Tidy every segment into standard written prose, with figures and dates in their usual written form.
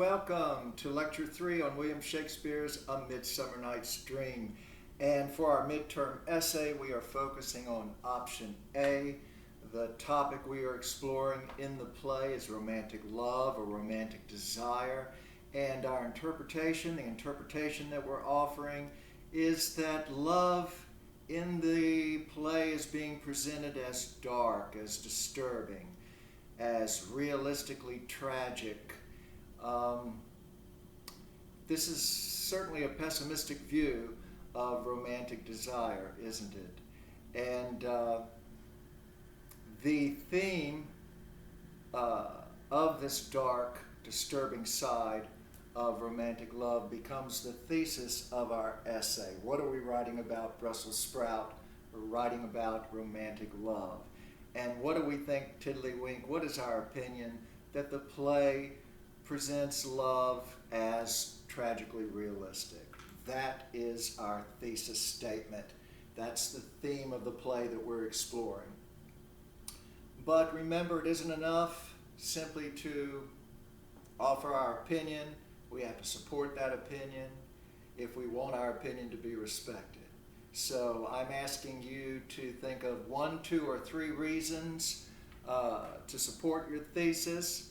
welcome to Lecture 3 on William Shakespeare's A Midsummer Night's Dream. And for our midterm essay, we are focusing on option A. The topic we are exploring in the play is romantic love or romantic desire. And our interpretation, the interpretation that we're offering, is that love in the play is being presented as dark, as disturbing, as realistically tragic. This is certainly a pessimistic view of romantic desire, isn't it? And the theme of this dark, disturbing side of romantic love becomes the thesis of our essay. What are we writing about, Brussels sprout? We're writing about romantic love. And what do we think, tiddlywink? What is our opinion that the play presents love as tragically realistic? That is our thesis statement. That's the theme of the play that we're exploring. But remember, it isn't enough simply to offer our opinion. We have to support that opinion if we want our opinion to be respected. So I'm asking you to think of 1, 2, or 3 reasons to support your thesis,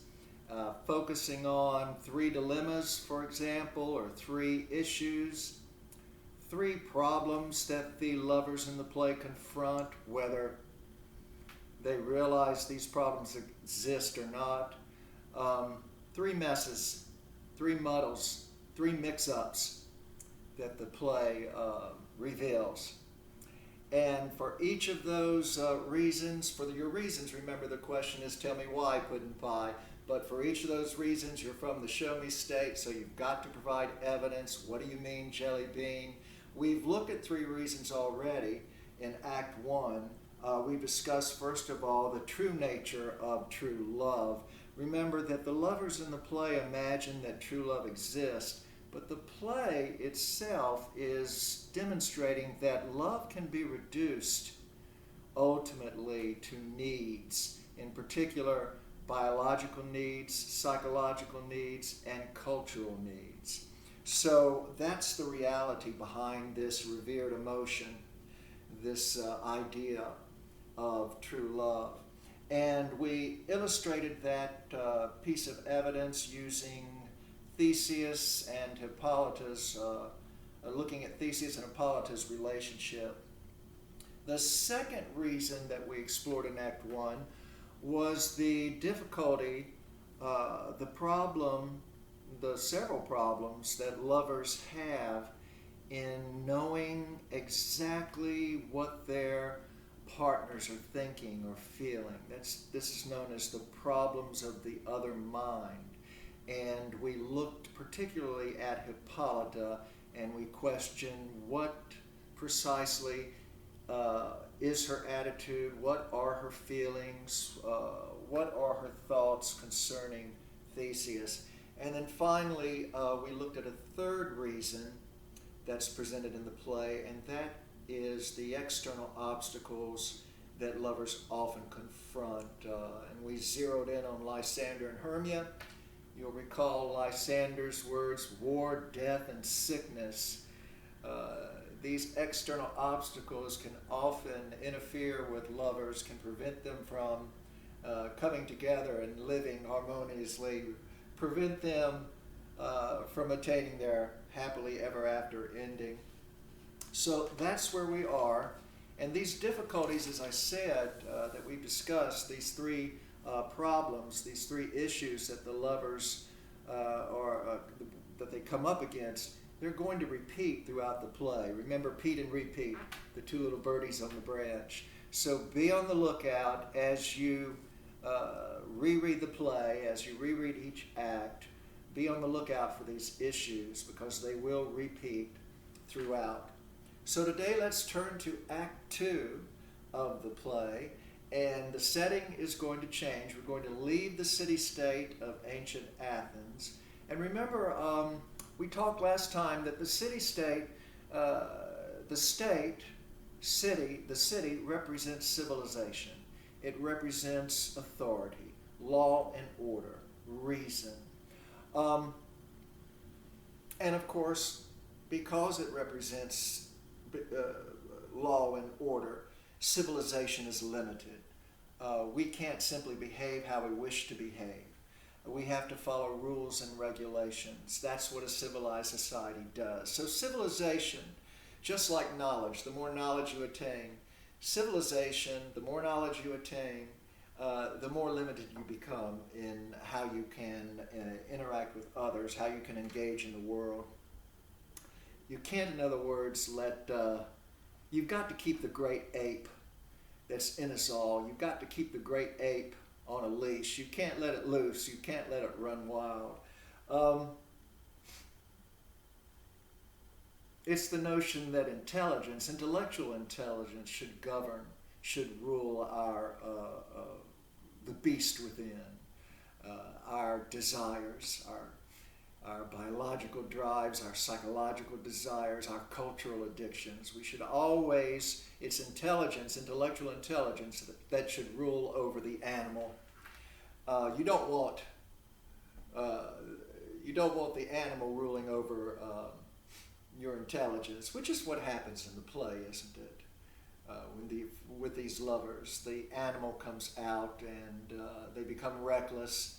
focusing on 3 dilemmas, for example, or 3 issues, 3 problems that the lovers in the play confront, whether they realize these problems exist or not, 3 messes, 3 muddles, 3 mix-ups that the play reveals. And for each of those reasons, for your reasons, remember the question is, tell me why, puddin' pie. But for each of those reasons, you're from the show me state, so you've got to provide evidence. What do you mean, jelly bean? We've looked at 3 reasons already in Act 1. We discussed, first of all, the true nature of true love. Remember that the lovers in the play imagine that true love exists, but the play itself is demonstrating that love can be reduced ultimately to needs, in particular biological needs, psychological needs, and cultural needs. So that's the reality behind this revered emotion, this idea of true love. And we illustrated that piece of evidence using Theseus and Hippolyta's, looking at Theseus and Hippolyta's relationship. The second reason that we explored in Act 1 was the difficulty, the problem, the several problems that lovers have in knowing exactly what their partners are thinking or feeling. This is known as the problems of the other mind. And we looked particularly at Hippolyta, and we questioned what precisely is her attitude, what are her feelings, what are her thoughts concerning Theseus. And then finally, we looked at a third reason that's presented in the play, and that is the external obstacles that lovers often confront. And we zeroed in on Lysander and Hermia. You'll recall Lysander's words, war, death, and sickness. These external obstacles can often interfere with lovers, can prevent them from coming together and living harmoniously, prevent them from attaining their happily ever after ending. So that's where we are. And these difficulties, as I said, that we've discussed, these 3 problems, these 3 issues that the lovers that they come up against, they're going to repeat throughout the play. Remember, Pete and repeat, the 2 little birdies on the branch. So be on the lookout as you reread the play, as you reread each act. Be on the lookout for these issues because they will repeat throughout. So today let's turn to Act 2 of the play, and the setting is going to change. We're going to leave the city-state of ancient Athens. And remember, we talked last time that the city-state, the city represents civilization. It represents authority, law and order, reason. And of course, because it represents law and order, civilization is limited. We can't simply behave how we wish to behave. We have to follow rules and regulations. That's what a civilized society does. So civilization, just like knowledge, the more knowledge you attain, civilization, the more knowledge you attain, the more limited you become in how you can interact with others, how you can engage in the world. You can't, in other words, you've got to keep the great ape that's in us all. You've got to keep the great ape on a leash. You can't let it loose. You can't let it run wild. It's the notion that intellectual intelligence, should govern, should rule the beast within, our desires, our biological drives, our psychological desires, our cultural addictions. We should always, it's intelligence, intellectual intelligence, that should rule over the animal. You don't want the animal ruling over your intelligence, which is what happens in the play, isn't it? With these lovers, the animal comes out and they become reckless,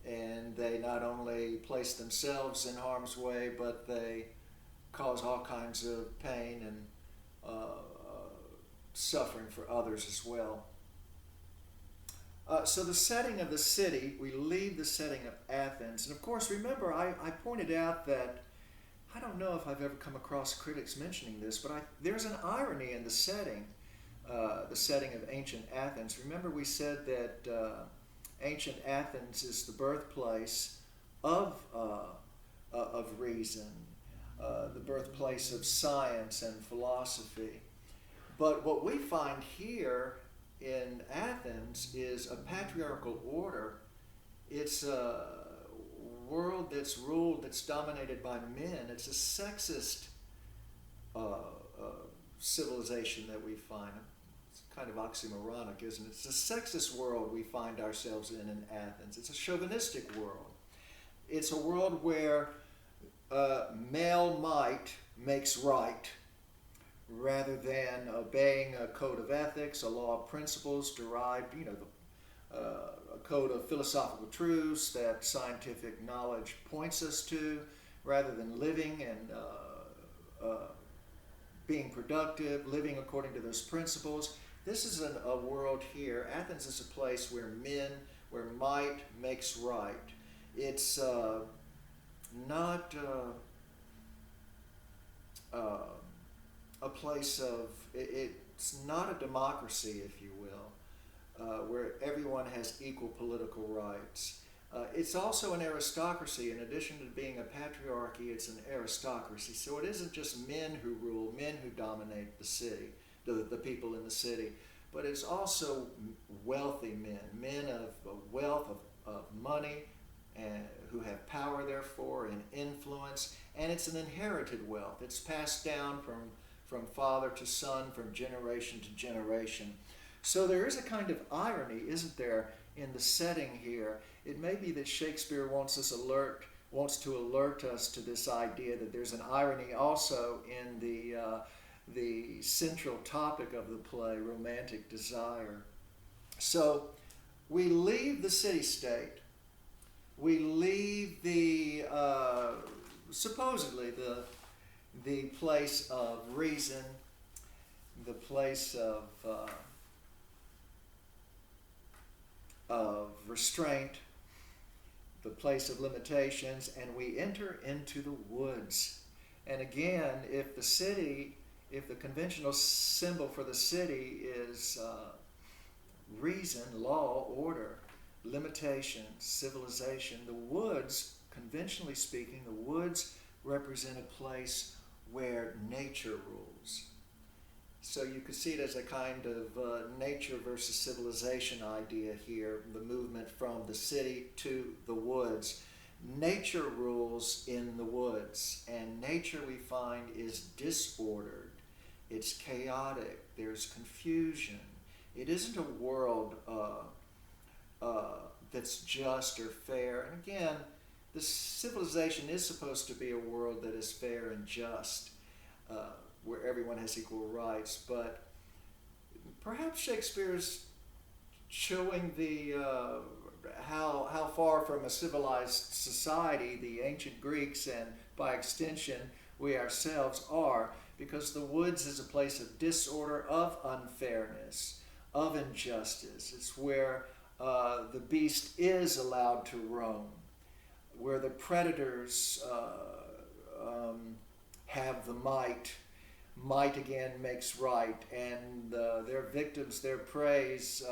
and they not only place themselves in harm's way, but they cause all kinds of pain and suffering for others as well. So the setting of the city, we leave the setting of Athens. And of course, remember, I pointed out that, I don't know if I've ever come across critics mentioning this, but there's an irony in the setting of ancient Athens. Remember, we said that ancient Athens is the birthplace of reason, the birthplace of science and philosophy. But what we find here in Athens is a patriarchal order. It's a world that's ruled, that's dominated by men. It's a sexist civilization that we find. It's kind of oxymoronic, isn't it? It's a sexist world we find ourselves in Athens. It's a chauvinistic world. It's a world where male might makes right, rather than obeying a code of ethics, a law of principles derived, a code of philosophical truths that scientific knowledge points us to, rather than living and being productive, living according to those principles. This is a world here. Athens is a place where might makes right. It's not a place of, it's not a democracy, if you will, where everyone has equal political rights. It's also an aristocracy. In addition to being a patriarchy, it's an aristocracy. So it isn't just men who rule, men who dominate the city, the people in the city, but it's also wealthy men of wealth, of money, and who have power, therefore, and influence. And it's an inherited wealth. It's passed down from father to son, from generation to generation. So there is a kind of irony, isn't there, in the setting here. It may be that Shakespeare wants to alert us to this idea that there's an irony also in the central topic of the play, romantic desire. So we leave the city-state. We leave the supposedly the place of reason, the place of restraint, the place of limitations, and we enter into the woods. And again, if the conventional symbol for the city is reason, law, order, limitation, civilization, the woods, conventionally speaking, the woods represent a place where nature rules. So you could see it as a kind of nature versus civilization idea here, the movement from the city to the woods. Nature rules in the woods, and nature, we find, is disordered. It's chaotic. There's confusion. It isn't a world that's just or fair. And again, the civilization is supposed to be a world that is fair and just, where everyone has equal rights, but perhaps Shakespeare is showing the how far from a civilized society the ancient Greeks and by extension we ourselves are, because the woods is a place of disorder, of unfairness, of injustice. It's where the beast is allowed to roam, where the predators have the might. Might again makes right, and their victims, their preys,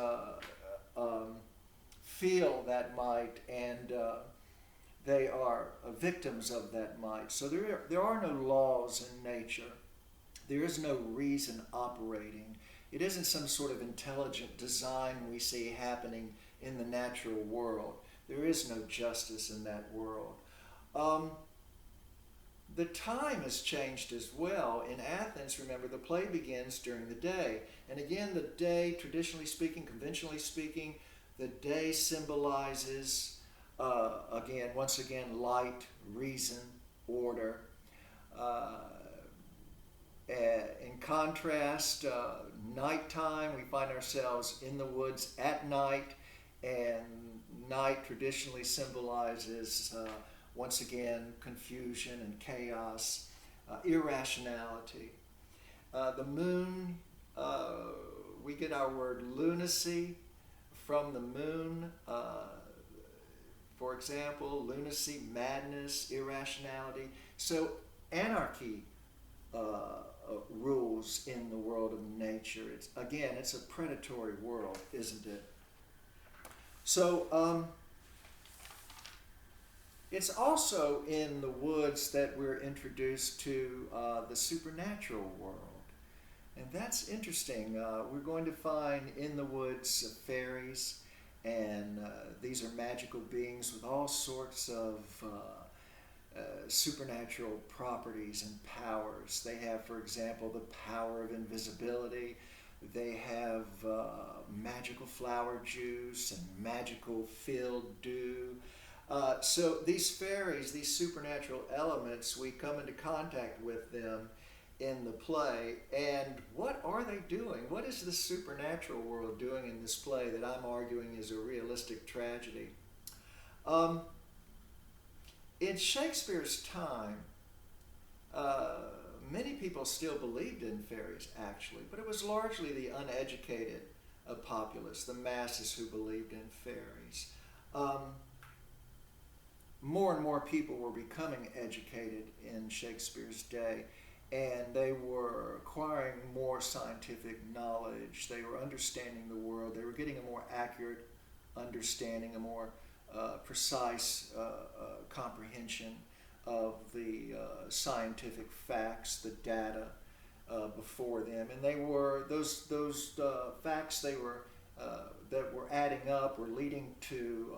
feel that might, and they are victims of that might. So there are no laws in nature. There is no reason operating. It isn't some sort of intelligent design we see happening in the natural world. There is no justice in that world. The time has changed as well. In Athens, remember, the play begins during the day. And again, the day, traditionally speaking, conventionally speaking, the day symbolizes, once again, light, reason, order. In contrast, nighttime, we find ourselves in the woods at night, and night traditionally symbolizes once again, confusion and chaos, irrationality. The moon, we get our word lunacy from the moon. For example, lunacy, madness, irrationality. So anarchy rules in the world of nature. It's a predatory world, isn't it? So, it's also in the woods that we're introduced to the supernatural world. And that's interesting. We're going to find in the woods fairies, and these are magical beings with all sorts of supernatural properties and powers. They have, for example, the power of invisibility. They have magical flower juice and magical field dew. So these fairies, these supernatural elements, we come into contact with them in the play. And what are they doing? What is the supernatural world doing in this play that I'm arguing is a realistic tragedy? In Shakespeare's time, many people still believed in fairies, actually, but it was largely the uneducated populace, the masses who believed in fairies. More and more people were becoming educated in Shakespeare's day, and they were acquiring more scientific knowledge. They were understanding the world. They were getting a more accurate understanding, a more precise comprehension of the scientific facts, the data before them, and they were those facts they were that were adding up were leading to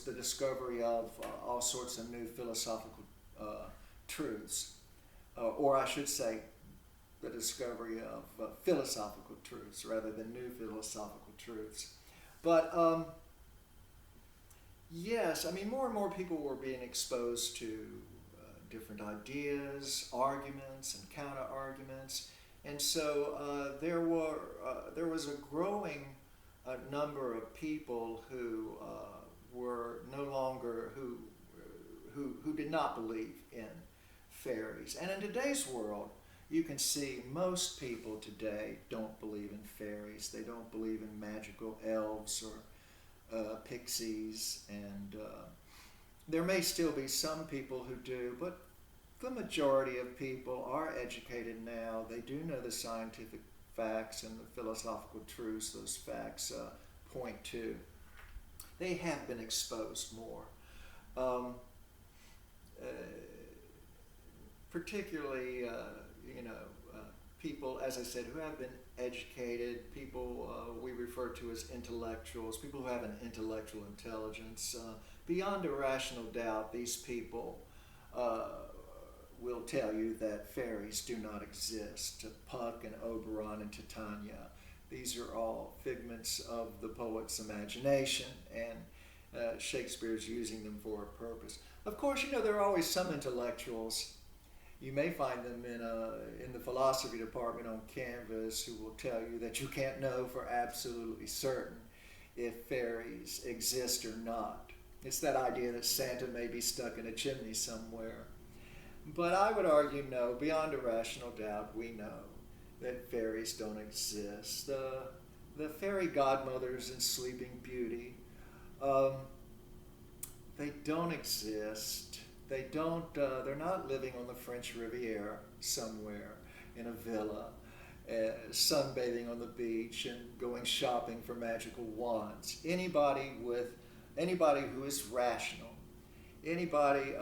the discovery of all sorts of new philosophical truths, or I should say, the discovery of philosophical truths rather than new philosophical truths. But yes, I mean, more and more people were being exposed to different ideas, arguments, and counter-arguments, and so there was a growing number of people who were no longer who did not believe in fairies. And in today's world, you can see most people today don't believe in fairies. They don't believe in magical elves or pixies, and there may still be some people who do, but the majority of people are educated now. They do know the scientific facts and the philosophical truths those facts point to. They have been exposed more. Particularly, people, as I said, who have been educated, people we refer to as intellectuals, people who have an intellectual intelligence. Beyond a rational doubt, these people will tell you that fairies do not exist. Puck and Oberon and Titania, these are all figments of the poet's imagination, and Shakespeare's using them for a purpose. Of course, there are always some intellectuals. You may find them in the philosophy department on campus who will tell you that you can't know for absolutely certain if fairies exist or not. It's that idea that Santa may be stuck in a chimney somewhere. But I would argue no, beyond a rational doubt, we know that fairies don't exist. The fairy godmothers in Sleeping Beauty, they don't exist. They're not living on the French Riviera somewhere in a villa, sunbathing on the beach and going shopping for magical wands. Anybody who is rational, anybody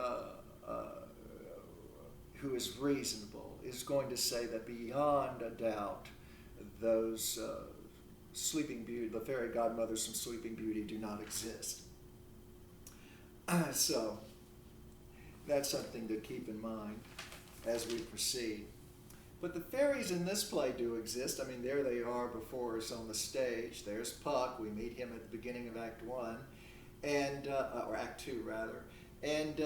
who is reasonable is going to say that beyond a doubt those Sleeping Beauty, the fairy godmothers from Sleeping Beauty, do not exist. So that's something to keep in mind as we proceed. But the fairies in this play do exist. I mean, there they are before us on the stage. There's Puck. We meet him at the beginning of Act 1, or Act 2, rather. And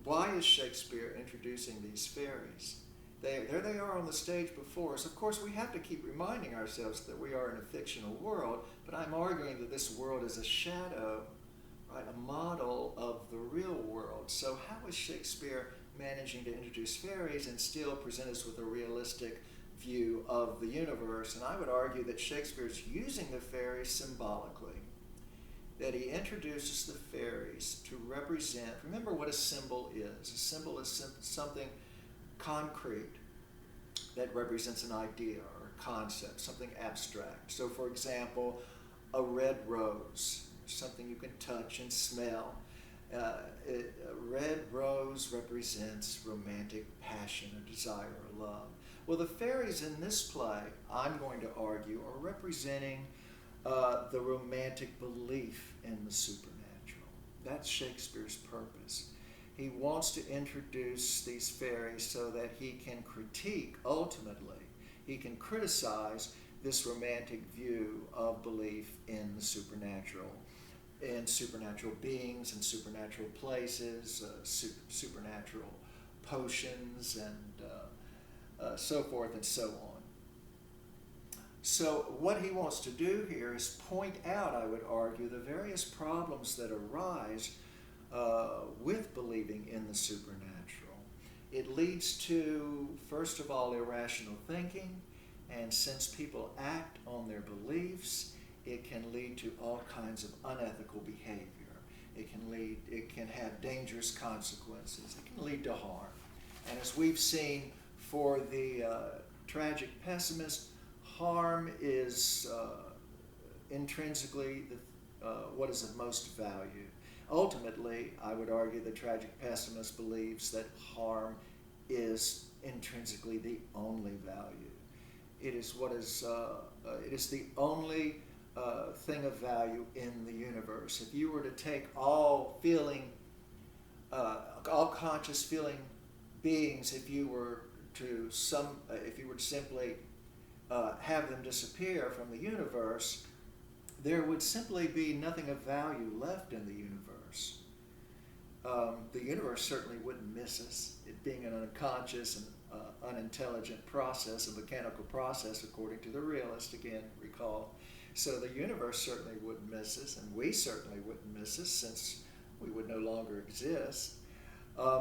why is Shakespeare introducing these fairies? There they are on the stage before us. Of course, we have to keep reminding ourselves that we are in a fictional world, but I'm arguing that this world is a shadow, right, a model of the real world. So how is Shakespeare managing to introduce fairies and still present us with a realistic view of the universe? And I would argue that Shakespeare's using the fairies symbolically, that he introduces the fairies to represent, remember what a symbol is. A symbol is something concrete that represents an idea or a concept, something abstract. So for example, a red rose, something you can touch and smell. A red rose represents romantic passion or desire or love. Well, the fairies in this play, I'm going to argue, are representing the romantic belief in the supernatural. That's Shakespeare's purpose. He wants to introduce these fairies so that he can critique, ultimately, he can criticize this romantic view of belief in the supernatural, in supernatural beings and supernatural places, supernatural potions, and so forth and so on. So what he wants to do here is point out, I would argue, the various problems that arise with believing in the supernatural. It leads to, first of all, irrational thinking, and since people act on their beliefs, it can lead to all kinds of unethical behavior. It can have dangerous consequences. It can lead to harm. And as we've seen for the tragic pessimist, harm is intrinsically what is of most value. Ultimately, I would argue the tragic pessimist believes that harm is intrinsically the only value. It is what is it is the only thing of value in the universe. If you were to take all conscious feeling beings, if you were to simply have them disappear from the universe, there would simply be nothing of value left in the universe. The universe certainly wouldn't miss us. It being an unconscious and unintelligent process, a mechanical process, according to the realist, again, recall. So the universe certainly wouldn't miss us, and we certainly wouldn't miss us since we would no longer exist.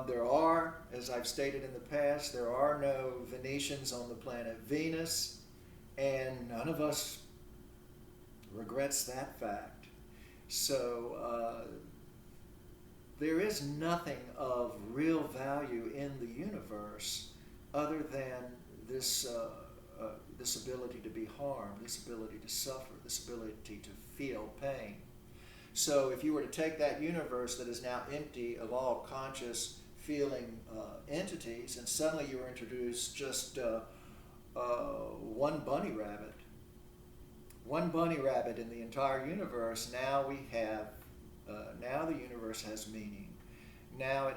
There are, as I've stated in the past, there are no Venetians on the planet Venus, and none of us regrets that fact. So there is nothing of real value in the universe other than this ability to be harmed, this ability to suffer, this ability to feel pain. So if you were to take that universe that is now empty of all conscious feeling entities, and suddenly you were introduced just one bunny rabbit in the entire universe, now we have, now the universe has meaning. Now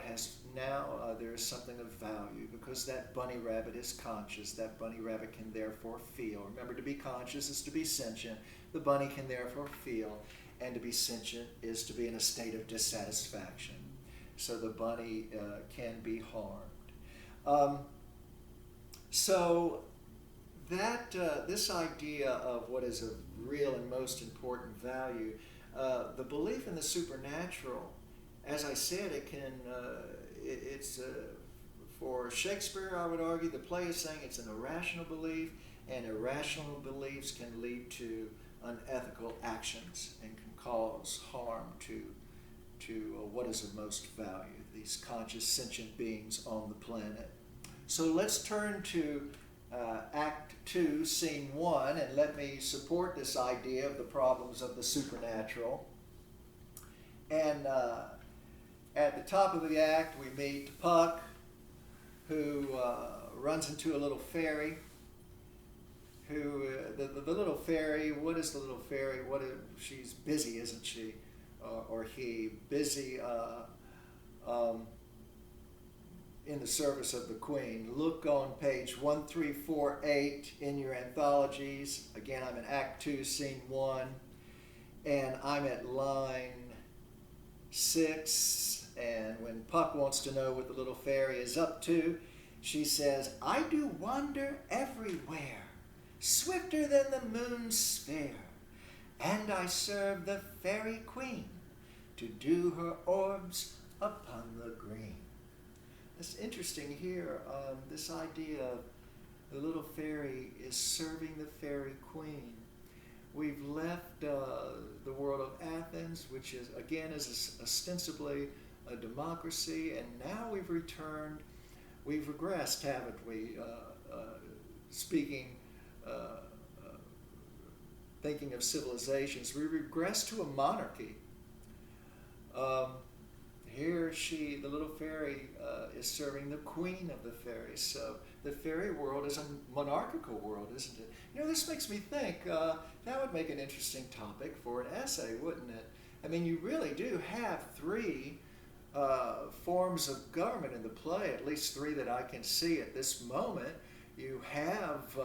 there is something of value because that bunny rabbit is conscious. That bunny rabbit can therefore feel. Remember, to be conscious is to be sentient. The bunny can therefore feel. and to be sentient is to be in a state of dissatisfaction. So the bunny can be harmed. So that this idea of what is of real and most important value, the belief in the supernatural, as I said, it's for Shakespeare, I would argue, the play is saying it's an irrational belief, and irrational beliefs can lead to unethical actions and can cause harm to what is of most value, these conscious sentient beings on the planet. So let's turn to Act 2, Scene 1, and let me support this idea of the problems of the supernatural. And at the top of the act, we meet Puck, who runs into a little fairy. The little fairy, what is the little fairy? She's busy, isn't she? Or he, busy in the service of the Queen. Look on page 1348 in your anthologies. Again, I'm in Act 2, Scene 1, and I'm at line 6, and when Puck wants to know what the little fairy is up to, she says, "I do wander everywhere, swifter than the moon's sphere, and I serve the fairy queen to do her orbs upon the green." It's interesting here, this idea of the little fairy is serving the fairy queen. We've left the world of Athens, which is, again, is ostensibly a democracy, and now we've returned, we've regressed, haven't we? Thinking of civilizations, we regress to a monarchy. Here the little fairy is serving the queen of the fairies. So the fairy world is a monarchical world, isn't it? You know, this makes me think that would make an interesting topic for an essay, wouldn't it? I mean, you really do have 3 forms of government in the play, at least 3 that I can see at this moment. You have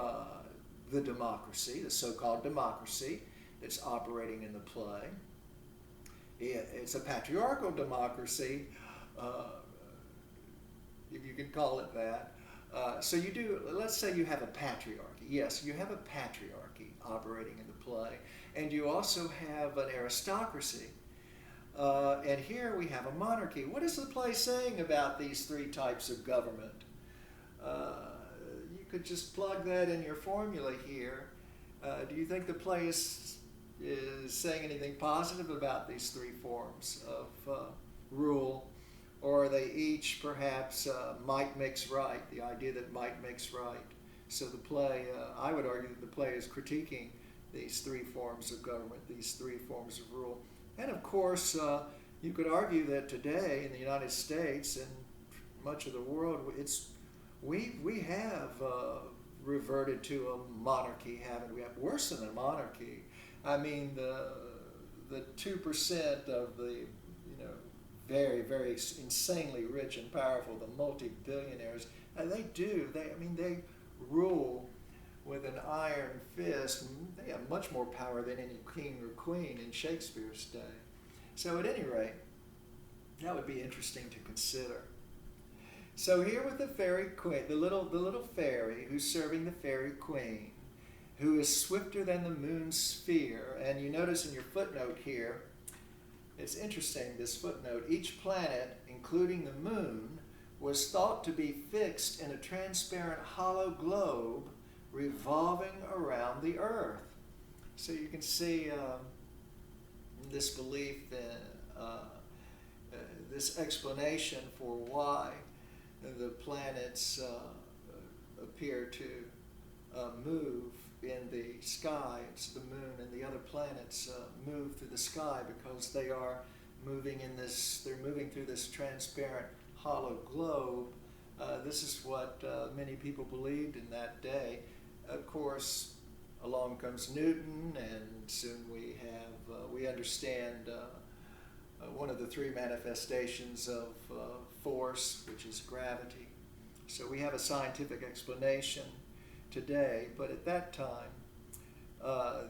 the democracy, the so-called democracy that's operating in the play. It's a patriarchal democracy, if you can call it that. So you do, let's say you have a patriarchy. Yes, you have a patriarchy operating in the play. And you also have an aristocracy. And here we have a monarchy. What is the play saying about these 3 types of government? You could just plug that in your formula here. Do you think the play is saying anything positive about these 3 forms of rule? Or are they each perhaps might makes right, the idea that might makes right? So the play, I would argue that the play is critiquing these 3 forms of government, these 3 forms of rule. And of course, you could argue that today in the United States and much of the world, we have reverted to a monarchy, haven't we? Worse than a monarchy. I mean, the 2% of the, very, very insanely rich and powerful, the multi-billionaires, and they rule with an iron fist. They have much more power than any king or queen in Shakespeare's day. So at any rate, that would be interesting to consider. So here with the fairy queen, the little fairy who's serving the fairy queen, who is swifter than the moon's sphere. And you notice in your footnote here, it's interesting, this footnote, each planet, including the moon, was thought to be fixed in a transparent hollow globe revolving around the earth. So you can see this belief, this explanation for why the planets appear to move in the sky. It's the moon and the other planets move through the sky because they are moving they're moving through this transparent hollow globe. This is what many people believed in that day. Of course, along comes Newton, and soon we understand one of the 3 manifestations of force, which is gravity. So we have a scientific explanation today, but at that time,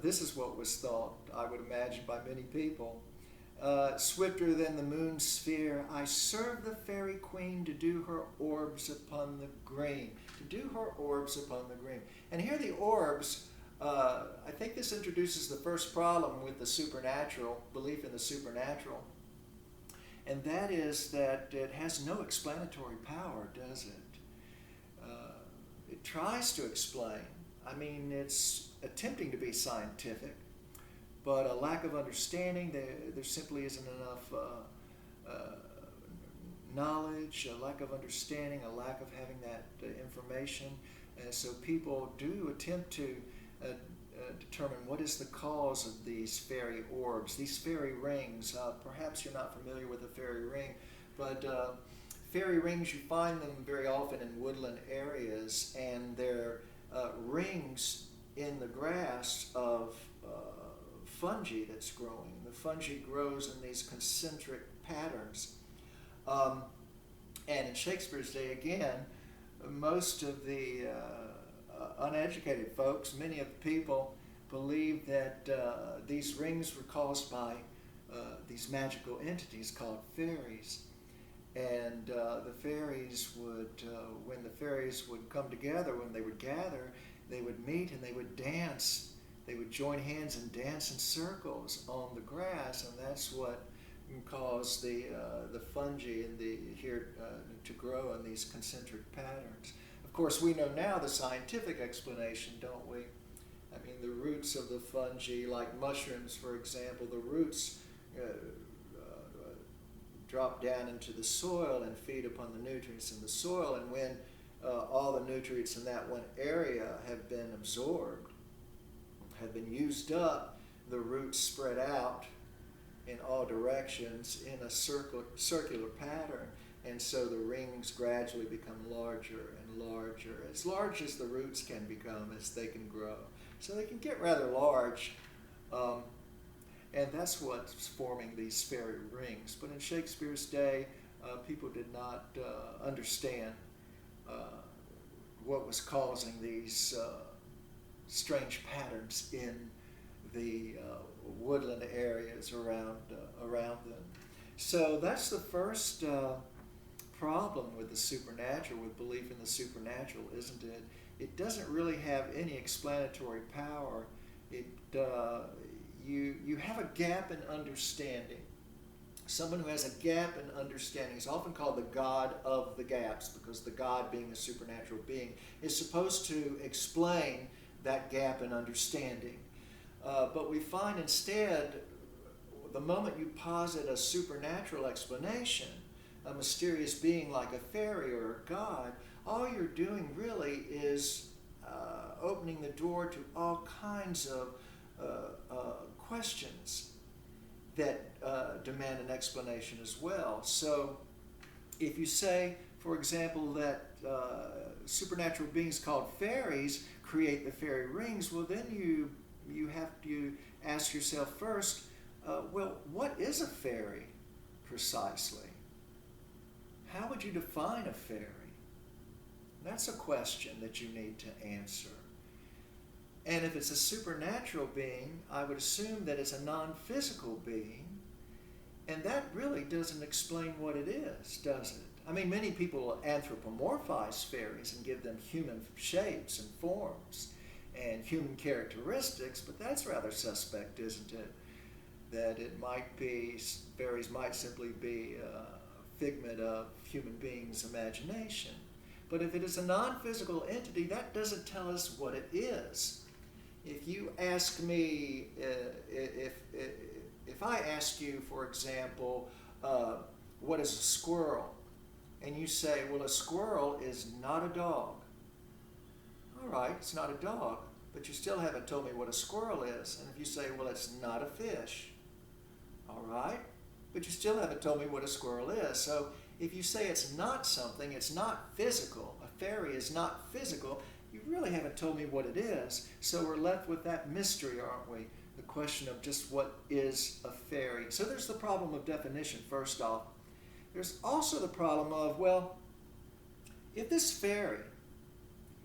This is what was thought, I would imagine, by many people. Swifter than the moon's sphere, I serve the fairy queen to do her orbs upon the green. To do her orbs upon the green. And here the orbs, I think this introduces the first problem with the supernatural, belief in the supernatural. And that is that it has no explanatory power, does it? It tries to explain. I mean, it's attempting to be scientific, but a lack of understanding, there simply isn't enough knowledge, a lack of understanding, a lack of having that information. And so people do attempt to determine what is the cause of these fairy orbs, these fairy rings. Perhaps you're not familiar with a fairy ring, but fairy rings, you find them very often in woodland areas, and they're rings in the grass of fungi that's growing. The fungi grows in these concentric patterns. And in Shakespeare's day, again, most of the uneducated folks, many of the people, believed that these rings were caused by these magical entities called fairies. And the fairies would, when the fairies would come together, when they would gather, they would meet and they would dance. They would join hands and dance in circles on the grass, and that's what caused the fungi and to grow in these concentric patterns. Of course, we know now the scientific explanation, don't we? I mean, the roots of the fungi, like mushrooms, for example, the roots drop down into the soil and feed upon the nutrients in the soil, and when all the nutrients in that one area have been absorbed, have been used up, the roots spread out in all directions in a circular pattern, and so the rings gradually become larger and larger, as large as the roots can become as they can grow. So they can get rather large, and that's what's forming these fairy rings. But in Shakespeare's day, people did not understand what was causing these strange patterns in the woodland areas around them. So that's the first problem with the supernatural, with belief in the supernatural, isn't it? It doesn't really have any explanatory power. You have a gap in understanding. Someone who has a gap in understanding is often called the God of the gaps, because the God, being a supernatural being, is supposed to explain that gap in understanding. But we find instead, the moment you posit a supernatural explanation, a mysterious being like a fairy or a god, all you're doing really is opening the door to all kinds of questions that demand an explanation as well. So if you say, for example, that supernatural beings called fairies create the fairy rings, well, then you have to ask yourself first, well, what is a fairy precisely? How would you define a fairy? That's a question that you need to answer. And if it's a supernatural being, I would assume that it's a non-physical being, and that really doesn't explain what it is, does it? I mean, many people anthropomorphize fairies and give them human shapes and forms and human characteristics, but that's rather suspect, isn't it? That it might be, fairies might simply be a figment of human beings' imagination. But if it is a non-physical entity, that doesn't tell us what it is. If you ask me, if I ask you, for example, what is a squirrel? And you say, well, a squirrel is not a dog. All right, it's not a dog, but you still haven't told me what a squirrel is. And if you say, well, it's not a fish. All right, but you still haven't told me what a squirrel is. So if you say it's not something, it's not physical, a fairy is not physical, you really haven't told me what it is. So we're left with that mystery, aren't we? The question of just what is a fairy. So there's the problem of definition, first off. There's also the problem of, well, if this fairy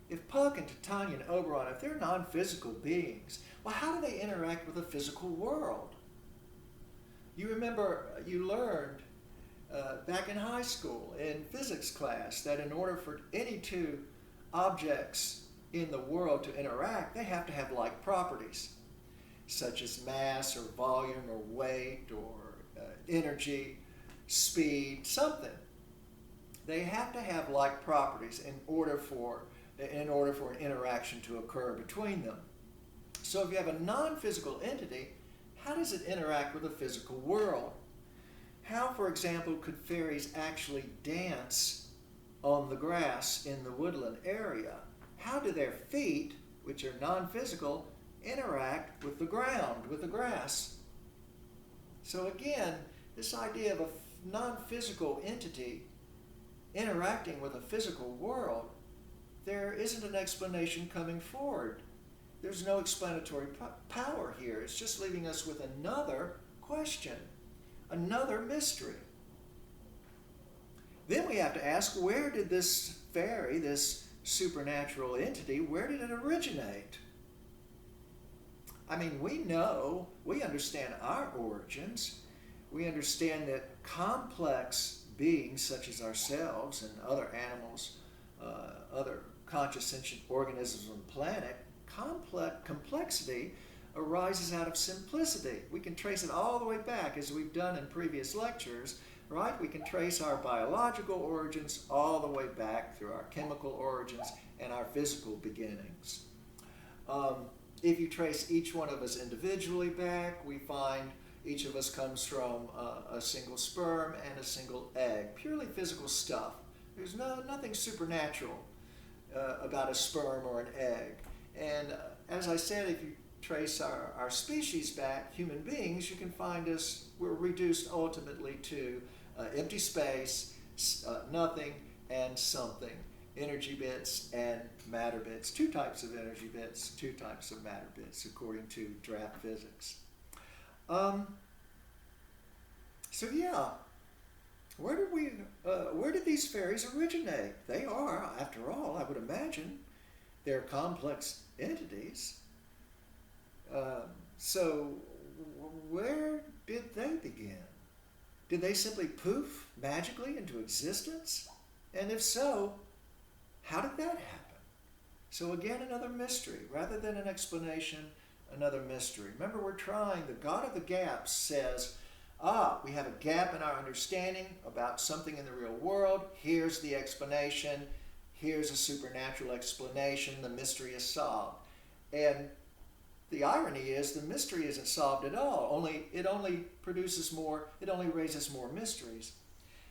if Puck and Titania and Oberon, if they're non-physical beings, well, how do they interact with the physical world? You remember you learned back in high school in physics class that in order for any two objects in the world to interact, they have to have like properties, such as mass or volume or weight or energy, speed, something. They have to have like properties in order for an interaction to occur between them. So if you have a non-physical entity, how does it interact with the physical world? How, for example, could fairies actually dance on the grass in the woodland area? How do their feet, which are non-physical, interact with the ground, with the grass? So again, this idea of a non-physical entity interacting with a physical world, there isn't an explanation coming forward. There's no explanatory power here. It's just leaving us with another question, another mystery. Then we have to ask, where did this fairy, this supernatural entity, where did it originate? I mean, we understand our origins. We understand that complex beings such as ourselves and other animals, other conscious sentient organisms on the planet, complexity arises out of simplicity. We can trace it all the way back, as we've done in previous lectures, right? We can trace our biological origins all the way back through our chemical origins and our physical beginnings. If you trace each one of us individually back, we find each of us comes from a single sperm and a single egg, purely physical stuff. There's nothing supernatural about a sperm or an egg. And as I said, if you trace our species back, human beings, you can find we're reduced ultimately to empty space, nothing, and something. Energy bits and matter bits. Two types of energy bits, two types of matter bits, according to draft physics. So yeah, where did these fairies originate? They are, after all, I would imagine, they're complex entities. So where did they begin? Did they simply poof magically into existence? And if so, how did that happen? So again, another mystery. Rather than an explanation, another mystery. Remember, the God of the gaps says, we have a gap in our understanding about something in the real world. Here's the explanation. Here's a supernatural explanation. The mystery is solved. And the irony is the mystery isn't solved at all. It only raises more mysteries.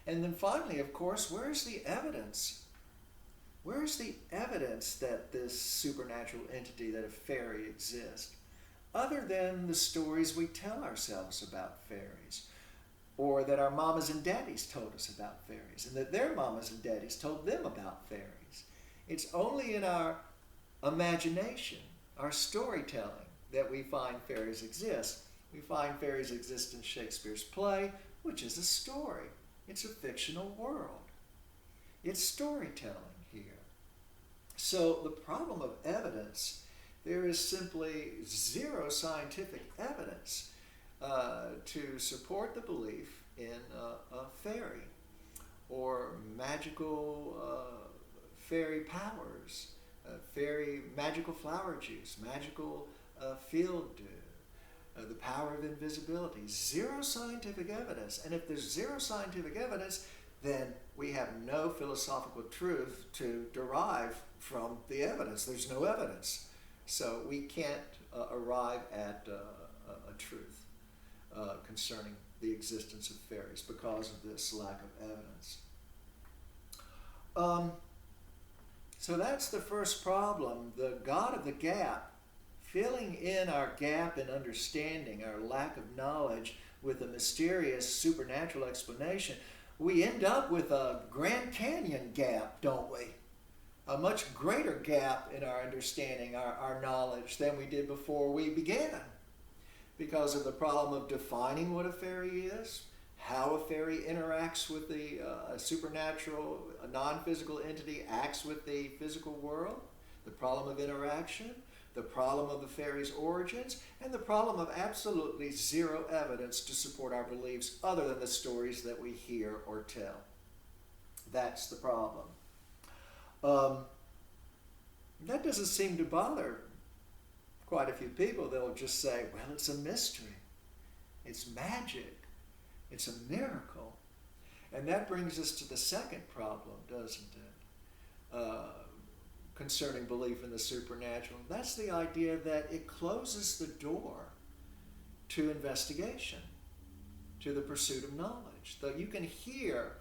And then finally, of course, where's the evidence? Where's the evidence that this supernatural entity, that a fairy exists, other than the stories we tell ourselves about fairies, or that our mamas and daddies told us about fairies, and that their mamas and daddies told them about fairies? It's only in our imagination, our storytelling, that we find fairies exist. We find fairies exist in Shakespeare's play, which is a story. It's a fictional world. It's storytelling here. So the problem of evidence, there is simply zero scientific evidence to support the belief in a fairy or magical fairy powers, magical flower juice, magical field dew, the power of invisibility. Zero scientific evidence. And if there's zero scientific evidence, then we have no philosophical truth to derive from the evidence. There's no evidence. So we can't arrive at a truth concerning the existence of fairies because of this lack of evidence. So that's the first problem, the God of the gap, filling in our gap in understanding, our lack of knowledge, with a mysterious supernatural explanation. We end up with a Grand Canyon gap, don't we? A much greater gap in our understanding, our knowledge, than we did before we began, because of the problem of defining what a fairy is, how a fairy interacts with the supernatural, a non-physical entity acts with the physical world. The problem of interaction, the problem of the fairies' origins, and the problem of absolutely zero evidence to support our beliefs other than the stories that we hear or tell. That's the problem. That doesn't seem to bother quite a few people. They'll just say, well, it's a mystery. It's magic. It's a miracle. And that brings us to the second problem, doesn't it? Concerning belief in the supernatural. That's the idea that it closes the door to investigation, to the pursuit of knowledge. Though you can hear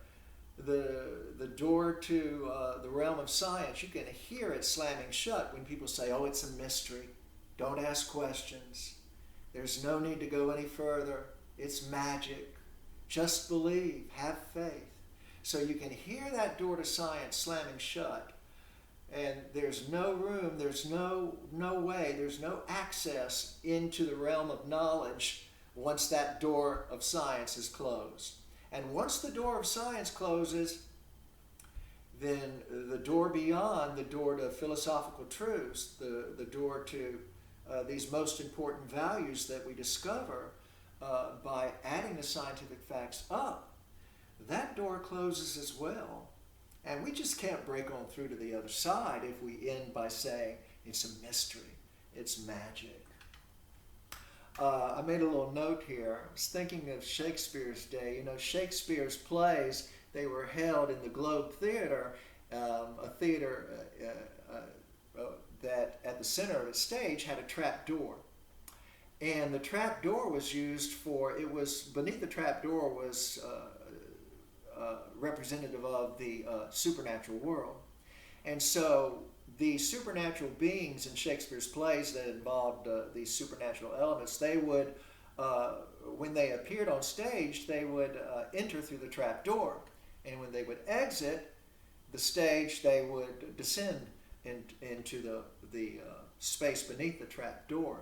the door to the realm of science, you can hear it slamming shut when people say, oh, it's a mystery. Don't ask questions. There's no need to go any further. It's magic. Just believe. Have faith. So you can hear that door to science slamming shut, and there's no room, there's no way, there's no access into the realm of knowledge once that door of science is closed. And once the door of science closes, then the door beyond, the door to philosophical truths, the door to these most important values that we discover by adding the scientific facts up, that door closes as well. And we just can't break on through to the other side if we end by saying it's a mystery, it's magic. I made a little note here. I was thinking of Shakespeare's day. You know, Shakespeare's plays, they were held in the Globe Theater, a theater that at the center of its stage had a trap door. And the trap door was used for, it was, beneath the trap door was representative of the supernatural world. And so the supernatural beings in Shakespeare's plays that involved these supernatural elements, they would, when they appeared on stage, they would enter through the trap door. And when they would exit the stage, they would descend into the space beneath the trap door.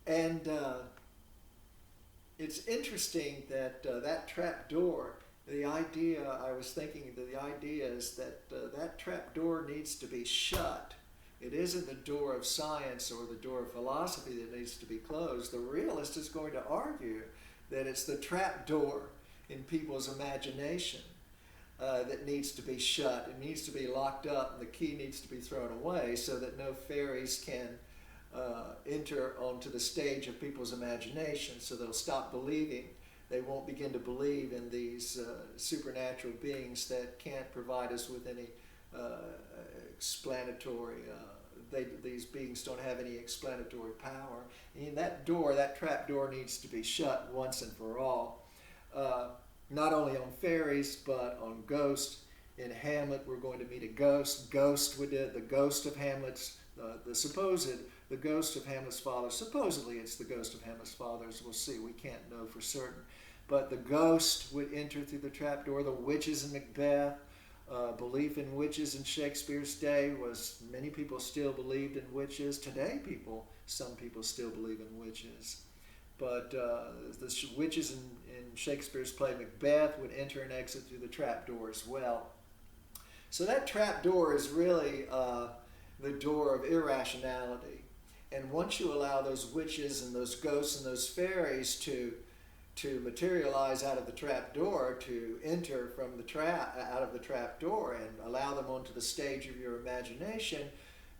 And it's interesting that that trap door, the idea, I was thinking that the idea is that that trap door needs to be shut. It isn't the door of science or the door of philosophy that needs to be closed. The realist is going to argue that it's the trap door in people's imagination that needs to be shut. It needs to be locked up, and the key needs to be thrown away so that no fairies can enter onto the stage of people's imagination, so they'll stop believing. They won't begin to believe in these supernatural beings that can't provide us with any explanatory, these beings don't have any explanatory power. And that door, that trap door, needs to be shut once and for all. Not only on fairies, but on ghosts. In Hamlet, we're going to meet a ghost. The ghost of Hamlet's, the ghost of Hamlet's father. Supposedly it's the ghost of Hamlet's father, as we'll see. We can't know for certain. But the ghost would enter through the trapdoor. The witches in Macbeth. Belief in witches in Shakespeare's day was, many people still believed in witches. Today, some people still believe in witches. But the witches in Shakespeare's play Macbeth would enter and exit through the trapdoor as well. So that trapdoor is really the door of irrationality. And once you allow those witches and those ghosts and those fairies to materialize out of the trap door, to enter from the out of the trap door and allow them onto the stage of your imagination,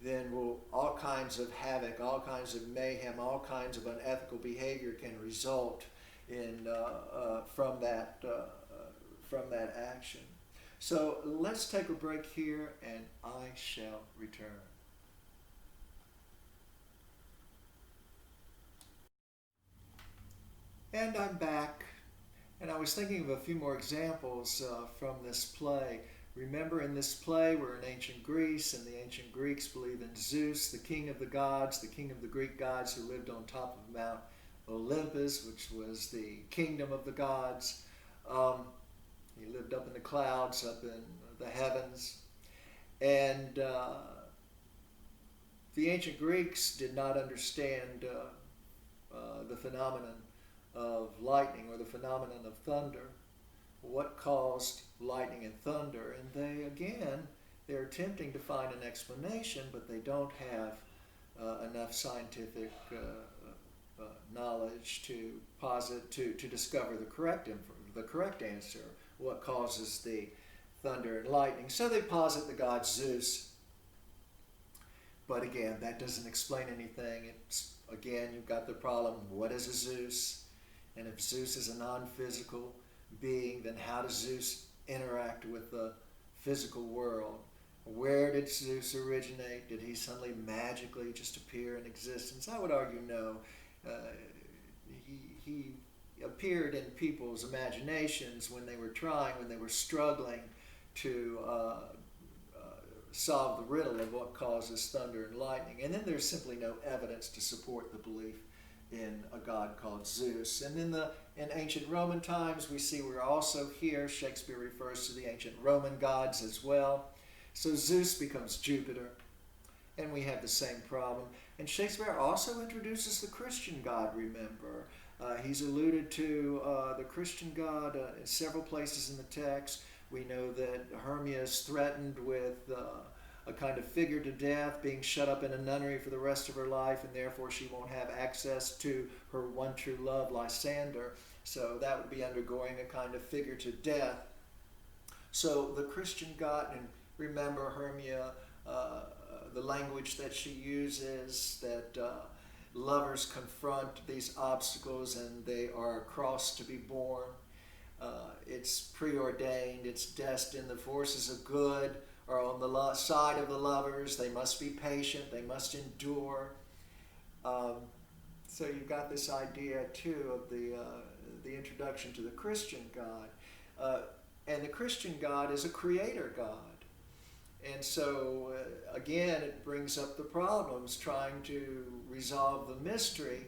then all kinds of havoc, all kinds of mayhem, all kinds of unethical behavior can result in from that action. So let's take a break here, and I shall return. And I'm back, and I was thinking of a few more examples from this play. Remember, in this play, we're in ancient Greece, and the ancient Greeks believed in Zeus, the king of the gods, the king of the Greek gods, who lived on top of Mount Olympus, which was the kingdom of the gods. He lived up in the clouds, up in the heavens. And the ancient Greeks did not understand the phenomenon of lightning or the phenomenon of thunder, what caused lightning and thunder. And they, again, They're attempting to find an explanation, but they don't have enough scientific knowledge to posit to discover the correct answer. What causes the thunder and lightning? So they posit the god Zeus. But again, that doesn't explain anything. Again, you've got the problem, what is a Zeus? And if Zeus is a non-physical being, then how does Zeus interact with the physical world? Where did Zeus originate? Did he suddenly magically just appear in existence? I would argue no. He appeared in people's imaginations when they were struggling to solve the riddle of what causes thunder and lightning. And then there's simply no evidence to support the belief in a god called Zeus. And in ancient Roman times, we see we're also here. Shakespeare refers to the ancient Roman gods as well. So Zeus becomes Jupiter, and we have the same problem. And Shakespeare also introduces the Christian god, remember. He's alluded to the Christian god in several places in the text. We know that Hermia is threatened with a kind of figure to death, being shut up in a nunnery for the rest of her life, and therefore she won't have access to her one true love, Lysander. So that would be undergoing a kind of figure to death. So the Christian god, and remember Hermia, the language that she uses, that lovers confront these obstacles and they are a cross to be borne. It's preordained, it's destined. The forces of good are on the side of the lovers. They must be patient, they must endure. So you've got this idea too of the introduction to the Christian God. And the Christian God is a creator God. And so, again, it brings up the problems trying to resolve the mystery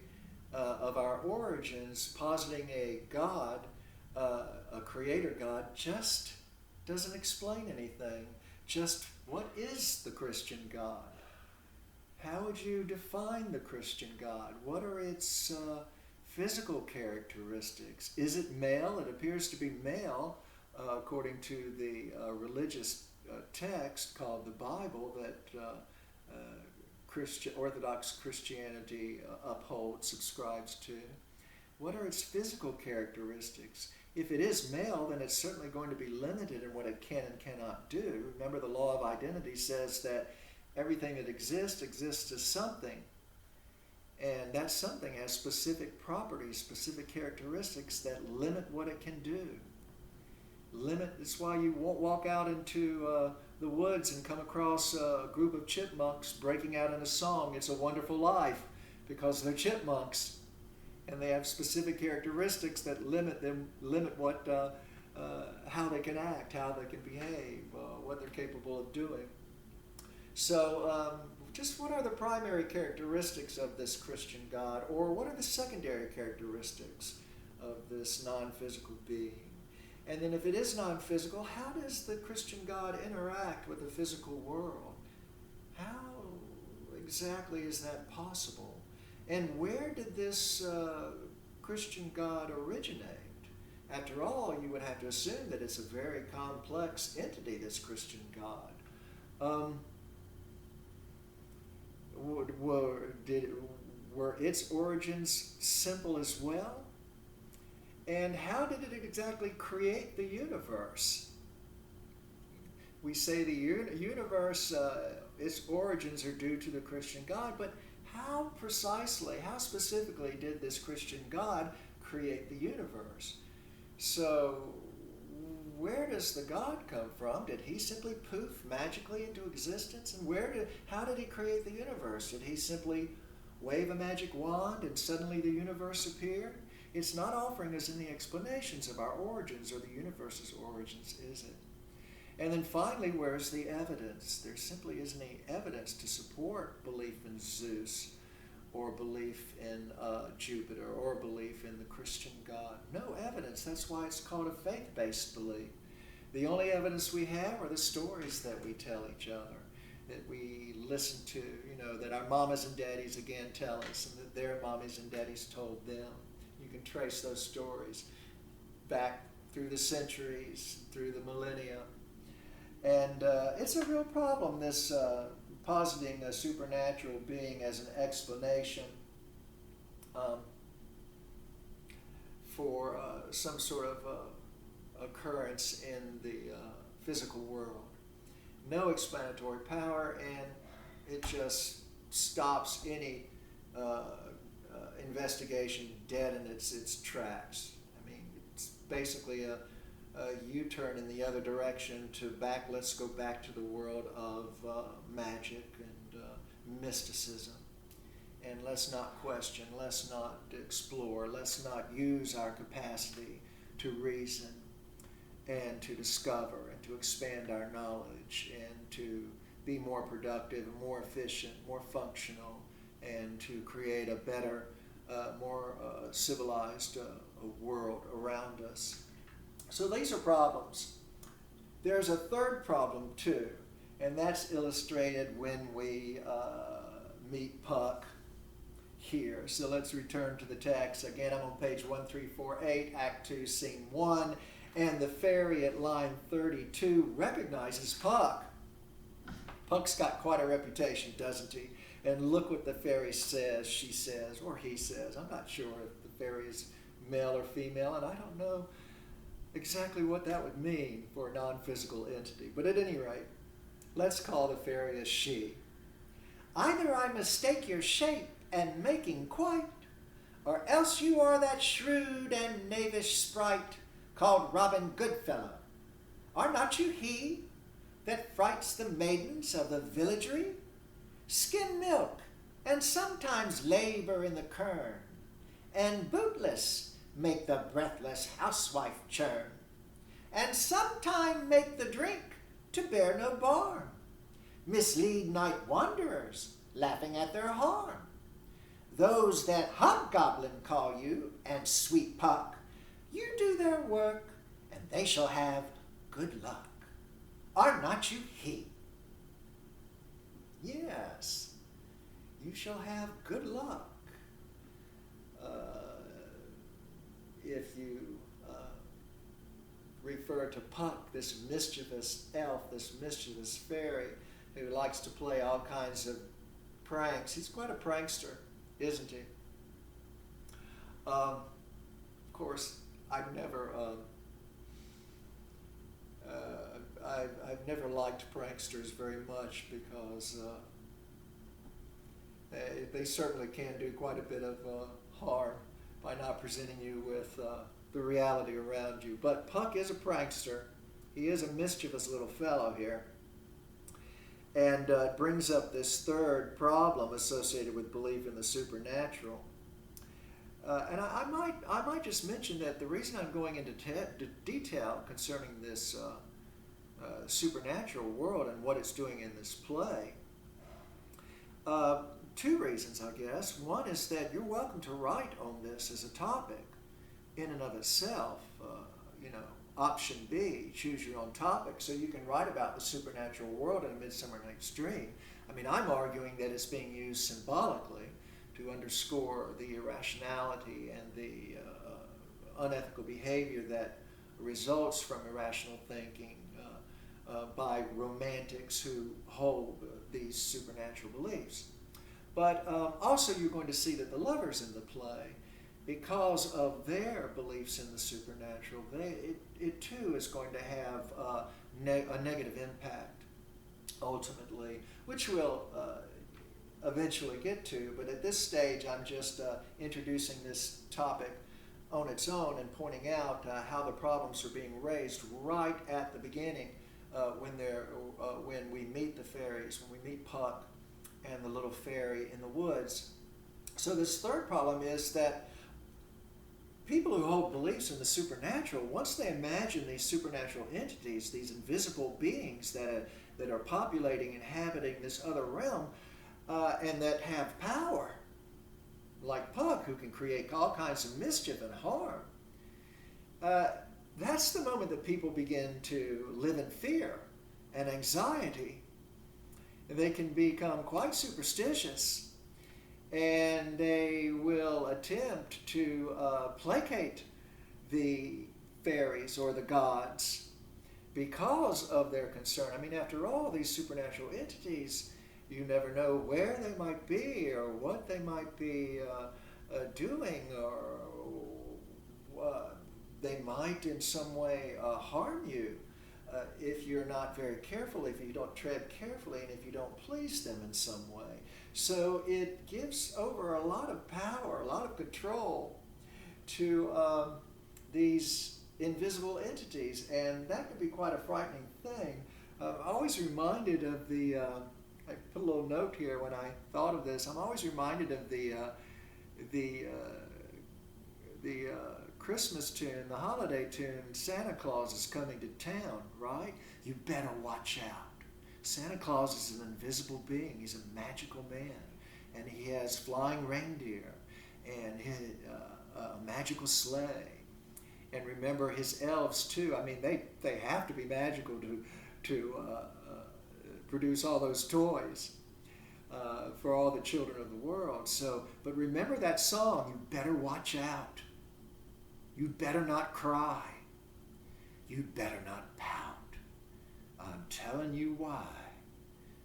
of our origins. Positing a God, a creator God, just doesn't explain anything. Just what is the Christian God? How would you define the Christian God? What are its physical characteristics? Is it male? It appears to be male, according to the religious text called the Bible that Orthodox Christianity upholds, subscribes to. What are its physical characteristics? If it is male, then it's certainly going to be limited in what it can and cannot do. Remember, the law of identity says that everything that exists as something, and that something has specific properties, specific characteristics that limit what it can do. It's why you won't walk out into the woods and come across a group of chipmunks breaking out in a song, "It's a Wonderful Life," because they're chipmunks. And they have specific characteristics that limit what, how they can act, how they can behave, what they're capable of doing. So just what are the primary characteristics of this Christian God, or what are the secondary characteristics of this non-physical being? And then if it is non-physical, how does the Christian God interact with the physical world? How exactly is that possible? And where did this Christian God originate? After all, you would have to assume that it's a very complex entity, this Christian God. Were its origins simple as well? And how did it exactly create the universe? We say the universe, its origins are due to the Christian God, but how precisely, how specifically did this Christian God create the universe? So where does the God come from? Did he simply poof magically into existence? And how did he create the universe? Did he simply wave a magic wand and suddenly the universe appeared? It's not offering us any explanations of our origins or the universe's origins, is it? And then finally, where's the evidence? There simply isn't any evidence to support belief in Zeus or belief in Jupiter or belief in the Christian God. No evidence. That's why it's called a faith-based belief. The only evidence we have are the stories that we tell each other, that we listen to, that our mamas and daddies again tell us, and that their mommies and daddies told them. You can trace those stories back through the centuries, through the millennia. And it's a real problem, this positing a supernatural being as an explanation for some sort of occurrence in the physical world. No explanatory power, and it just stops any investigation dead in its tracks. I mean, it's basically a U-turn in the other direction let's go back to the world of magic and mysticism. And let's not question, let's not explore, let's not use our capacity to reason and to discover and to expand our knowledge and to be more productive, more efficient, more functional, and to create a better, more civilized world around us. So these are problems. There's a third problem too, and that's illustrated when we meet Puck here. So let's return to the text. Again, I'm on page 1348, Act 2, Scene 1, and the fairy at line 32 recognizes Puck. Puck's got quite a reputation, doesn't he? And look what the fairy says, she says, or he says. I'm not sure if the fairy is male or female, and I don't know exactly what that would mean for a non-physical entity. But at any rate, let's call the fairy a she. Either I mistake your shape and making quite, or else you are that shrewd and knavish sprite called Robin Goodfellow. Are not you he that frights the maidens of the villagery? Skim milk, and sometimes labor in the kern, and bootless make the breathless housewife churn, and sometime make the drink to bear no barm, mislead night wanderers, laughing at their harm. Those that hobgoblin call you, and sweet Puck, you do their work, and they shall have good luck. Are not you he? Yes, you shall have good luck. If you refer to Puck, this mischievous elf, this mischievous fairy who likes to play all kinds of pranks. He's quite a prankster, isn't he? Of course, I've never liked pranksters very much because they certainly can do quite a bit of harm by not presenting you with the reality around you. But Puck is a prankster. He is a mischievous little fellow here. And it brings up this third problem associated with belief in the supernatural. And I might just mention that the reason I'm going into detail concerning this supernatural world and what it's doing in this play, two reasons, I guess. One is that you're welcome to write on this as a topic in and of itself. Option B, choose your own topic, so you can write about the supernatural world in A Midsummer Night's Dream. I mean, I'm arguing that it's being used symbolically to underscore the irrationality and the unethical behavior that results from irrational thinking by romantics who hold these supernatural beliefs. But also you're going to see that the lovers in the play, because of their beliefs in the supernatural, it too is going to have a negative impact ultimately, which we'll eventually get to. But at this stage, I'm just introducing this topic on its own and pointing out how the problems are being raised right at the beginning when we meet the fairies, when we meet Puck and the little fairy in the woods. So this third problem is that people who hold beliefs in the supernatural, once they imagine these supernatural entities, these invisible beings that are populating, inhabiting this other realm, and that have power, like Puck, who can create all kinds of mischief and harm, that's the moment that people begin to live in fear and anxiety. And they can become quite superstitious, and they will attempt to placate the fairies or the gods because of their concern. I mean, after all, these supernatural entities, you never know where they might be or what they might be doing, or they might in some way harm you if you're not very careful, if you don't tread carefully, and if you don't please them in some way. So it gives over a lot of power, a lot of control to these invisible entities, and that can be quite a frightening thing. I'm always reminded of the, I put a little note here when I thought of this, I'm always reminded of the Christmas tune, the holiday tune, Santa Claus is coming to town, right? You better watch out. Santa Claus is an invisible being. He's a magical man, and he has flying reindeer and a magical sleigh. And remember his elves too. I mean, they have to be magical to produce all those toys for all the children of the world. So, but remember that song, you better watch out. You'd better not cry. You'd better not pout. I'm telling you why.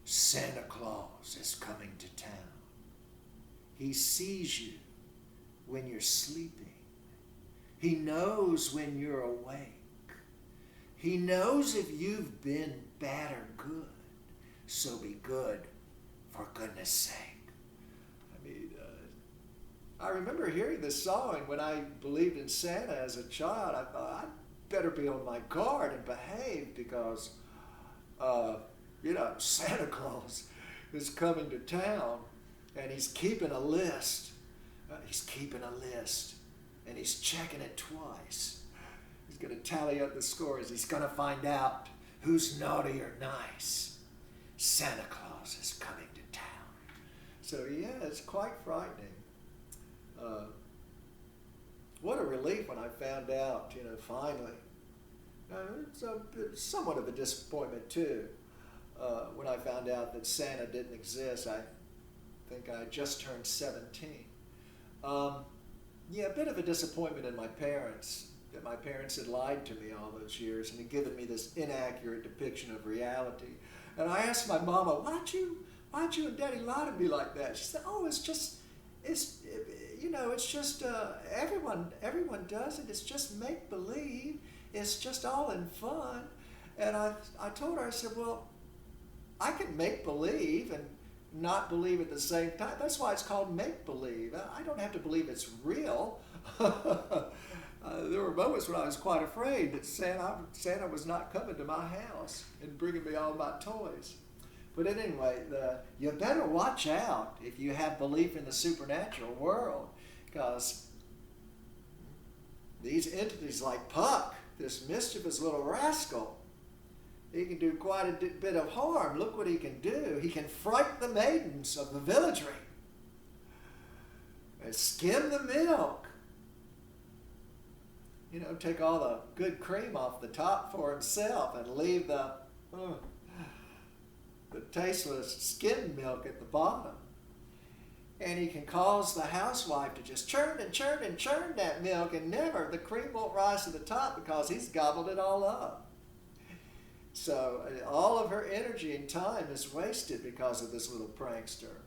Santa Claus is coming to town. He sees you when you're sleeping. He knows when you're awake. He knows if you've been bad or good. So be good, for goodness sake. I mean, I remember hearing this song, and when I believed in Santa as a child, I thought, I'd better be on my guard and behave because, Santa Claus is coming to town, and he's keeping a list. He's keeping a list, and he's checking it twice. He's going to tally up the scores. He's going to find out who's naughty or nice. Santa Claus is coming to town. So yeah, it's quite frightening. What a relief when I found out, finally. It's somewhat of a disappointment too. When I found out that Santa didn't exist, I think I just turned 17. A bit of a disappointment in my parents, that my parents had lied to me all those years and had given me this inaccurate depiction of reality. And I asked my mama, why'd you and Daddy lie to me like that? She said, everyone does it. It's just make-believe. It's just all in fun. And I told her, I said, well, I can make believe and not believe at the same time. That's why it's called make-believe. I don't have to believe it's real. There were moments when I was quite afraid that Santa was not coming to my house and bringing me all my toys. But anyway, you better watch out if you have belief in the supernatural world, because these entities like Puck, this mischievous little rascal, he can do quite a bit of harm. Look what he can do. He can frighten the maidens of the villagery and skim the milk. Take all the good cream off the top for himself and leave the tasteless skim milk at the bottom. And he can cause the housewife to just churn and churn and churn that milk, and never, the cream won't rise to the top because he's gobbled it all up. So all of her energy and time is wasted because of this little prankster.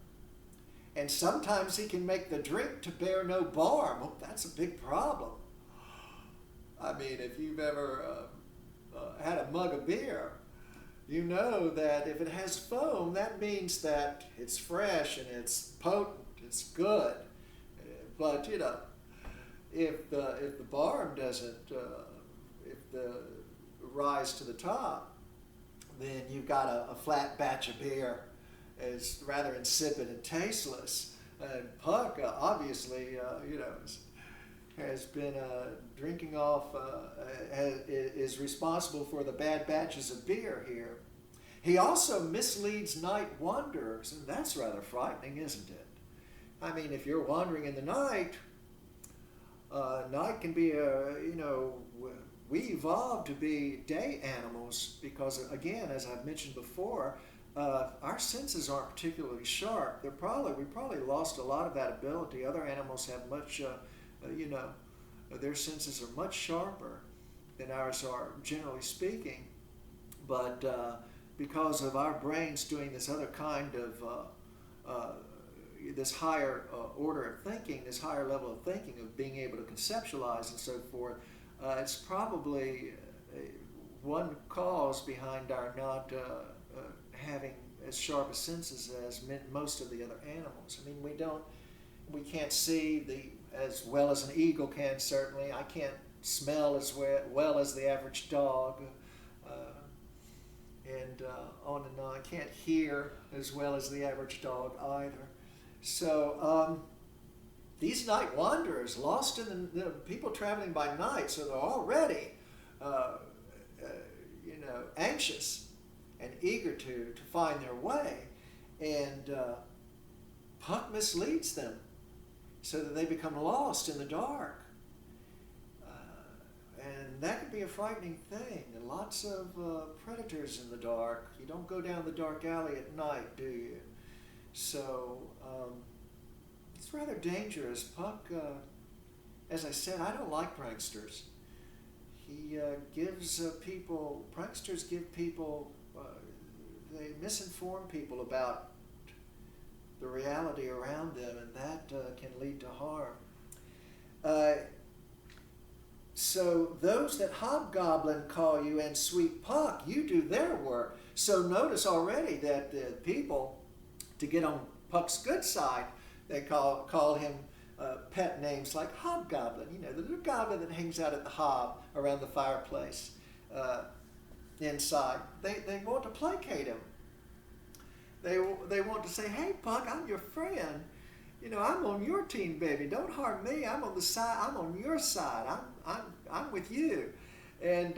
And sometimes he can make the drink to bear no barm. Oh, that's a big problem. I mean, if you've ever had a mug of beer, you know that if it has foam, that means that it's fresh and it's potent, it's good. But if the barm doesn't, if the rise to the top, then you've got a flat batch of beer. It's rather insipid and tasteless. And Puck obviously, has been drinking off, is responsible for the bad batches of beer here. He also misleads night wanderers, and that's rather frightening, isn't it? I mean, if you're wandering in the night, night can be we evolved to be day animals because, again, as I've mentioned before, our senses aren't particularly sharp. We probably lost a lot of that ability. Other animals have much, their senses are much sharper than ours are, generally speaking. But because of our brains doing this other kind of this higher order of thinking, this higher level of thinking, of being able to conceptualize and so forth, it's probably one cause behind our not having as sharp a senses as most of the other animals. I mean, we can't see as well as an eagle can, certainly. I can't smell as well as the average dog, and on and on. I can't hear as well as the average dog either. So these night wanderers, lost in the people traveling by night, so they're already anxious and eager to find their way, and Puck misleads them so that they become lost in the dark. And that can be a frightening thing. And lots of predators in the dark. You don't go down the dark alley at night, do you? So it's rather dangerous. Puck, as I said, I don't like pranksters. He pranksters give people, they misinform people about the reality around them, and that can lead to harm. So those that hobgoblin call you and sweet Puck, you do their work. So notice already that the people, to get on Puck's good side, they call him pet names like Hobgoblin, the little goblin that hangs out at the hob around the fireplace inside. They want to placate him. They want to say, hey Puck, I'm your friend. I'm on your team, baby. Don't harm me. I'm on the side. I'm on your side. I'm with you. And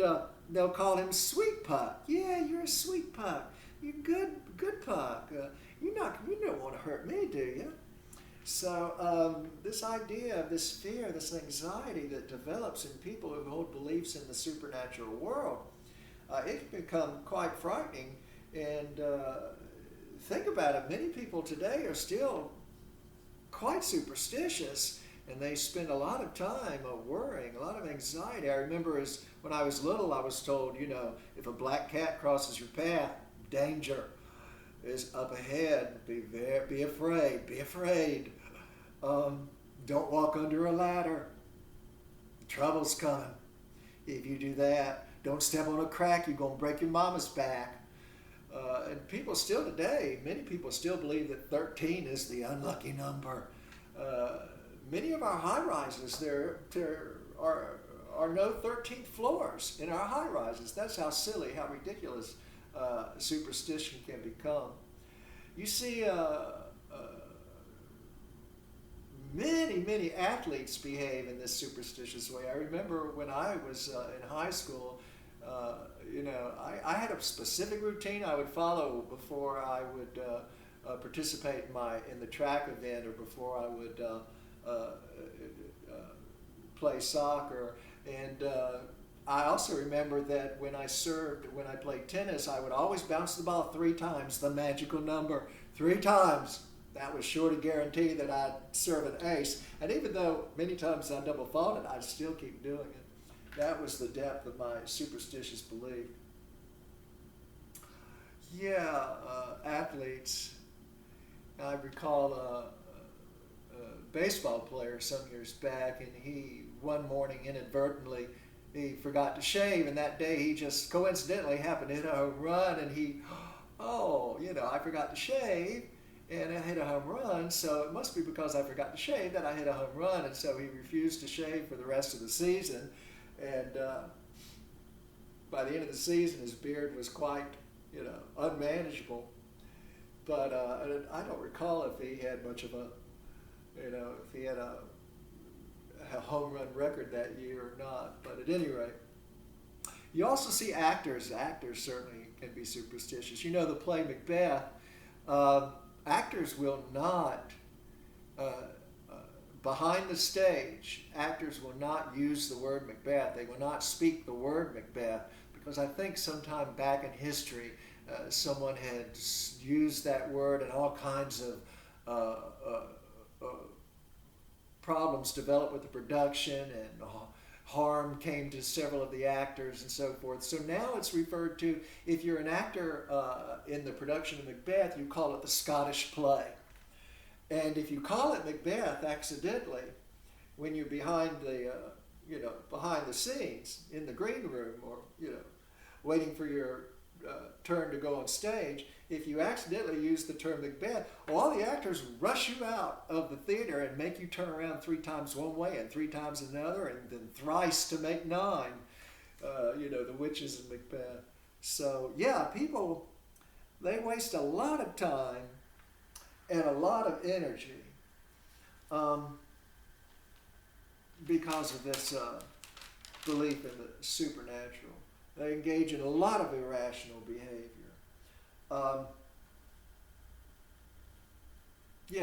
they'll call him Sweet Puck. Yeah, you're a sweet Puck. You're good Puck. You don't want to hurt me, do you? So this idea of this fear, this anxiety that develops in people who hold beliefs in the supernatural world, it can become quite frightening. And think about it. Many people today are still quite superstitious, and they spend a lot of time worrying, a lot of anxiety. I remember when I was little, I was told, if a black cat crosses your path, danger is up ahead. Be afraid. Don't walk under a ladder. Trouble's coming. If you do that, don't step on a crack. You're going to break your mama's back. And people still today, many people still believe that 13 is the unlucky number. Many of our high-rises, there are no 13th floors in our high-rises. That's how silly, how ridiculous superstition can become. You see many athletes behave in this superstitious way. I remember when I was in high school, I had a specific routine I would follow before I would participate in the track event, or before I would play soccer. And I also remember that when I played tennis, I would always bounce the ball 3 times, the magical number, 3 times. That was sure to guarantee that I'd serve an ace. And even though many times I double faulted, I'd still keep doing it. That was the depth of my superstitious belief. Yeah, athletes. I recall a baseball player some years back, and he, one morning inadvertently, he forgot to shave, and that day he just coincidentally happened to hit a home run, and I forgot to shave, and I hit a home run, so it must be because I forgot to shave that I hit a home run. And so he refused to shave for the rest of the season. And by the end of the season, his beard was quite, unmanageable. But I don't recall if he had much of if he had a home run record that year or not. But at any rate, you also see actors. Actors certainly can be superstitious. The play Macbeth, actors will not, behind the stage, actors will not use the word Macbeth. They will not speak the word Macbeth, because I think sometime back in history, someone had used that word, and all kinds of problems developed with the production, and harm came to several of the actors and so forth. So now it's referred to, if you're an actor in the production of Macbeth, you call it the Scottish play. And if you call it Macbeth accidentally, when you're behind the scenes in the green room, or waiting for your turn to go on stage, if you accidentally use the term Macbeth, all the actors rush you out of the theater and make you turn around 3 times one way and 3 times another, and then thrice to make 9. The witches in Macbeth. So yeah, people, they waste a lot of time and a lot of energy because of this belief in the supernatural. They engage in a lot of irrational behavior.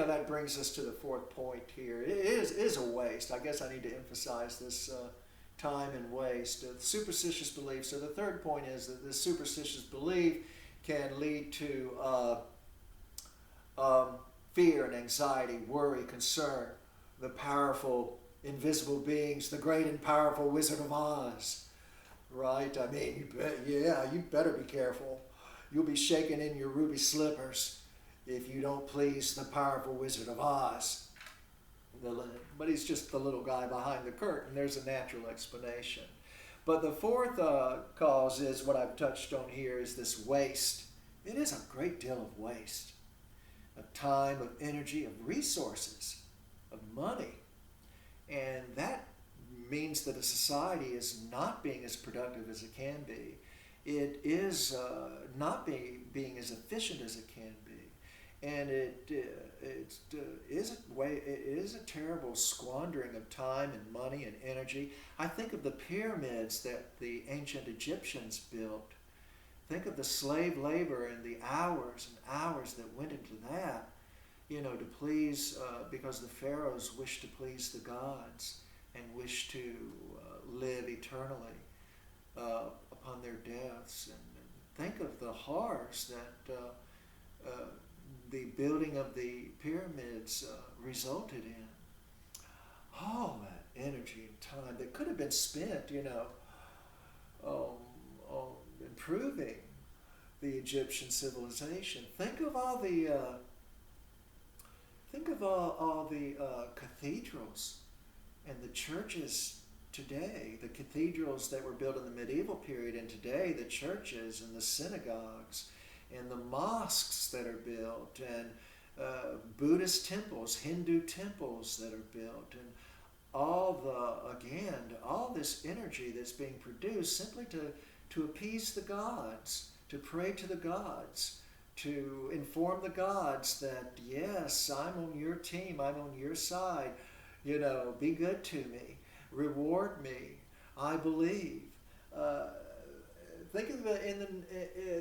That brings us to the 4th point here. It is a waste. I guess I need to emphasize this time and waste. Superstitious beliefs. So the 3rd point is that this superstitious belief can lead to fear and anxiety, worry, concern. The powerful invisible beings, the great and powerful Wizard of Oz. Right? I mean, you better be careful. You'll be shaken in your ruby slippers if you don't please the powerful Wizard of Oz. But he's just the little guy behind the curtain. There's a natural explanation. But the 4th cause is what I've touched on here, is this waste. It is a great deal of waste. Of time, of energy, of resources, of money. And that means that a society is not being as productive as it can be. It is not being as efficient as it can be. And it is a terrible squandering of time and money and energy. I think of the pyramids that the ancient Egyptians built. Think of the slave labor and the hours and hours that went into that, to please, because the pharaohs wished to please the gods and wished to live eternally upon their deaths. And think of the horrors that the building of the pyramids resulted in. All that energy and time that could have been spent, on improving the Egyptian civilization. Think of all the cathedrals and the churches today. The cathedrals that were built in the medieval period, and today the churches and the synagogues and the mosques that are built, and Buddhist temples, Hindu temples that are built, and all this energy that's being produced simply to appease the gods, to pray to the gods, to inform the gods that, yes, I'm on your team, I'm on your side, be good to me, reward me, I believe. Think of it in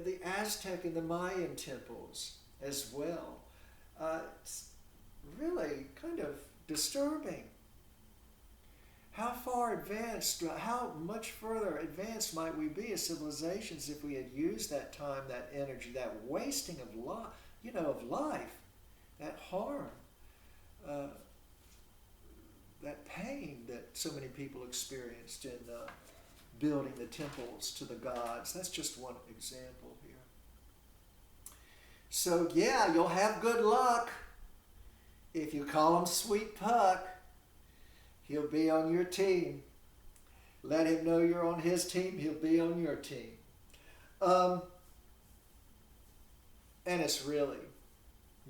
the Aztec and the Mayan temples as well. It's really kind of disturbing. How much further advanced might we be as civilizations if we had used that time, that energy, that wasting of life, that harm, that pain that so many people experienced in building the temples to the gods. That's just one example here. So yeah, you'll have good luck if you call him Sweet Puck. He'll be on your team. Let him know you're on his team. He'll be on your team. And it's really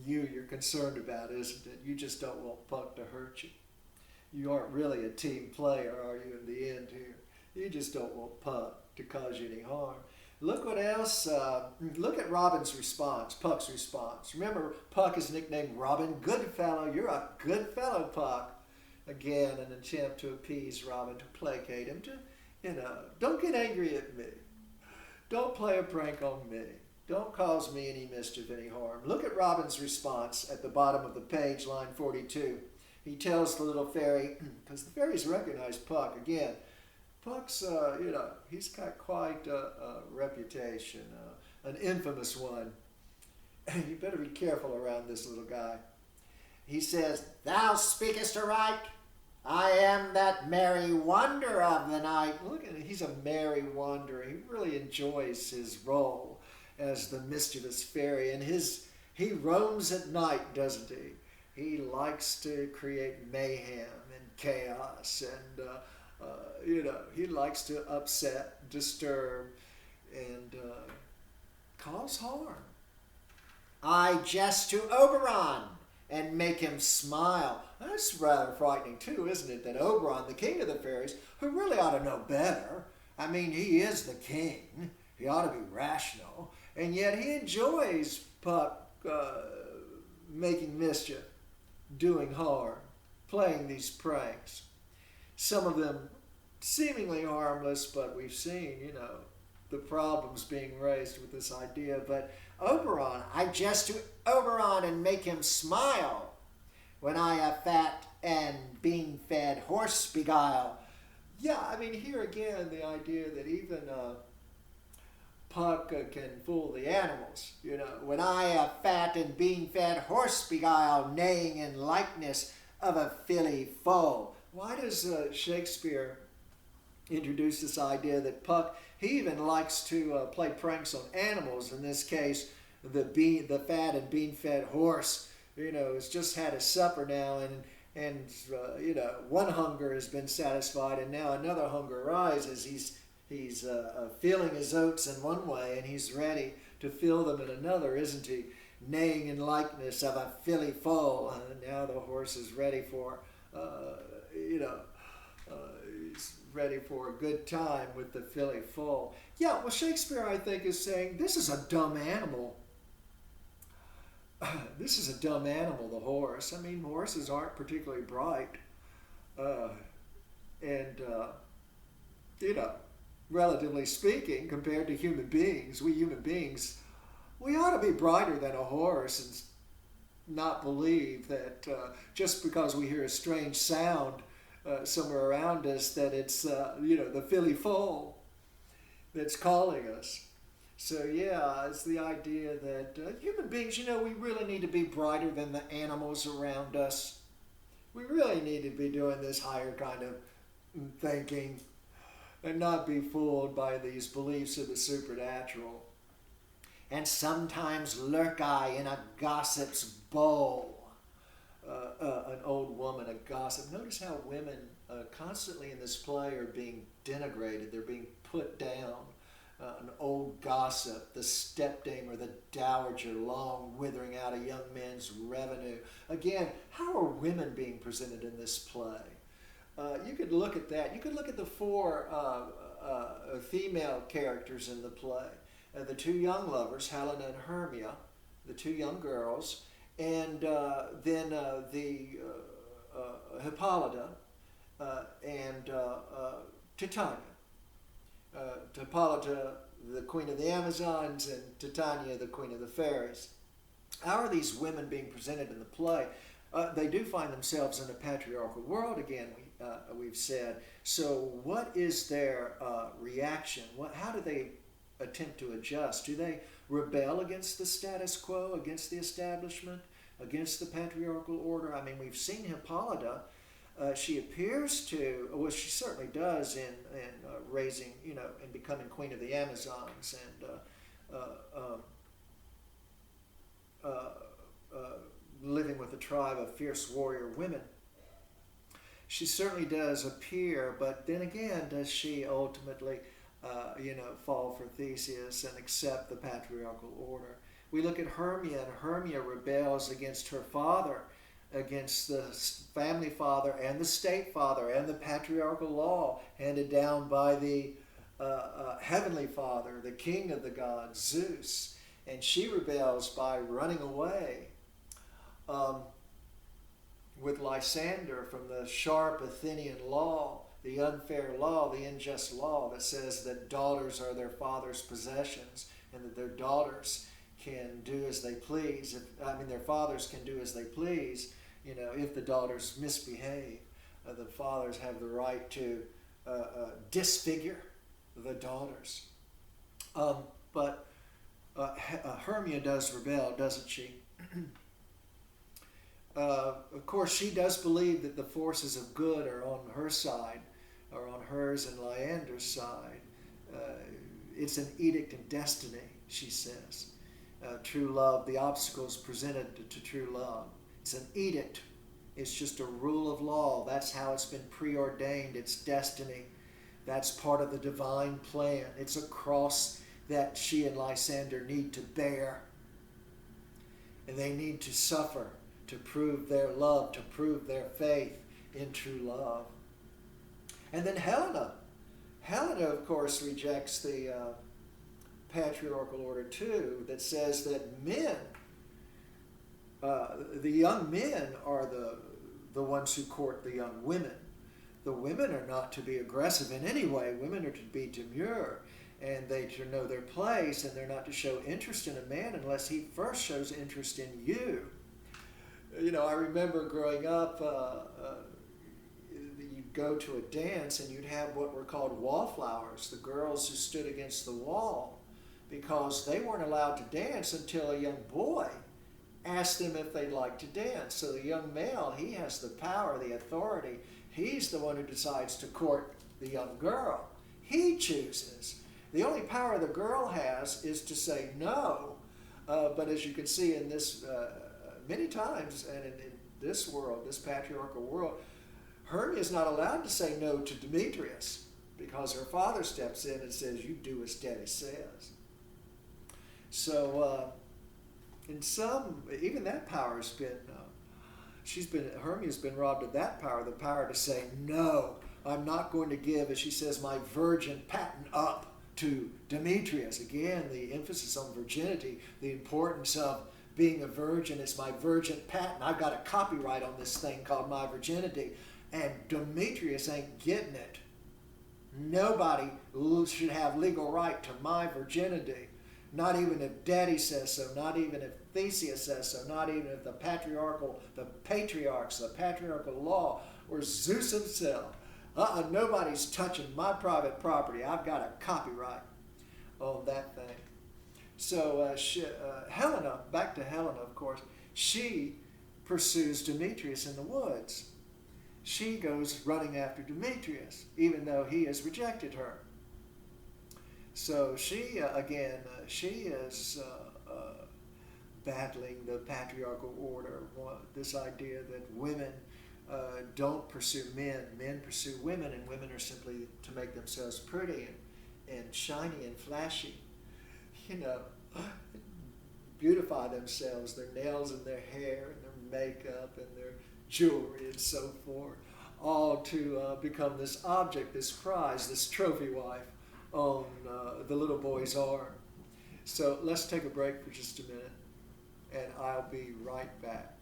you're concerned about, isn't it? You just don't want Puck to hurt you. You aren't really a team player, are you, in the end here? You just don't want Puck to cause you any harm. Look what else. Look at Robin's response, Puck's response. Remember, Puck is nicknamed Robin Goodfellow. You're a good fellow, Puck. Again, an attempt to appease Robin, to placate him, don't get angry at me. Don't play a prank on me. Don't cause me any mischief, any harm. Look at Robin's response at the bottom of the page, line 42. He tells the little fairy, because the fairies recognize Puck. Again, Puck's, he's got quite a reputation, an infamous one. You better be careful around this little guy. He says, "Thou speakest aright. I am that merry wonder of the night. Look at it. He's a merry wanderer. He really enjoys his role as the mischievous fairy. And he roams at night, doesn't he? He likes to create mayhem and chaos. And, he likes to upset, disturb, and cause harm. I jest to Oberon and make him smile. That's rather frightening too, isn't it? That Oberon, the king of the fairies, who really ought to know better. I mean, he is the king. He ought to be rational. And yet he enjoys Puck making mischief, doing harm, playing these pranks. Some of them seemingly harmless, but we've seen, the problems being raised with this idea. But Oberon, I jest to Oberon and make him smile when I a fat and bean-fed horse beguile. Yeah, I mean, here again, the idea that even Puck can fool the animals. When I a fat and bean-fed horse beguile, neighing in likeness of a filly foal. Why does Shakespeare introduce this idea that Puck, he even likes to play pranks on animals? In this case, the fat and bean-fed horse, has just had a supper now, and one hunger has been satisfied, and now another hunger arises. He's feeling his oats in one way, and he's ready to fill them in another, isn't he? Neighing in likeness of a filly foal. Now the horse is ready for, he's ready for a good time with the filly foal. Yeah, well, Shakespeare, I think, is saying this is a dumb animal. This is a dumb animal, the horse. I mean, horses aren't particularly bright. Relatively speaking, compared to human beings, we human beings, we ought to be brighter than a horse and not believe that just because we hear a strange sound somewhere around us that it's, the filly foal that's calling us. So yeah, it's the idea that human beings, we really need to be brighter than the animals around us. We really need to be doing this higher kind of thinking and not be fooled by these beliefs of the supernatural. And sometimes lurk I in a gossip's bowl. An old woman, a gossip. Notice how women constantly in this play are being denigrated. They're being put down. An old gossip, the stepdame or the dowager, long withering out a young man's revenue. Again, how are women being presented in this play? You could look at that. You could look at the four female characters in the play. The two young lovers, Helena and Hermia, the two young girls, and then the Hippolyta and Titania. Hippolyta, the queen of the Amazons, and Titania, the queen of the fairies. How are these women being presented in the play? They do find themselves in a patriarchal world again, we've said. So what is their reaction? How do they attempt to adjust? Do they rebel against the status quo, against the establishment, against the patriarchal order? I mean, we've seen Hippolyta. She appears to, well, she certainly does in raising, and becoming queen of the Amazons and living with a tribe of fierce warrior women. She certainly does appear, but then again, does she ultimately, fall for Theseus and accept the patriarchal order? We look at Hermia, and Hermia rebels against her father, against the family father and the state father and the patriarchal law handed down by the heavenly father, the king of the gods, Zeus. And she rebels by running away with Lysander from the sharp Athenian law, the unfair law, the unjust law that says that daughters are their father's possessions and that their daughters can do as they please. Their fathers can do as they please. If the daughters misbehave, the fathers have the right to disfigure the daughters. But Hermia does rebel, doesn't she? Of course, she does believe that the forces of good are on her side, or on hers and Lyander's side. Uh, it's an edict of destiny, she says. True love, the obstacles presented to true love. It's an edict. It's just a rule of law. That's how it's been preordained. It's destiny. That's part of the divine plan. It's a cross that she and Lysander need to bear. And they need to suffer to prove their love, to prove their faith in true love. And then Helena. Helena, of course, rejects the patriarchal order too, that says that men, the young men are the ones who court the young women. The women are not to be aggressive in any way. Women are to be demure, and they to know their place, and they're not to show interest in a man unless he first shows interest in you. You know, I remember growing up, you'd go to a dance and you'd have what were called wallflowers, the girls who stood against the wall, because they weren't allowed to dance until a young boy asked them if they'd like to dance. So the young male, he has the power, the authority. He's the one who decides to court the young girl. He chooses. The only power the girl has is to say no. But as you can see in this, many times, and in this world, this patriarchal world, Hermia is not allowed to say no to Demetrius because her father steps in and says, you do as Daddy says. So, in some, even that power has been, Hermia's been robbed of that power, the power to say, no, I'm not going to give, as she says, my virgin patent up to Demetrius. Again, the emphasis on virginity, the importance of being a virgin. It's my virgin patent. I've got a copyright on this thing called my virginity, and Demetrius ain't getting it. Nobody should have legal right to my virginity. Not even if Daddy says so, not even if Theseus says so, not even if the patriarchs, the patriarchal law, or Zeus himself. Nobody's touching my private property. I've got a copyright on that thing. So Helena, back to Helena, of course, she pursues Demetrius in the woods. She goes running after Demetrius, even though he has rejected her. So she, again, she is battling the patriarchal order, this idea that women don't pursue men, men pursue women, and women are simply to make themselves pretty and shiny and flashy, you know, beautify themselves, their nails and their hair and their makeup and their jewelry and so forth, all to become this object, this prize, this trophy wife on the little boy's arm. So let's take a break for just a minute, and I'll be right back.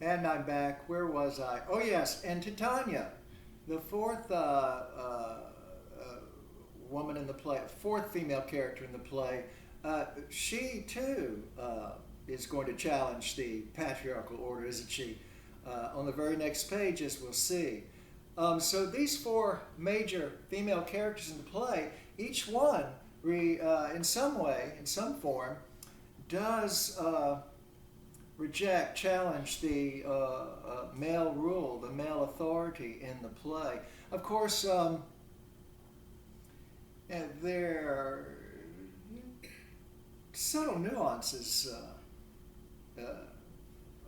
And I'm back. Where was I? Oh yes, and Titania, the fourth woman in the play, fourth female character in the play, she too is going to challenge the patriarchal order, isn't she? On the very next page, as we'll see. So these four major female characters in the play, each one, in some way, in some form, does challenge the male rule, the male authority in the play. Of course, there are subtle nuances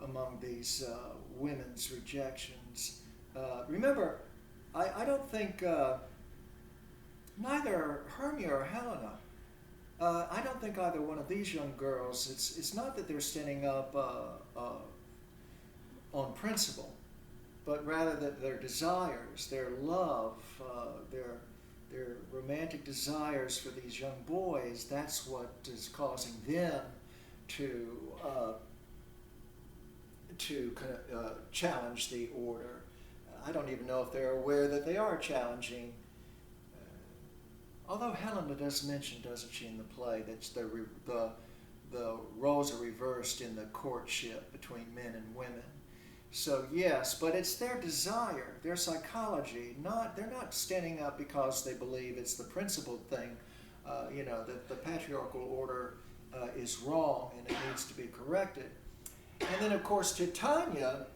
among these women's rejections. Remember, I don't think neither Hermia or Helena, I don't think either one of these young girls, it's not that they're standing up on principle, but rather that their desires, their love, their romantic desires for these young boys, that's what is causing them to challenge the order. I don't even know if they're aware that they are challenging. Although Helena does mention, doesn't she, in the play, that the roles are reversed in the courtship between men and women. So yes, but it's their desire, their psychology. They're not standing up because they believe it's the principled thing. That the patriarchal order is wrong and it needs to be corrected. And then, of course, Titania,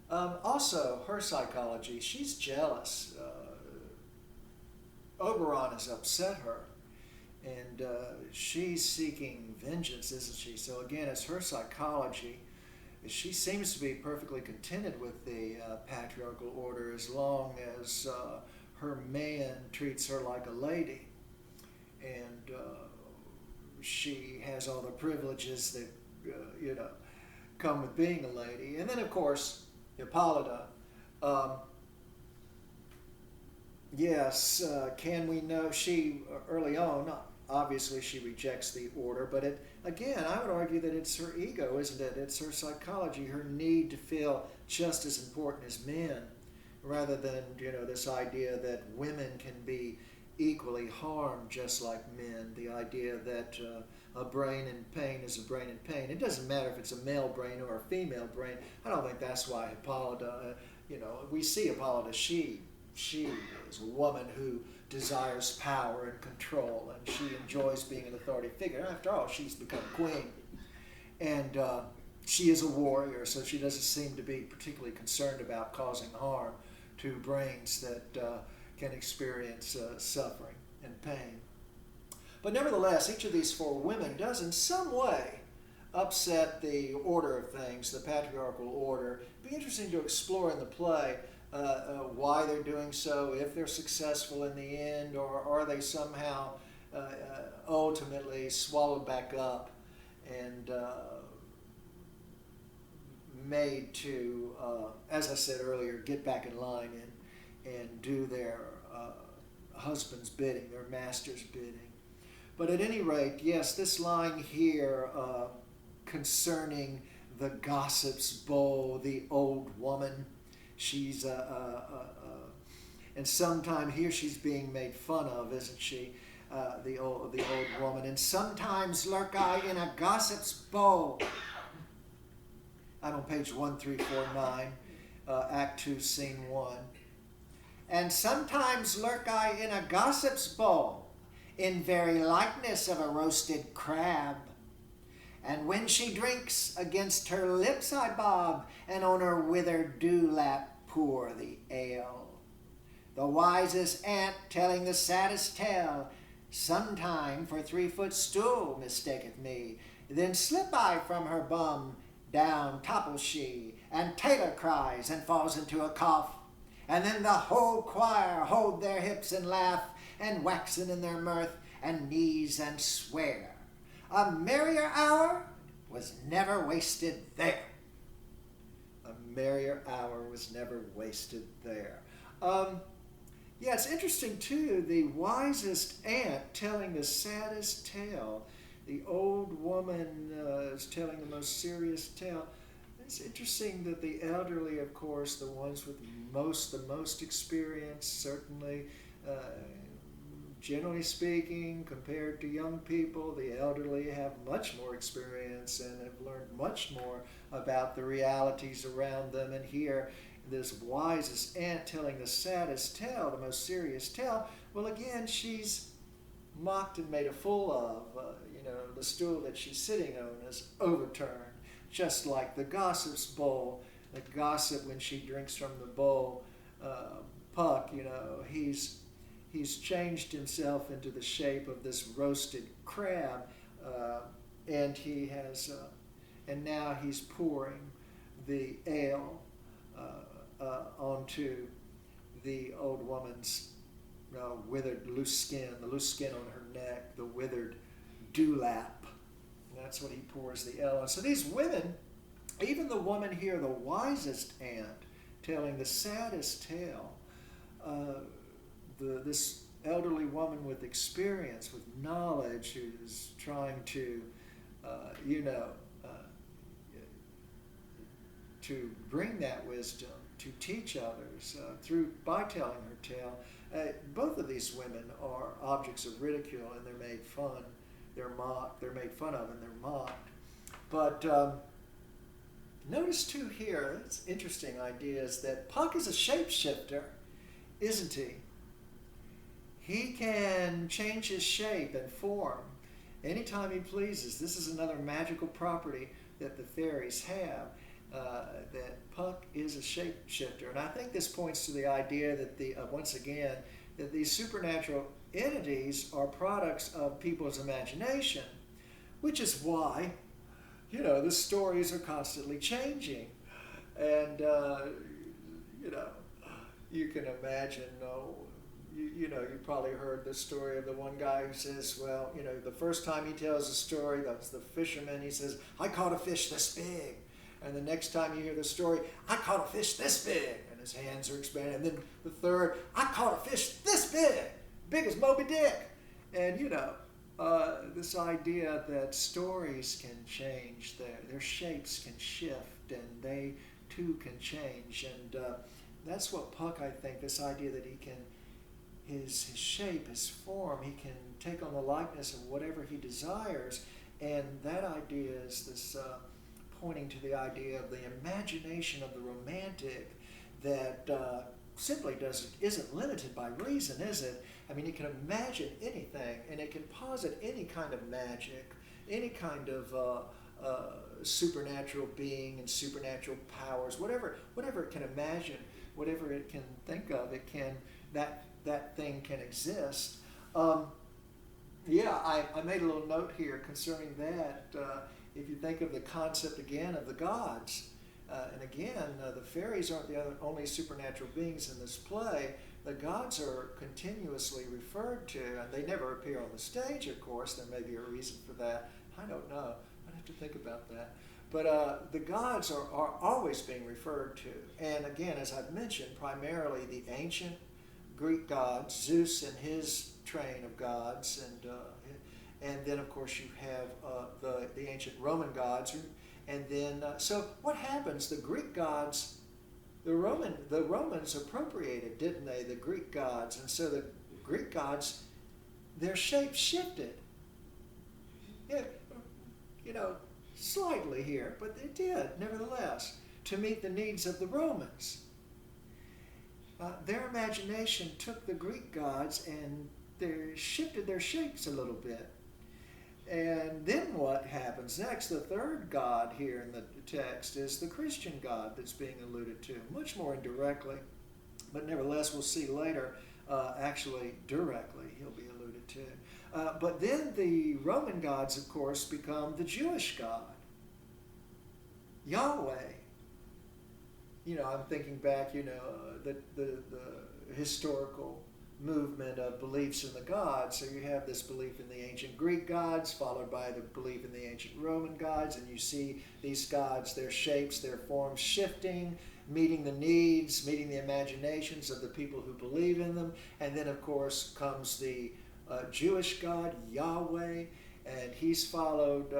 also her psychology, she's jealous. Oberon has upset her, and she's seeking vengeance, isn't she? So again, it's her psychology. She seems to be perfectly contented with the patriarchal order as long as her man treats her like a lady, and she has all the privileges that come with being a lady. And then, of course, Hippolyta. Yes, can we know? She, early on, obviously she rejects the order, but again, I would argue that it's her ego, isn't it? It's her psychology, her need to feel just as important as men, rather than, this idea that women can be equally harmed just like men. The idea that a brain in pain is a brain in pain. It doesn't matter if it's a male brain or a female brain. I don't think that's why Hippolyta, we see Hippolyta, she is a woman who desires power and control, and she enjoys being an authority figure. After all, she's become queen. And she is a warrior, so she doesn't seem to be particularly concerned about causing harm to brains that can experience suffering and pain. But nevertheless, each of these four women does in some way upset the order of things, the patriarchal order. It'd be interesting to explore in the play why they're doing so, if they're successful in the end, or are they somehow ultimately swallowed back up and made to, as I said earlier, get back in line and do their husband's bidding, their master's bidding. But at any rate, yes, this line here concerning the gossip's bowl, the old woman, she's and sometime here she's being made fun of, isn't she? The old woman. And sometimes lurk I in a gossip's bowl. I'm on page 1349, Act 2, Scene 1. And sometimes lurk I in a gossip's bowl, in very likeness of a roasted crab. And when she drinks, against her lips I bob, and on her withered dewlap pour the ale. The wisest ant telling the saddest tale, sometime for 3-foot stool mistaketh me. Then slip I from her bum, down topples she, and Taylor cries and falls into a cough. And then the whole choir hold their hips and laugh, and waxen in their mirth, and knees and swear. A merrier hour was never wasted there. A merrier hour was never wasted there. Yeah, it's interesting too, the wisest ant telling the saddest tale. The old woman is telling the most serious tale. It's interesting that the elderly, of course, the ones with the most experience, certainly, generally speaking, compared to young people, the elderly have much more experience and have learned much more about the realities around them. And here, this wisest ant telling the saddest tale, the most serious tale, well, again, she's mocked and made a fool of. The stool that she's sitting on is overturned, just like the gossip's bowl. The gossip, when she drinks from the bowl, Puck, he's changed himself into the shape of this roasted crab, and he has, and now he's pouring the ale onto the old woman's withered loose skin, the loose skin on her neck, the withered dewlap. And that's what he pours the ale on. So these women, even the woman here, the wisest ant, telling the saddest tale, this elderly woman with experience, with knowledge, who's trying to, to bring that wisdom, to teach others by telling her tale. Both of these women are objects of ridicule, and they're made fun. They're mocked. They're made fun of, and they're mocked. But notice too here, it's interesting idea is that Puck is a shapeshifter, isn't he? He can change his shape and form anytime he pleases. This is another magical property that the fairies have, that Puck is a shapeshifter. And I think this points to the idea that once again, that these supernatural entities are products of people's imagination, which is why, the stories are constantly changing. And, you can imagine, you probably heard the story of the one guy who says, well, the first time he tells a story, that's the fisherman, he says, I caught a fish this big. And the next time you hear the story, I caught a fish this big. And his hands are expanded. And then the third, I caught a fish this big as Moby Dick. And, this idea that stories can change, their shapes can shift, and they too can change. And that's what Puck, I think, this idea that he can, his shape, his form, he can take on the likeness of whatever he desires. And that idea is this pointing to the idea of the imagination of the romantic that simply isn't limited by reason, is it? I mean, it can imagine anything, and it can posit any kind of magic, any kind of supernatural being and supernatural powers, whatever it can imagine, whatever it can think of, that thing can exist. I made a little note here concerning that. If you think of the concept again of the gods, and again, the fairies aren't the only supernatural beings in this play. The gods are continuously referred to, and they never appear on the stage, of course. There may be a reason for that. I don't know. I'd have to think about that. But the gods are always being referred to. And again, as I've mentioned, primarily the ancient Greek gods, Zeus and his train of gods, and then of course you have the ancient Roman gods, and then so what happens? The Greek gods, the Romans appropriated, didn't they? The Greek gods, and so the Greek gods, their shape shifted. Slightly here, but they did nevertheless to meet the needs of the Romans. Their imagination took the Greek gods and they shifted their shapes a little bit. And then what happens next? The third god here in the text is the Christian God that's being alluded to, much more indirectly, but nevertheless we'll see later, actually directly he'll be alluded to. But then the Roman gods, of course, become the Jewish God, Yahweh. I'm thinking back, the historical movement of beliefs in the gods. So you have this belief in the ancient Greek gods, followed by the belief in the ancient Roman gods, and you see these gods, their shapes, their forms shifting, meeting the needs, meeting the imaginations of the people who believe in them. And then, of course, comes the Jewish God, Yahweh, and he's followed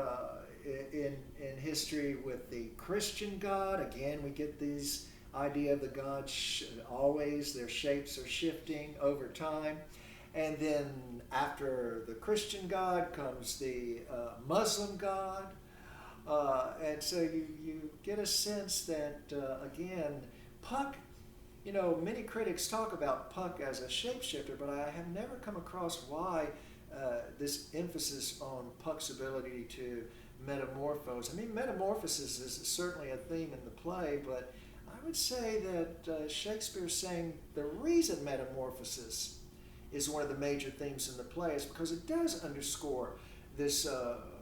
in history with the Christian God. Again, we get these idea of the gods always, their shapes are shifting over time. And then after the Christian God comes the Muslim God. And so you get a sense that, again, Puck, many critics talk about Puck as a shapeshifter, but I have never come across why this emphasis on Puck's ability to metamorphose. I mean, metamorphosis is certainly a theme in the play, but I would say that Shakespeare's saying the reason metamorphosis is one of the major themes in the play is because it does underscore this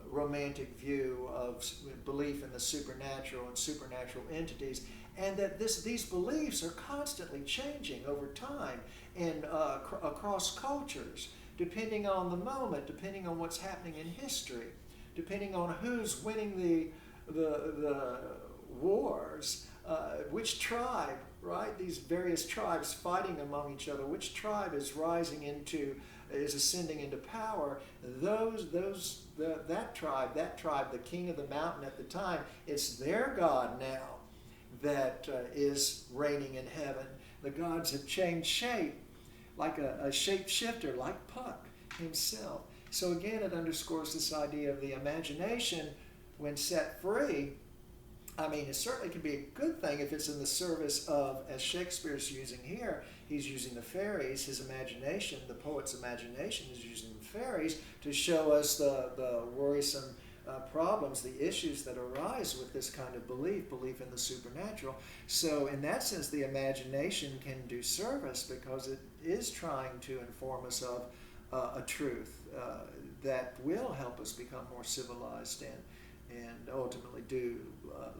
romantic view of belief in the supernatural and supernatural entities, and that these beliefs are constantly changing over time and across cultures, depending on the moment, depending on what's happening in history, depending on who's winning the wars, which tribe, right? These various tribes fighting among each other. Which tribe is ascending into power? That tribe, the king of the mountain at the time, it's their God now that is reigning in heaven. The gods have changed shape, like a shapeshifter, like Puck himself. So again, it underscores this idea of the imagination, when set free, I mean, it certainly can be a good thing if it's in the service of, as Shakespeare's using here, he's using the fairies, his imagination, the poet's imagination is using the fairies to show us the worrisome problems, the issues that arise with this kind of belief in the supernatural. So in that sense, the imagination can do service because it is trying to inform us of a truth that will help us become more civilized and ultimately do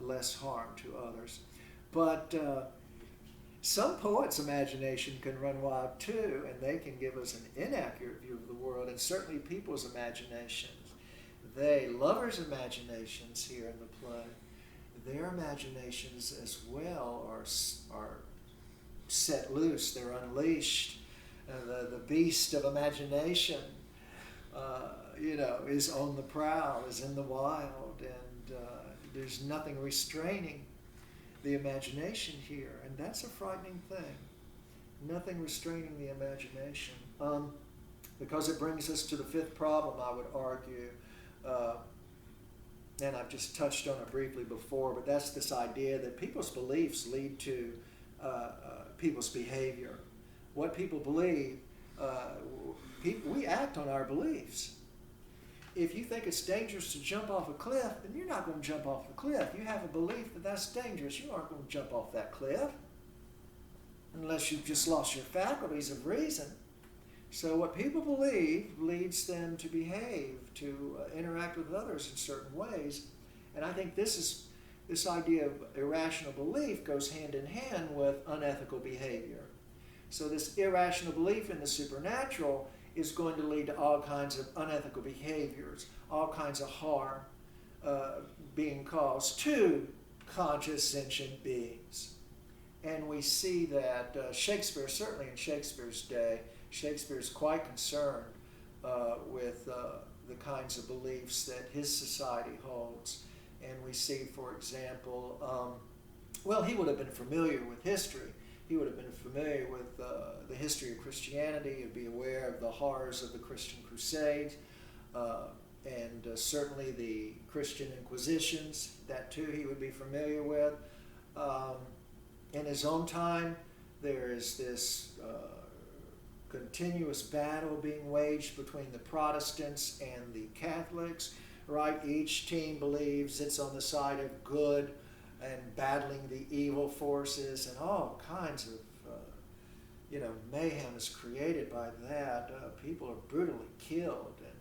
less harm to others. But some poets' imagination can run wild too, and they can give us an inaccurate view of the world, and certainly people's imaginations. Lovers' imaginations here in the play, their imaginations as well are set loose, they're unleashed. The beast of imagination, is on the prowl, is in the wild, and there's nothing restraining the imagination here, and that's a frightening thing. Nothing restraining the imagination, because it brings us to the fifth problem, I would argue, and I've just touched on it briefly before, but that's this idea that people's beliefs lead to people's behavior. What people believe, we act on our beliefs. If you think it's dangerous to jump off a cliff, then you're not going to jump off the cliff. You have a belief that that's dangerous. You aren't going to jump off that cliff unless you've just lost your faculties of reason. So what people believe leads them to behave, to interact with others in certain ways. And I think this idea of irrational belief goes hand in hand with unethical behavior. So this irrational belief in the supernatural is going to lead to all kinds of unethical behaviors, all kinds of harm being caused to conscious sentient beings. And we see that Shakespeare, certainly in Shakespeare's day, Shakespeare's quite concerned with the kinds of beliefs that his society holds. And we see, for example, he would have been familiar with history. He would have been familiar with the history of Christianity. He'd be aware of the horrors of the Christian Crusades, and certainly the Christian Inquisitions. That too he would be familiar with. In his own time, there is this continuous battle being waged between the Protestants and the Catholics, right? Each team believes it's on the side of good and battling the evil forces, and all kinds of mayhem is created by that. People are brutally killed, and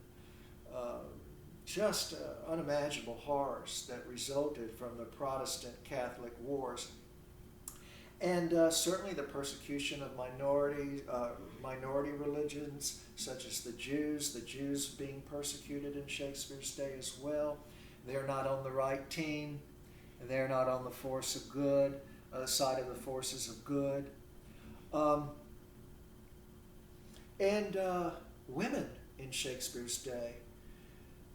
just unimaginable horrors that resulted from the Protestant-Catholic wars. And certainly the persecution of minority religions, such as the Jews being persecuted in Shakespeare's day as well. They're not on the right team. They're not on the force of good, side of the forces of good. And women in Shakespeare's day,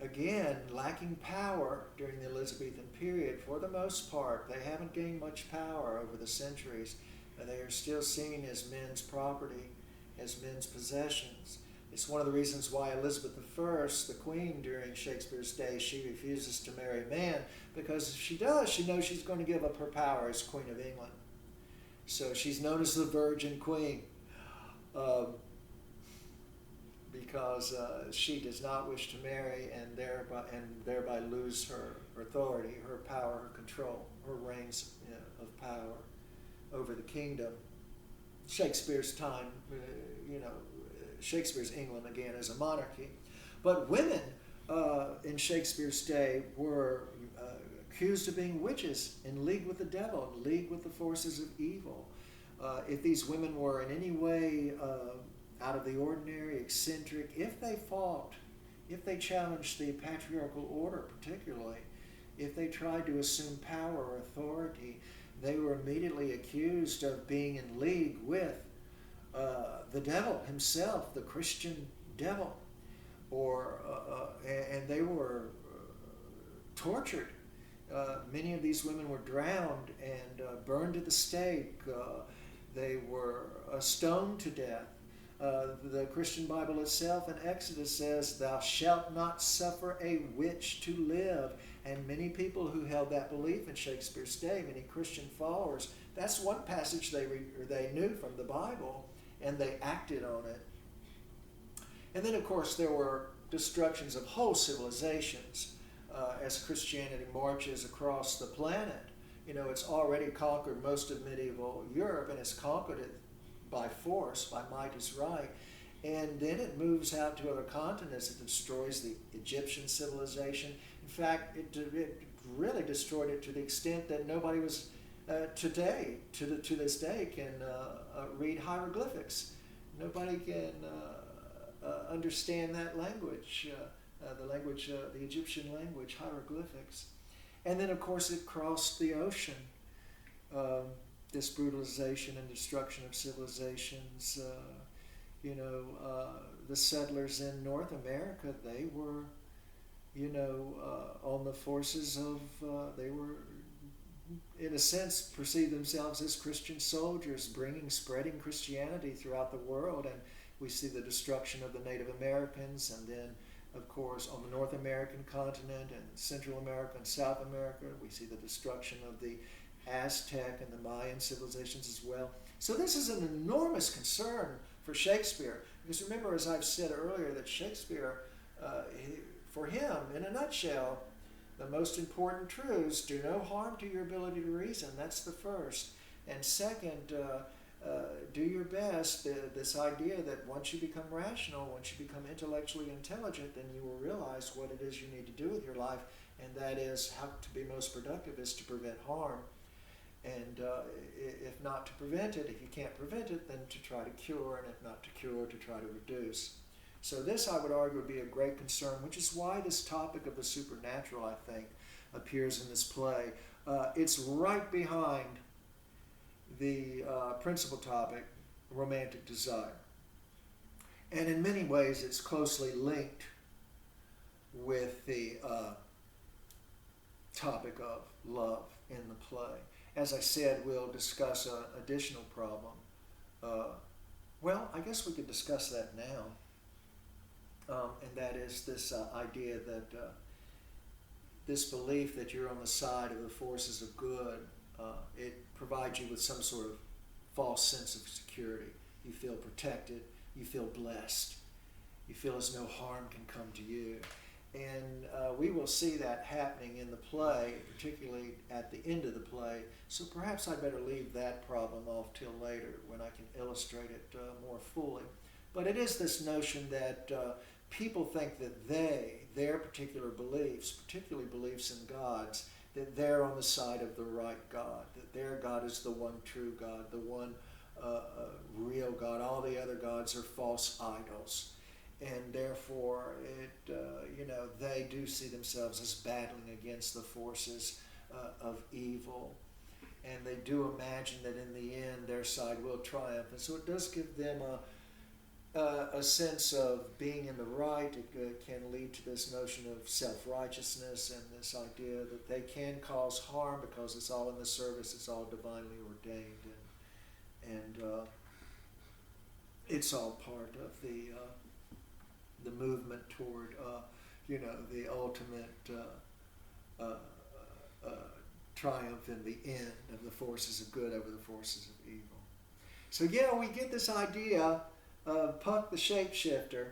again, lacking power during the Elizabethan period. For the most part, they haven't gained much power over the centuries. They are still seen as men's property, as men's possessions. It's one of the reasons why Elizabeth I, the queen during Shakespeare's day, she refuses to marry men, because if she does, she knows she's going to give up her power as Queen of England. So she's known as the Virgin Queen, because she does not wish to marry and thereby lose her authority, her power, her control, her reigns of power over the kingdom. Shakespeare's time, Shakespeare's England again is a monarchy, but women in Shakespeare's day were accused of being witches, in league with the devil, in league with the forces of evil. If these women were in any way out of the ordinary, eccentric, if they fought, if they challenged the patriarchal order particularly, if they tried to assume power or authority, they were immediately accused of being in league with the devil himself, the Christian devil, and they were tortured. Many of these women were drowned and burned at the stake. They were stoned to death. The Christian Bible itself in Exodus says, "Thou shalt not suffer a witch to live." And many people who held that belief in Shakespeare's day, many Christian followers, that's one passage they knew from the Bible, and they acted on it. And then, of course, there were destructions of whole civilizations as Christianity marches across the planet. You know, it's already conquered most of medieval Europe, and it's conquered it by force, by might is right. And then it moves out to other continents. It destroys the Egyptian civilization. In fact, it really destroyed it to the extent that nobody was to this day can read hieroglyphics. Nobody can understand that language, the Egyptian language, hieroglyphics. And then, of course, it crossed the ocean. This brutalization and destruction of civilizations. The settlers in North America, they were, on the forces of, they were, in a sense, perceived themselves as Christian soldiers, spreading Christianity throughout the world. And we see the destruction of the Native Americans, and then, of course, on the North American continent and Central America and South America, we see the destruction of the Aztec and the Mayan civilizations as well. So this is an enormous concern for Shakespeare, because remember, as I've said earlier, that Shakespeare, for him, in a nutshell, the most important truths: do no harm to your ability to reason. That's the first. And second, do your best. This idea that once you become rational, once you become intellectually intelligent, then you will realize what it is you need to do with your life, and that is how to be most productive is to prevent harm. And if not to prevent it, if you can't prevent it, then to try to cure, and if not to cure, to try to reduce. So this, I would argue, would be a great concern, which is why this topic of the supernatural, I think, appears in this play. It's right behind the principal topic, romantic desire. And in many ways, it's closely linked with the topic of love in the play. As I said, we'll discuss an additional problem. I guess we could discuss that now. And that is this idea that this belief that you're on the side of the forces of good, it provides you with some sort of false sense of security. You feel protected. You feel blessed. You feel as no harm can come to you. And we will see that happening in the play, particularly at the end of the play. So perhaps I'd better leave that problem off till later when I can illustrate it more fully. But it is this notion that people think that their particular beliefs, particularly beliefs in gods, that they're on the side of the right God, that their God is the one true God, the one real God. All the other gods are false idols. And therefore, they do see themselves as battling against the forces of evil. And they do imagine that in the end, their side will triumph. And so it does give them a sense of being in the right. It can lead to this notion of self-righteousness and this idea that they can cause harm because it's all in the service, it's all divinely ordained. And it's all part of the movement toward, the ultimate triumph in the end of the forces of good over the forces of evil. So we get this idea of Puck the shapeshifter.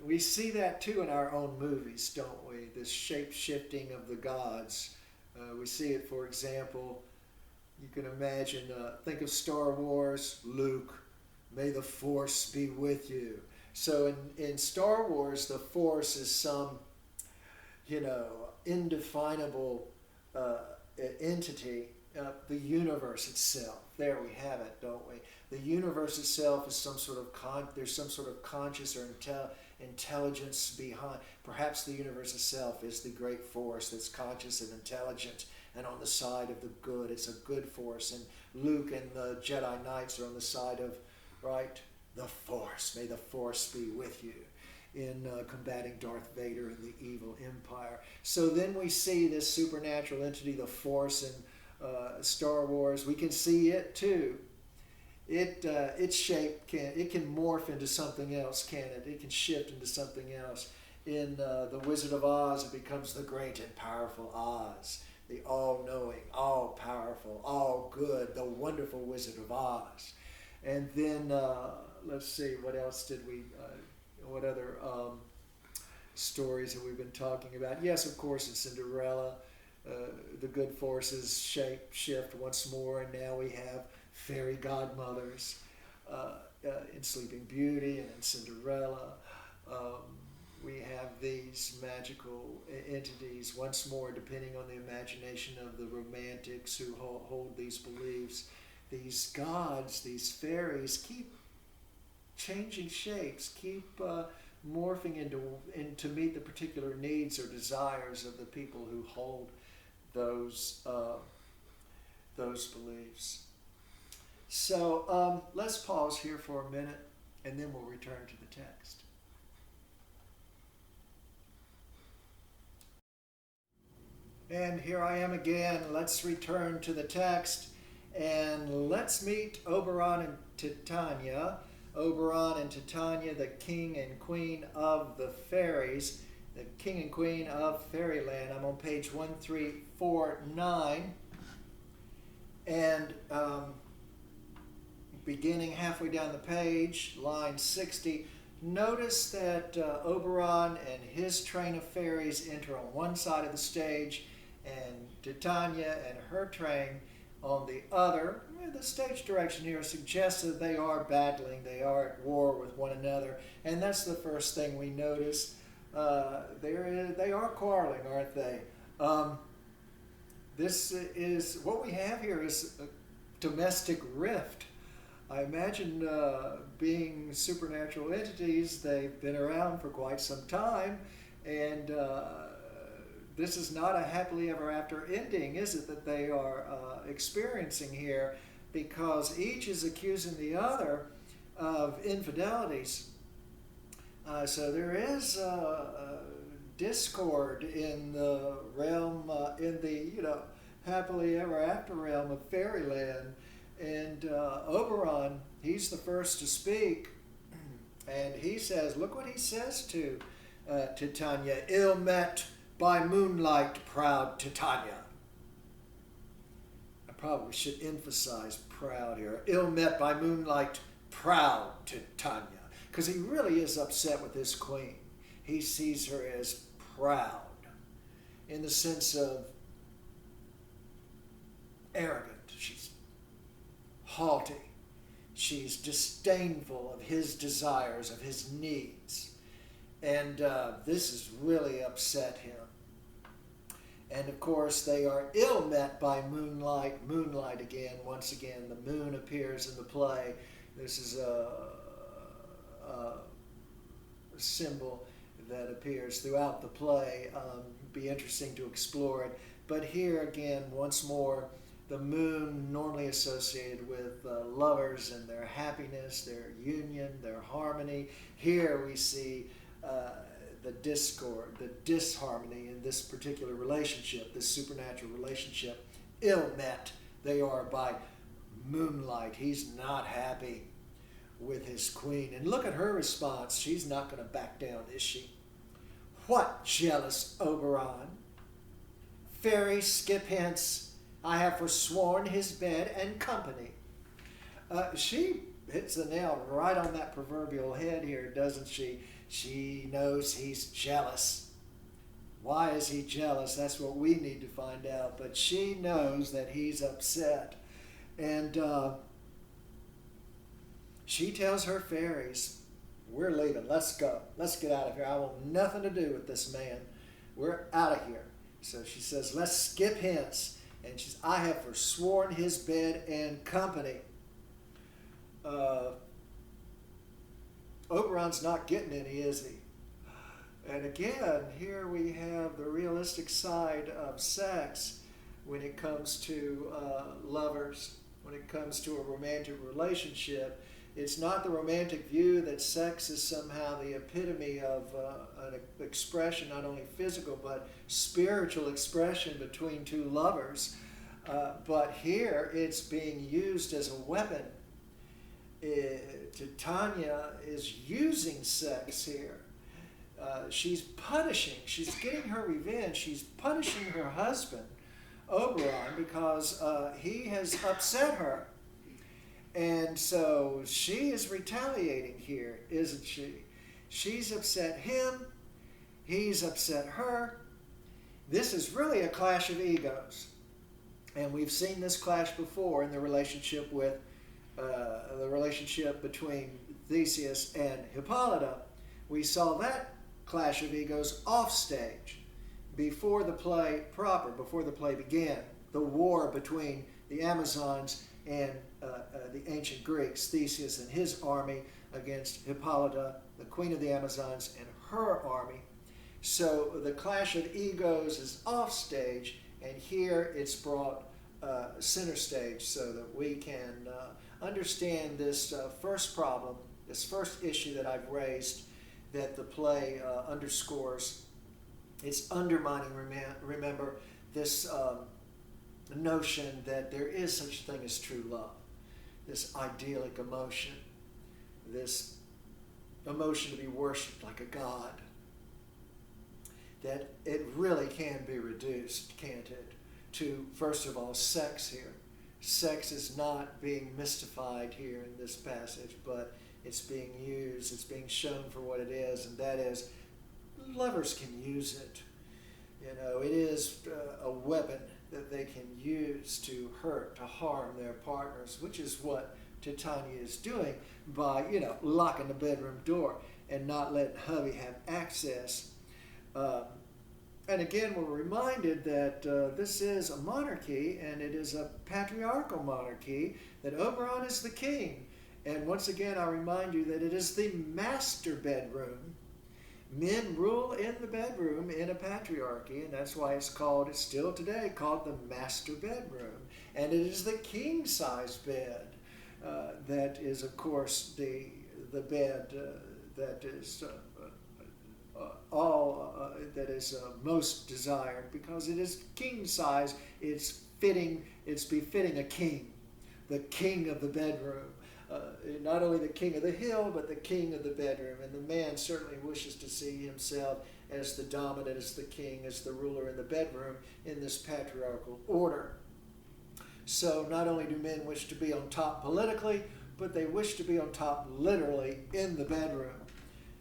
We see that too in our own movies, don't we? This shape-shifting of the gods. We see it, for example, you can imagine, think of Star Wars, Luke, may the Force be with you. So in Star Wars, the Force is some, indefinable entity, the universe itself. There we have it, don't we? The universe itself is some sort of there's some sort of conscious or intelligence behind. Perhaps the universe itself is the great force that's conscious and intelligent and on the side of the good. It's a good force. And Luke and the Jedi Knights are on the side of, the Force. May the Force be with you in combating Darth Vader and the evil empire. So then we see this supernatural entity, the Force, in Star Wars. We can see it too its shape can morph into something else, can it? It can shift into something else. In The Wizard of Oz, it becomes the great and powerful Oz, the all-knowing, all-powerful, all-good, the wonderful Wizard of Oz. And then, let's see, what else did we, what other stories have we been talking about? Yes, of course, in Cinderella, the good forces shift once more, and now we have fairy godmothers in Sleeping Beauty and in Cinderella. We have these magical entities once more, depending on the imagination of the romantics who hold these beliefs. These gods, these fairies, keep changing shapes, keep morphing into meet the particular needs or desires of the people who hold those beliefs. So let's pause here for a minute, and then we'll return to the text. And here I am again. Let's return to the text, and let's meet Oberon and Titania. Oberon and Titania, the king and queen of the fairies, the king and queen of fairyland. I'm on page 1349. And beginning halfway down the page, line 60, notice that Oberon and his train of fairies enter on one side of the stage, and Titania and her train on the other. The stage direction here suggests that they are battling, they are at war with one another, and that's the first thing we notice. They are quarreling, aren't they? This is what we have here is a domestic rift. I imagine being supernatural entities, they've been around for quite some time, and this is not a happily ever after ending, is it, that they are experiencing here, because each is accusing the other of infidelities. So there is discord in the realm, in the happily ever after realm of fairyland. And Oberon, he's the first to speak, and he says, look what he says to Titania: ill met by moonlight, proud Titania. I probably should emphasize proud here. Ill met by moonlight, proud Titania. Because he really is upset with his queen. He sees her as proud in the sense of arrogant. She's haughty. She's disdainful of his desires, of his needs. And this has really upset him. And of course, they are ill met by moonlight. Moonlight again, once again, the moon appears in the play. This is a symbol that appears throughout the play. Be interesting to explore it. But here again, once more, the moon normally associated with lovers and their happiness, their union, their harmony. Here we see the discord, the disharmony in this particular relationship, this supernatural relationship. Ill met they are by moonlight. He's not happy with his queen. And look at her response. She's not going to back down, is she? What, jealous Oberon? Fairy, skip hence. I have forsworn his bed and company. She hits the nail right on that proverbial head here, doesn't she? She knows he's jealous. Why is he jealous? That's what we need to find out. But she knows that he's upset. And she tells her fairies, we're leaving. Let's go. Let's get out of here. I want nothing to do with this man. We're out of here. So she says, let's skip hence. And she says, I have forsworn his bed and company. Oberon's not getting any, is he? And again, here we have the realistic side of sex when it comes to lovers, when it comes to a romantic relationship. It's not the romantic view that sex is somehow the epitome of an expression, not only physical, but spiritual expression between two lovers. But here it's being used as a weapon. Titania is using sex here. She's punishing, she's getting her revenge, she's punishing her husband, Oberon, because he has upset her. And so she is retaliating here, isn't she? She's upset him, he's upset her. This is really a clash of egos. And we've seen this clash before in the relationship between Theseus and Hippolyta. We saw that clash of egos off stage, before the play proper, before the play began. The war between the Amazons and the ancient Greeks, Theseus and his army against Hippolyta, the queen of the Amazons, and her army. So the clash of egos is off stage, and here it's brought center stage so that we can understand this first problem, this first issue that I've raised, that the play underscores. It's undermining, remember, this notion that there is such a thing as true love, this idyllic emotion, this emotion to be worshipped like a god, that it really can be reduced, can't it, to, first of all, sex here. Sex is not being mystified here in this passage, but it's being used, it's being shown for what it is, and that is, lovers can use it. You know, it is a weapon that they can use to hurt, to harm their partners, which is what Titania is doing by, locking the bedroom door and not letting hubby have access. And again, we're reminded that this is a monarchy, and it is a patriarchal monarchy, that Oberon is the king. And once again, I remind you that it is the master bedroom. Men rule in the bedroom in a patriarchy, and that's why it's still today called the master bedroom. And it is the king-size bed that is, of course, the bed that is most desired, because it is king-size. It's befitting a king, the king of the bedroom. Not only the king of the hill, but the king of the bedroom. And the man certainly wishes to see himself as the dominant, as the king, as the ruler in the bedroom in this patriarchal order. So not only do men wish to be on top politically, but they wish to be on top literally in the bedroom.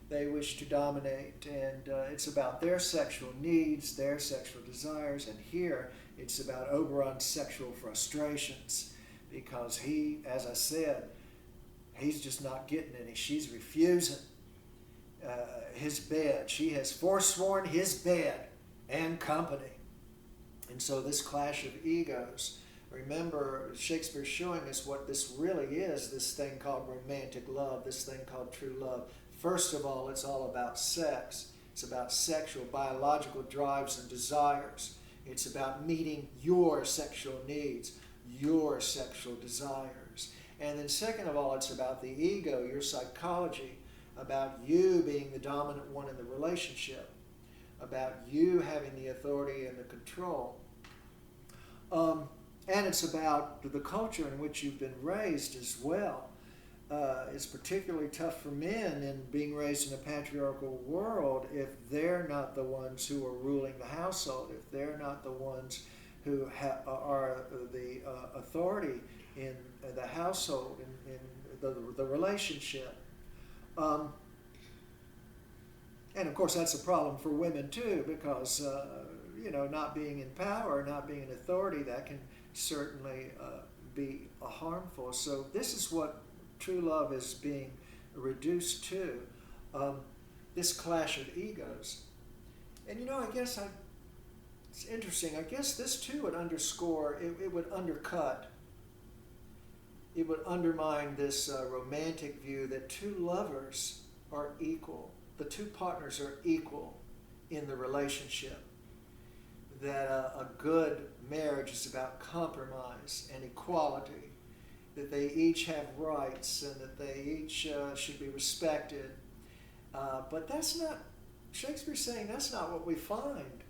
They wish to dominate, and it's about their sexual needs, their sexual desires, and here it's about Oberon's sexual frustrations, because he, as I said, he's just not getting any. She's refusing his bed. She has forsworn his bed and company. And so this clash of egos, remember, Shakespeare's showing us what this really is, this thing called romantic love, this thing called true love. First of all, it's all about sex. It's about sexual, biological drives and desires. It's about meeting your sexual needs, your sexual desires. And then second of all, it's about the ego, your psychology, about you being the dominant one in the relationship, about you having the authority and the control. And it's about the culture in which you've been raised as well. It's particularly tough for men in being raised in a patriarchal world if they're not the ones who are ruling the household, if they're not the ones who are the authority in the household, in the relationship. And of course that's a problem for women too, because not being in power, not being in authority, that can certainly be harmful. So this is what true love is being reduced to, this clash of egos. And I guess it's interesting. I guess this too would underscore, it would undercut, it would undermine this romantic view that two lovers are equal. The two partners are equal in the relationship. That a good marriage is about compromise and equality. That they each have rights and that they each should be respected. But that's not, Shakespeare's saying that's not what we find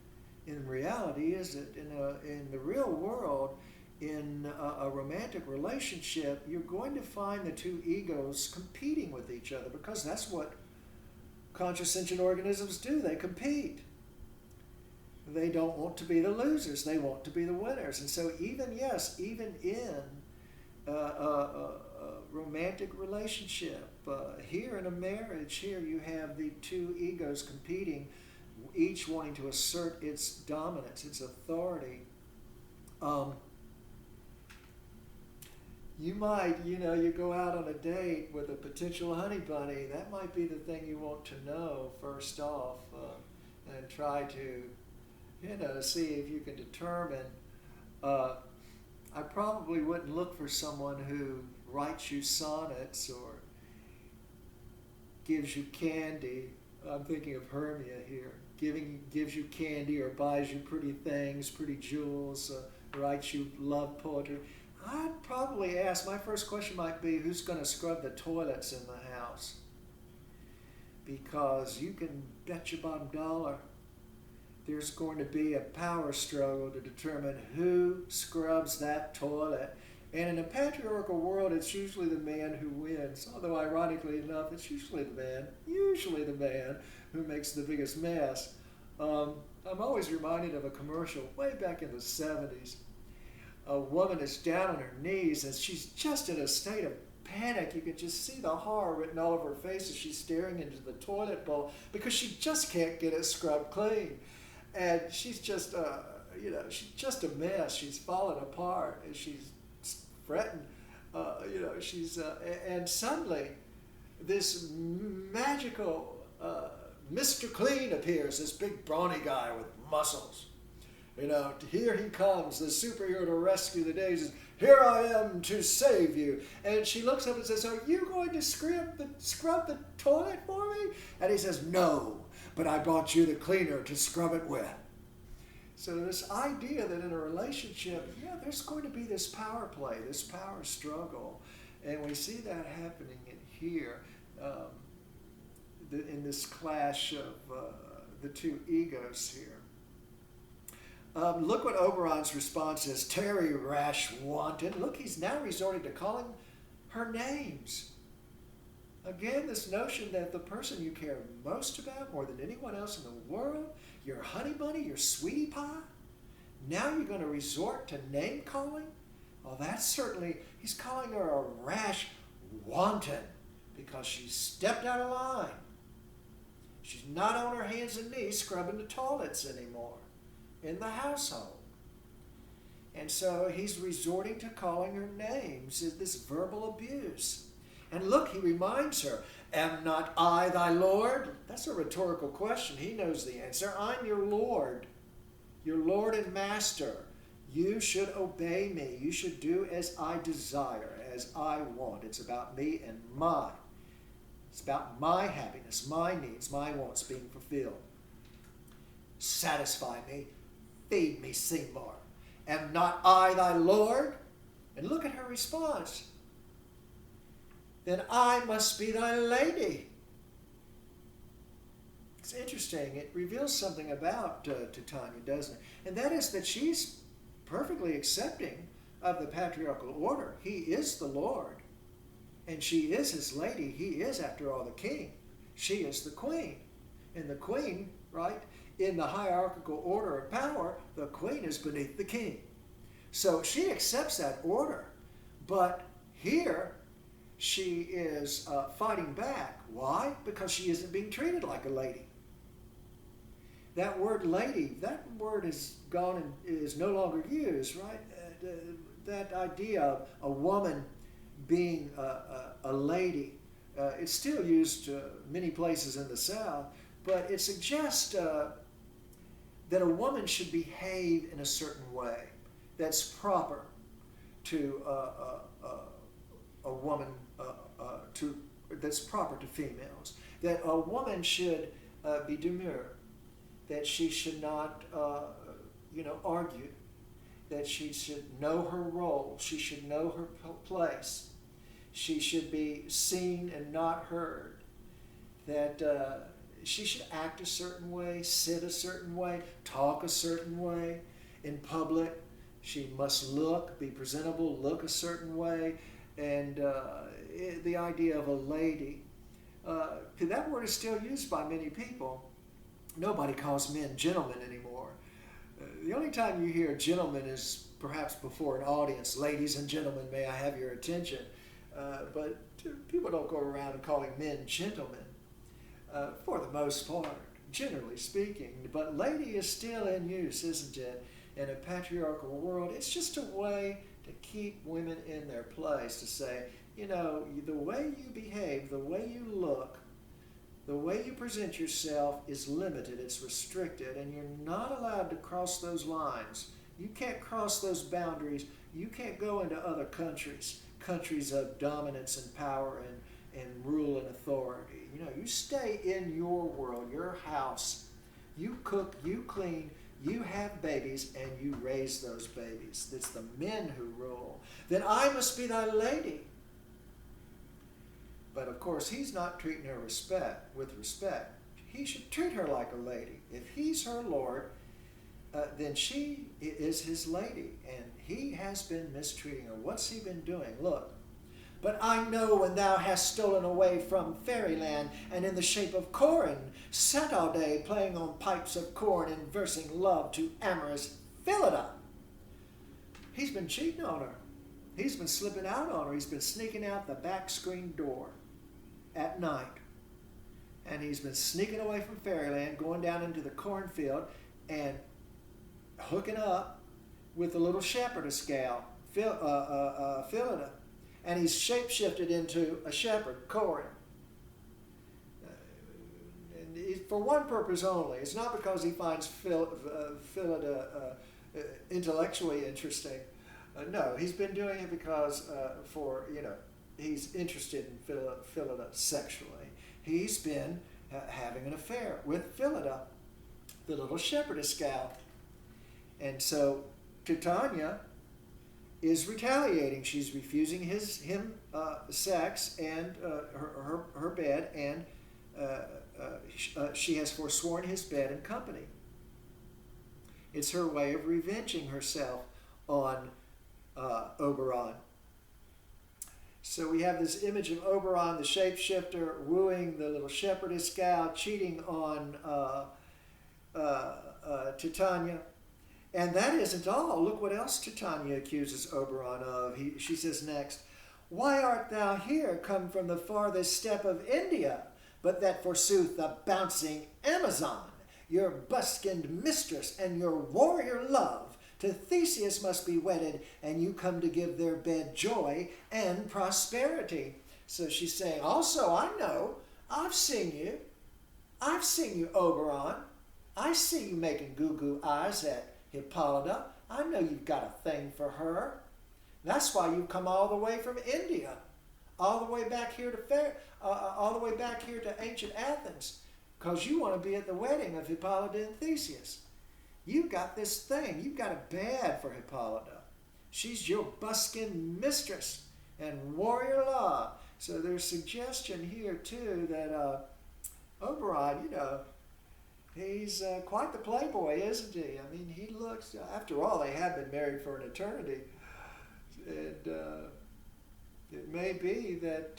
in reality, is it? In the real world, in a romantic relationship, you're going to find the two egos competing with each other, because that's what conscious sentient organisms do. They compete. They don't want to be the losers. They want to be the winners. And so even in a romantic relationship, here in a marriage, here you have the two egos competing, each wanting to assert its dominance, its authority. You might, you go out on a date with a potential honey bunny. That might be the thing you want to know first off, and try to, see if you can determine. I probably wouldn't look for someone who writes you sonnets or gives you candy. I'm thinking of Hermia here. Gives you candy or buys you pretty things, pretty jewels, writes you love poetry. I'd probably ask, my first question might be, who's going to scrub the toilets in the house? Because you can bet your bottom dollar there's going to be a power struggle to determine who scrubs that toilet. And in a patriarchal world, it's usually the man who wins. Although, ironically enough, it's usually the man who makes the biggest mess. I'm always reminded of a commercial way back in the 70s. A woman is down on her knees and she's just in a state of panic. You can just see the horror written all over her face as she's staring into the toilet bowl because she just can't get it scrubbed clean. And she's just, she's just a mess. She's falling apart and she's fretting, and suddenly this magical Mr. Clean appears, this big brawny guy with muscles. Here he comes, the superhero to rescue the day. He says, "Here I am to save you." And she looks up and says, "Are you going to scrub the toilet for me?" And he says, "No, but I bought you the cleaner to scrub it with." So this idea that in a relationship, there's going to be this power play, this power struggle. And we see that happening in here, in this clash of the two egos here. Look what Oberon's response is. "Tarry, rash wanton." Look, he's now resorting to calling her names. Again, this notion that the person you care most about, more than anyone else in the world, your honey bunny, your sweetie pie, now you're going to resort to name calling? Well, that's certainly, he's calling her a rash wanton because she stepped out of line. She's not on her hands and knees scrubbing the toilets anymore in the household. And so he's resorting to calling her names, this verbal abuse. And look, he reminds her, "Am not I thy Lord?" That's a rhetorical question. He knows the answer. I'm your Lord and Master. You should obey me. You should do as I desire, as I want. It's about me and mine. It's about my happiness, my needs, my wants being fulfilled. Satisfy me. Feed me, Seymour. Am not I thy Lord? And look at her response. Then I must be thy lady. It's interesting. It reveals something about Titania, doesn't it? And that is that she's perfectly accepting of the patriarchal order. He is the Lord, and she is his lady. He is, after all, the king. She is the queen. And the queen, right, in the hierarchical order of power, the queen is beneath the king. So she accepts that order. But here, she is fighting back. Why? Because she isn't being treated like a lady. That word lady, that word is gone and is no longer used, right? That idea of a woman being a lady, it's still used many places in the South, but it suggests that a woman should behave in a certain way that's proper to a woman, that's proper to females. That a woman should be demure. That she should not, argue. That she should know her role. She should know her place. She should be seen and not heard. That she should act a certain way, sit a certain way, talk a certain way in public. She must be presentable, look a certain way, and the idea of a lady. That word is still used by many people. Nobody calls men gentlemen anymore. The only time you hear gentlemen is perhaps before an audience. Ladies and gentlemen, may I have your attention? But people don't go around calling men gentlemen for the most part, generally speaking. But lady is still in use, isn't it? In a patriarchal world, it's just a way to keep women in their place, to say, you know, the way you behave, the way you look, the way you present yourself is limited, it's restricted, and you're not allowed to cross those lines. You can't cross those boundaries. You can't go into other countries of dominance and power and rule and authority. You know, you stay in your world, your house. You cook, you clean, you have babies, and you raise those babies. It's the men who rule. Then I must be thy lady. But of course, he's not treating her with respect. He should treat her like a lady. If he's her Lord, then she is his lady, and he has been mistreating her. What's he been doing? Look. But I know when thou hast stolen away from fairyland, and in the shape of Corin, sat all day playing on pipes of corn and versing love to amorous Phillida. He's been cheating on her. He's been slipping out on her. He's been sneaking out the back screen door at night. And he's been sneaking away from fairyland, going down into the cornfield and hooking up with the little shepherdess gal, Phillida. And he's shapeshifted into a shepherd, Corin. For one purpose only. It's not because he finds Phillida intellectually interesting. No, he's been doing it because he's interested in Phillida sexually. He's been having an affair with Phillida, the little shepherdess gal. And so Titania is retaliating. She's refusing him sex and her bed, and she has forsworn his bed and company. It's her way of revenging herself on Oberon. So we have this image of Oberon, the shapeshifter, wooing the little shepherdess gal, cheating on Titania. And that isn't all. Look what else Titania accuses Oberon of. She says next, why art thou here, come from the farthest steppe of India, but that forsooth the bouncing Amazon, your buskined mistress and your warrior love, to Theseus must be wedded, and you come to give their bed joy and prosperity. So she's saying, also, I know, I've seen you, Oberon. I see you making goo-goo eyes at Hippolyta. I know you've got a thing for her. That's why you've come all the way from India, all the way back here to ancient Athens, because you want to be at the wedding of Hippolyta and Theseus. You've got this thing. You've got a bad for Hippolyta. She's your buskin mistress and warrior law. So there's suggestion here too that Oberon, he's quite the playboy, isn't he? I mean, he looks, after all, they have been married for an eternity. And it may be that,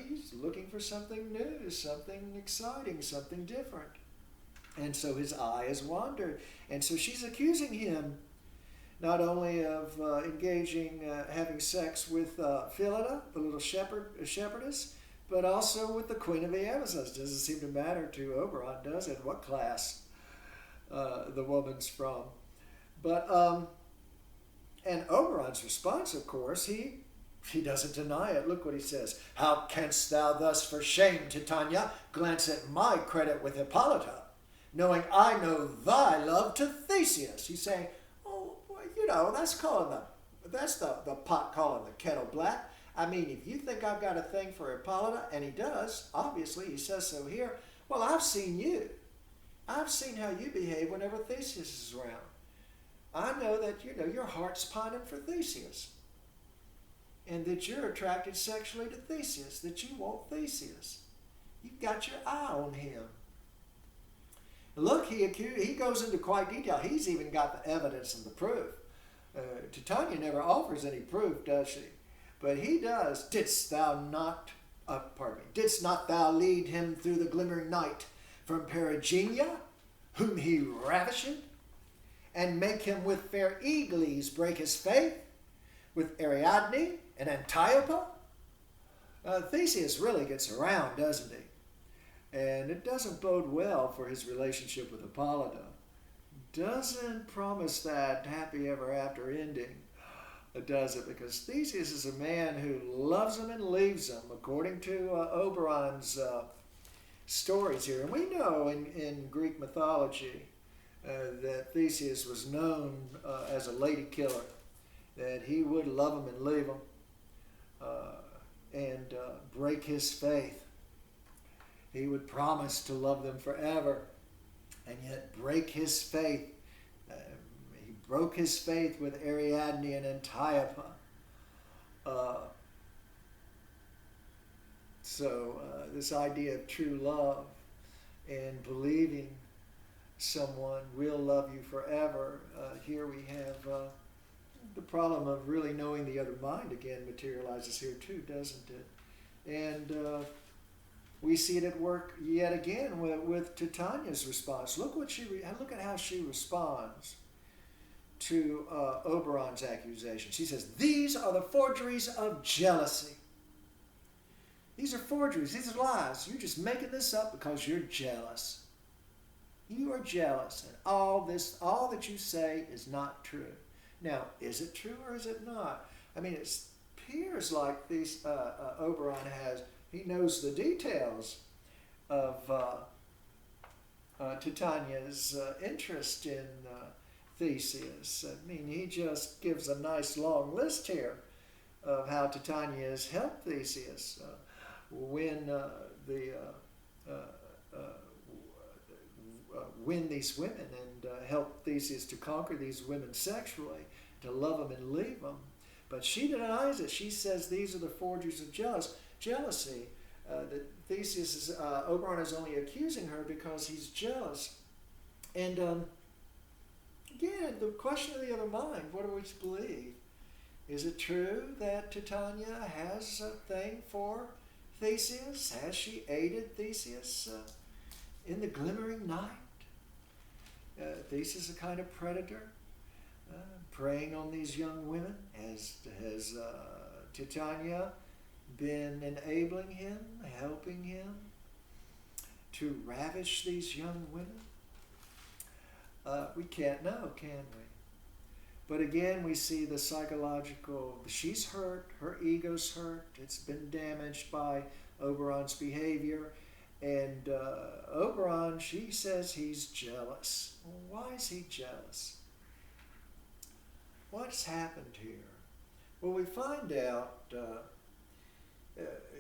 he's looking for something new, something exciting, something different. And so his eye has wandered. And so she's accusing him not only of having sex with Phillida, the little shepherdess, but also with the queen of the Amazons. Doesn't seem to matter to Oberon, does it? What class the woman's from. But, and Oberon's response, of course, he doesn't deny it. Look what he says. How canst thou thus for shame, Titania, glance at my credit with Hippolyta, knowing I know thy love to Theseus? He's saying, that's the pot calling the kettle black. I mean, if you think I've got a thing for Hippolyta, and he does, obviously, he says so here, well, I've seen you. I've seen how you behave whenever Theseus is around. I know that, your heart's pining for Theseus. And that you're attracted sexually to Theseus, that you want Theseus. You've got your eye on him. Look, he goes into quite detail. He's even got the evidence and the proof. Titania never offers any proof, does she? But he does. Didst not thou lead him through the glimmering night from Perigenia, whom he ravished, and make him with fair Eagles break his faith, with Ariadne and Antiope? Theseus really gets around, doesn't he? And it doesn't bode well for his relationship with Apollodore. Doesn't promise that happy ever after ending, does it? Because Theseus is a man who loves him and leaves him, according to Oberon's stories here. And we know in Greek mythology that Theseus was known as a lady killer, that he would love him and leave him and break his faith. He would promise to love them forever and yet break his faith. He broke his faith with Ariadne and Antiope. So this idea of true love and believing someone will love you forever, here we have the problem of really knowing the other mind again materializes here too, doesn't it? And we see it at work yet again with Titania's response. Look at how she responds to Oberon's accusation. She says, "These are the forgeries of jealousy." These are forgeries. These are lies. You're just making this up because you're jealous. You are jealous, and all that you say is not true. Now, is it true or is it not? I mean, it appears like Oberon he knows the details of Titania's interest in Theseus. I mean, he just gives a nice long list here of how Titania has helped Theseus win these women and help Theseus to conquer these women sexually, to love them and leave them. But she denies it. She says these are the forgeries of jealousy. That Oberon is only accusing her because he's jealous. And again, the question of the other mind, what are we to believe? Is it true that Titania has a thing for Theseus? Has she aided Theseus in the glimmering night? Theseus is a kind of predator, preying on these young women. Has Titania been enabling him, helping him to ravish these young women? We can't know, can we? But again, we see the psychological, she's hurt, her ego's hurt, it's been damaged by Oberon's behavior. And Oberon, she says he's jealous. Why is he jealous? What's happened here? Well, we find out,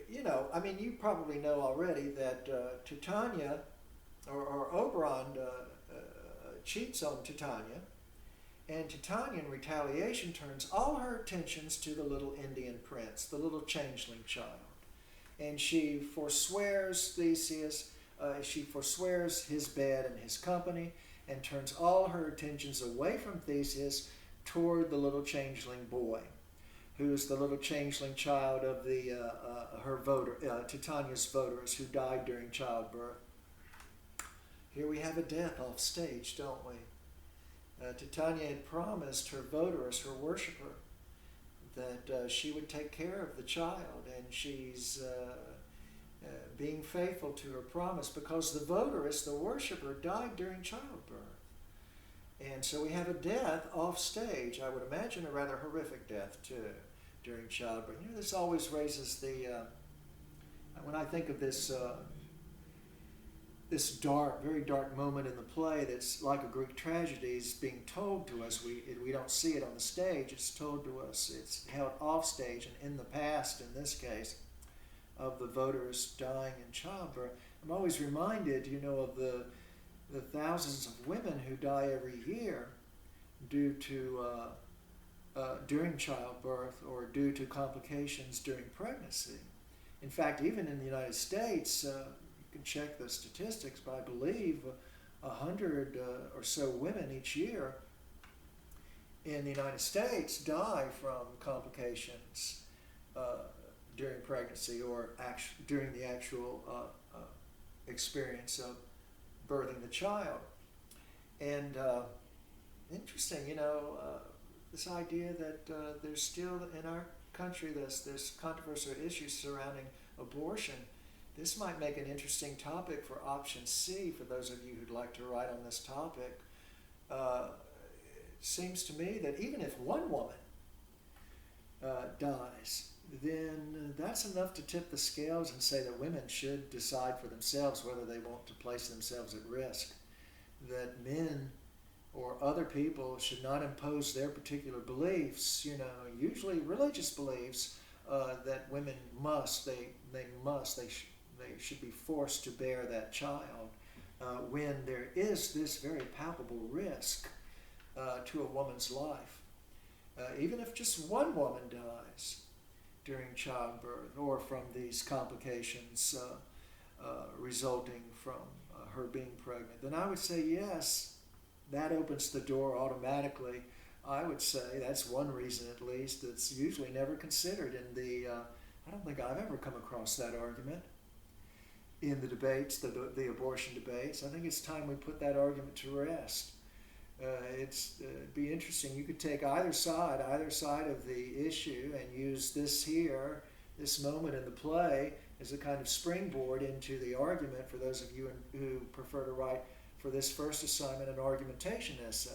you probably know already that Titania, or Oberon cheats on Titania, and Titania in retaliation turns all her attentions to the little Indian prince, the little changeling child. And she forswears Theseus, she forswears his bed and his company, and turns all her attentions away from Theseus toward the little changeling boy, who is the little changeling child of Titania's votaress, who died during childbirth. Here we have a death off stage, don't we? Titania had promised her votaress, her worshiper, that she would take care of the child, and she's being faithful to her promise because the votaress, the worshiper, died during childbirth. And so we have a death off stage. I would imagine a rather horrific death too during childbirth. This always raises when I think of this very dark moment in the play that's like a Greek tragedy is being told to us. We don't see it on the stage. It's told to us. It's held off stage and in the past, in this case, of the votaress dying in childbirth. I'm always reminded, of the thousands of women who die every year due to during childbirth or due to complications during pregnancy. In fact, even in the United States, you can check the statistics, but I believe 100 or so women each year in the United States die from complications during pregnancy or during the actual experience of birthing the child. And interesting, this idea that there's still in our country this controversial issues surrounding abortion. This might make an interesting topic for option C for those of you who'd like to write on this topic. It seems to me that even if one woman dies, then that's enough to tip the scales and say that women should decide for themselves whether they want to place themselves at risk. That men or other people should not impose their particular beliefs, usually religious beliefs, that women they should be forced to bear that child when there is this very palpable risk to a woman's life. Even if just one woman dies during childbirth or from these complications resulting from her being pregnant, then I would say yes, that opens the door automatically. I would say that's one reason at least that's usually never considered in the, I don't think I've ever come across that argument in the debates, the abortion debates. I think it's time we put that argument to rest. It'd be interesting. You could take either side of the issue and use this moment in the play as a kind of springboard into the argument for those of you who prefer to write for this first assignment an argumentation essay.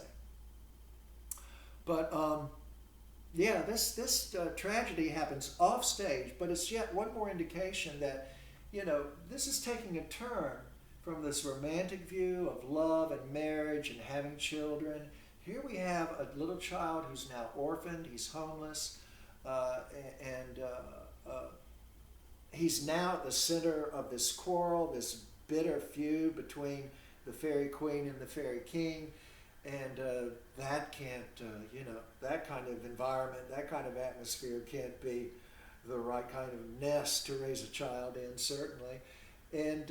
But this tragedy happens off stage, but it's yet one more indication that this is taking a turn from this romantic view of love and marriage and having children. Here we have a little child who's now orphaned, he's homeless, and he's now at the center of this quarrel, this bitter feud between the fairy queen and the fairy king. And that can't, that kind of environment, that kind of atmosphere can't be the right kind of nest to raise a child in, certainly. And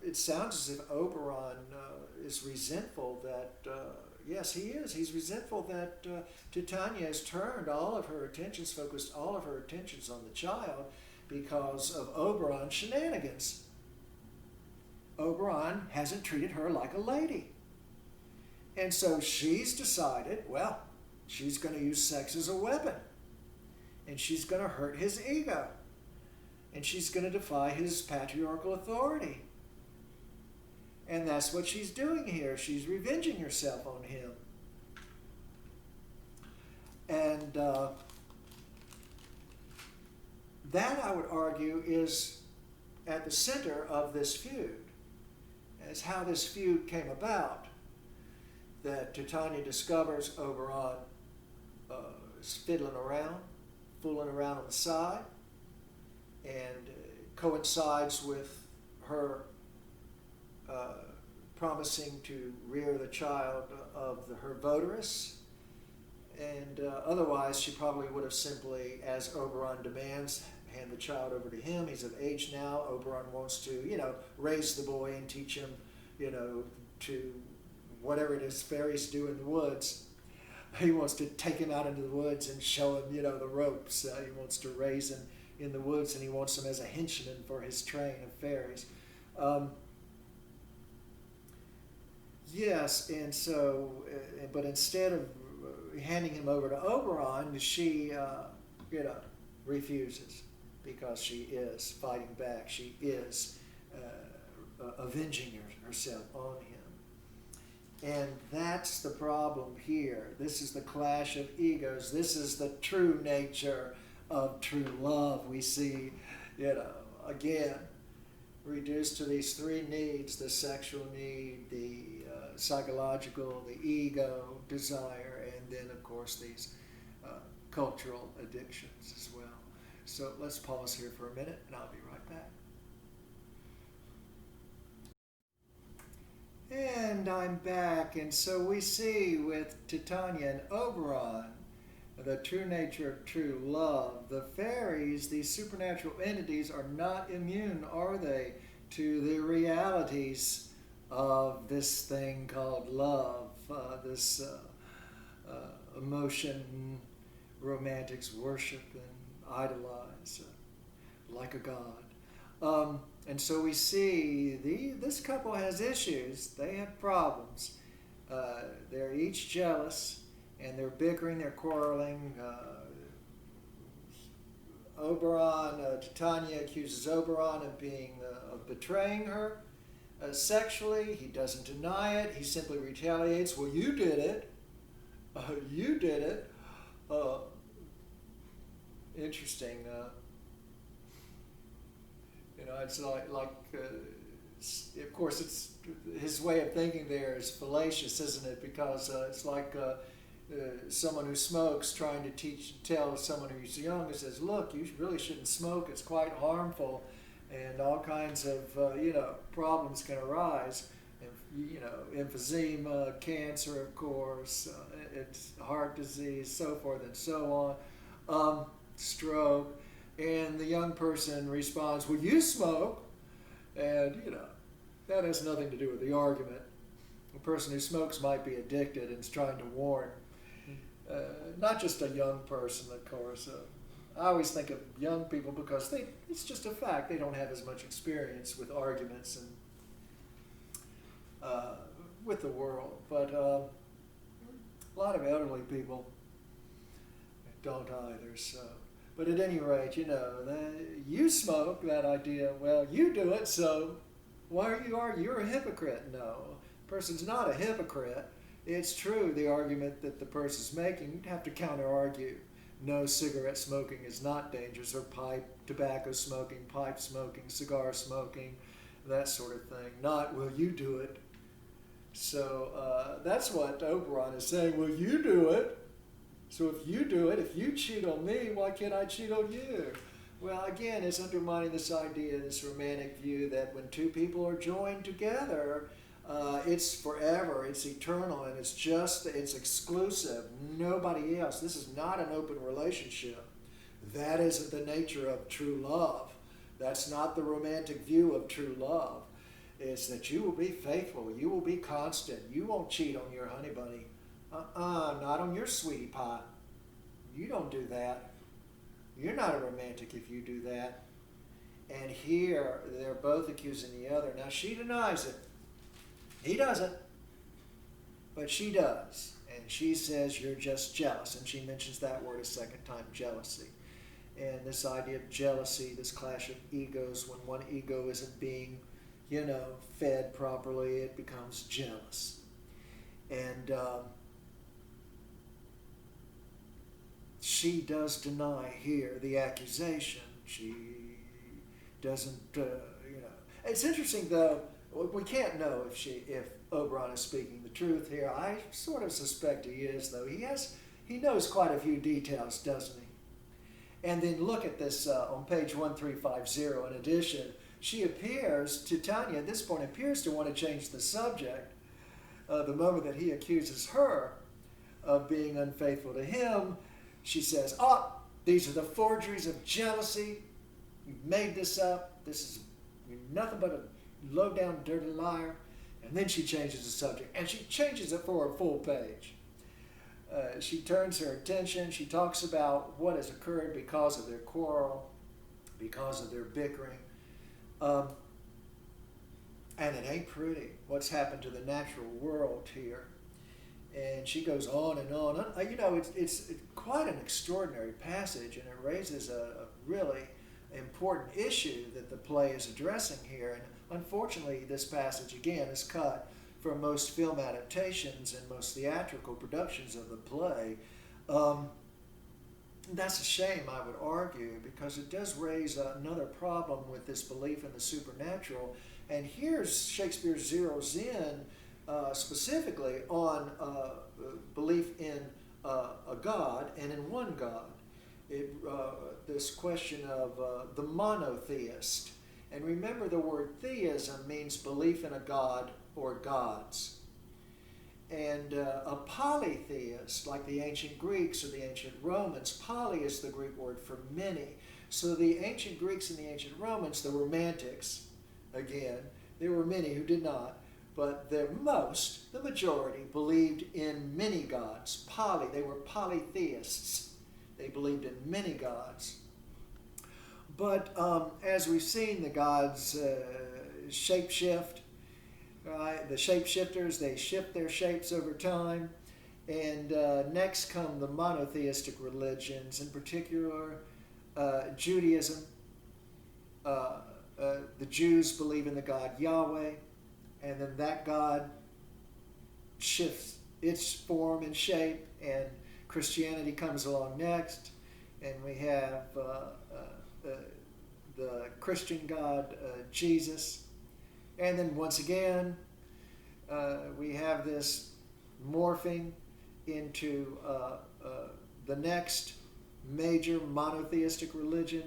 it sounds as if Oberon is resentful that, yes, he is. He's resentful that Titania has turned focused all of her attentions on the child because of Oberon's shenanigans. Oberon hasn't treated her like a lady. And so she's decided, well, she's going to use sex as a weapon. And she's going to hurt his ego. And she's going to defy his patriarchal authority. And that's what she's doing here. She's revenging herself on him. And that, I would argue, is at the center of this feud. As how this feud came about. That Titania discovers Oberon is fiddling around, fooling around on the side, and coincides with her promising to rear the child of her votaress. And otherwise, she probably would have simply, as Oberon demands, hand the child over to him. He's of age now. Oberon wants to, raise the boy and teach him, to whatever it is fairies do in the woods. He wants to take him out into the woods and show him, the ropes. He wants to raise him in the woods, and he wants him as a henchman for his train of fairies. Yes, and so, but instead of handing him over to Oberon, she, refuses because she is fighting back. She is avenging herself on him. And that's the problem here. This is the clash of egos. This is the true nature of true love. We see, again, reduced to these three needs: the sexual need, the psychological, the ego, desire, and then, of course, these cultural addictions as well. So let's pause here for a minute, and I'll be right back. And I'm back, and so we see with Titania and Oberon the true nature of true love. The fairies, these supernatural entities, are not immune, are they, to the realities of this thing called love, this emotion romantics worship and idolize like a god. And so we see this couple has issues. They have problems. They're each jealous, and they're bickering, they're quarreling. Titania accuses Oberon of betraying her sexually. He doesn't deny it. He simply retaliates. Well, you did it. You did it. Interesting. It's of course, it's his way of thinking there is fallacious, isn't it? Because it's like someone who smokes trying to tell someone who's young, who says, look, you really shouldn't smoke, it's quite harmful, and all kinds of problems can arise. Emphysema, cancer, of course, it's heart disease, so forth and so on, stroke. And the young person responds, well, you smoke, and that has nothing to do with the argument. The person who smokes might be addicted and is trying to warn. Not just a young person, of course. I always think of young people because it's just a fact. They don't have as much experience with arguments and with the world. But a lot of elderly people don't either. So, but at any rate, you smoke, that idea. Well, you do it, so why are you arguing? You're a hypocrite. No, a person's not a hypocrite. It's true, the argument that the person's making, you'd have to counter-argue. No, cigarette smoking is not dangerous, or tobacco smoking, pipe smoking, cigar smoking, that sort of thing. Not, will you do it? So that's what Oberon is saying, will you do it? So if you do it, if you cheat on me, why can't I cheat on you? Well, again, it's undermining this idea, this romantic view that when two people are joined together, it's forever, it's eternal, and it's exclusive. Nobody else. This is not an open relationship. That isn't the nature of true love. That's not the romantic view of true love. It's that you will be faithful, you will be constant, you won't cheat on your honey bunny. Not on your sweetie pie. You don't do that. You're not a romantic if you do that. And here, they're both accusing the other. Now, she denies it. He doesn't, but she does. And she says, you're just jealous. And she mentions that word a second time, jealousy. And this idea of jealousy, this clash of egos, when one ego isn't being, fed properly, it becomes jealous. And she does deny here the accusation. She doesn't, It's interesting, though. We can't know if Oberon is speaking the truth here. I sort of suspect he is, though. He knows quite a few details, doesn't he? And then look at this on page 1350. In addition, Titania at this point appears to want to change the subject. The moment that he accuses her of being unfaithful to him, she says, these are the forgeries of jealousy. You've made this up. You're nothing but a low-down, dirty liar. And then she changes the subject, and she changes it for a full page. She turns her attention. She talks about what has occurred because of their quarrel, because of their bickering. And it ain't pretty what's happened to the natural world here. And she goes on and on. It's quite an extraordinary passage, and it raises a really important issue that the play is addressing here. And unfortunately, this passage, again, is cut from most film adaptations and most theatrical productions of the play. That's a shame, I would argue, because it does raise another problem with this belief in the supernatural. And here's Shakespeare zeroes in specifically on belief in a God and in one God. This question of the monotheist. And remember, the word theism means belief in a God or gods. And a polytheist, like the ancient Greeks or the ancient Romans, poly is the Greek word for many. So the ancient Greeks and the ancient Romans, the Romantics, again, there were many who did not, but the majority, believed in many gods. They were polytheists. They believed in many gods. But as we've seen, the gods shapeshift. Right? The shapeshifters, they shift their shapes over time. And next come the monotheistic religions, in particular Judaism. The Jews believe in the God Yahweh, and then that God shifts its form and shape, and Christianity comes along next, and we have the Christian God Jesus, and then once again we have this morphing into the next major monotheistic religion,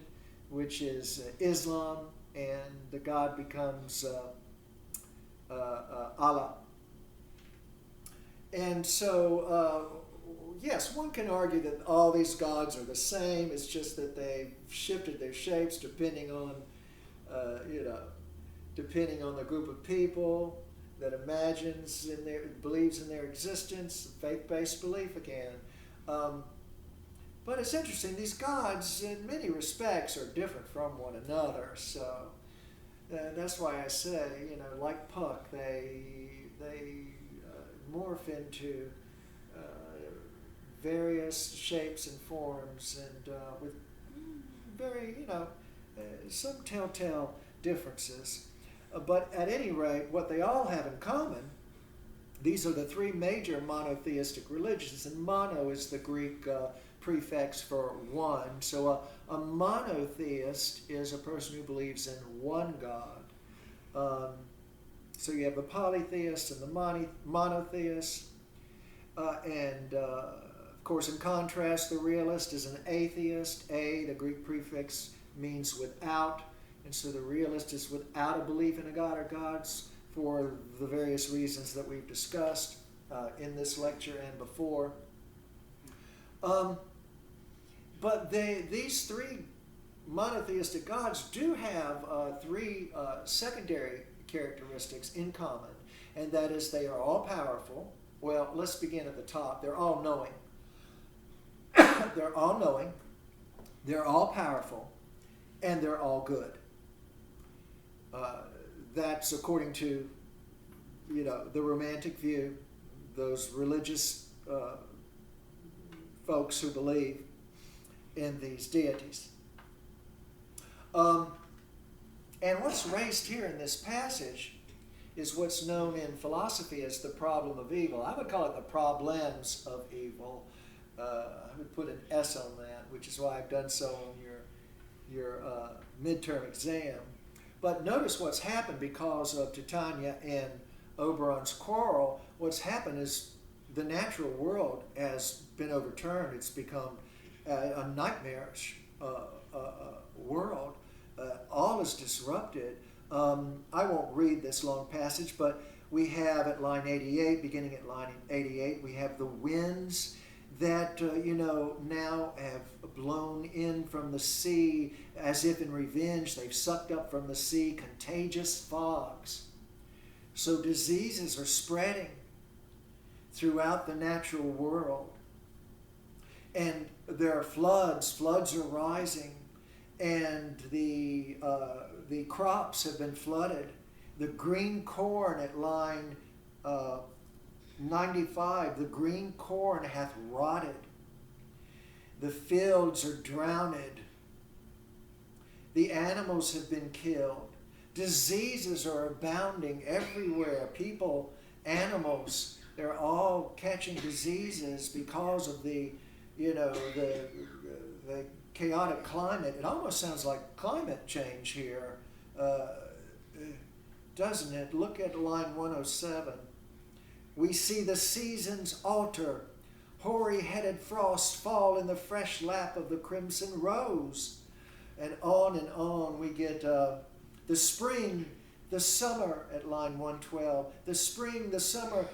which is Islam, and the God becomes Allah. And so, yes, one can argue that all these gods are the same. It's just that they've shifted their shapes depending on, depending on the group of people that believes in their existence, faith-based belief again. But it's interesting, these gods in many respects are different from one another. So that's why I say, like Puck, they morph into various shapes and forms, and with very, some telltale differences. But at any rate, what they all have in common, these are the three major monotheistic religions, and mono is the Greek prefix for one. So a monotheist is a person who believes in one God. So you have the polytheist and the monotheist. And of course, in contrast, the realist is an atheist. The Greek prefix means without. And so the realist is without a belief in a God or gods for the various reasons that we've discussed in this lecture and before. But these three monotheistic gods do have three secondary characteristics in common, and that is they are all powerful. Well, let's begin at the top. They're all knowing. They're all knowing, they're all powerful, and they're all good. That's according to, the romantic view, those religious folks who believe in these deities. And what's raised here in this passage is what's known in philosophy as the problem of evil. I would call it the problems of evil. I would put an S on that, which is why I've done so on your midterm exam. But notice what's happened because of Titania and Oberon's quarrel. What's happened is the natural world has been overturned. It's become a nightmarish world. All is disrupted. I won't read this long passage, but we have at line 88, beginning at line 88, we have the winds that, now have blown in from the sea as if in revenge. They've sucked up from the sea contagious fogs. So diseases are spreading throughout the natural world. And there are floods. Floods are rising. And the crops have been flooded. The green corn at line 95, the green corn hath rotted. The fields are drowned. The animals have been killed. Diseases are abounding everywhere. People, animals, they're all catching diseases because of the chaotic climate. It almost sounds like climate change here, doesn't it? Look at line 107. We see the seasons alter. Hoary-headed frosts fall in the fresh lap of the crimson rose. And on we get the spring, the summer at line 112. The spring, the summer,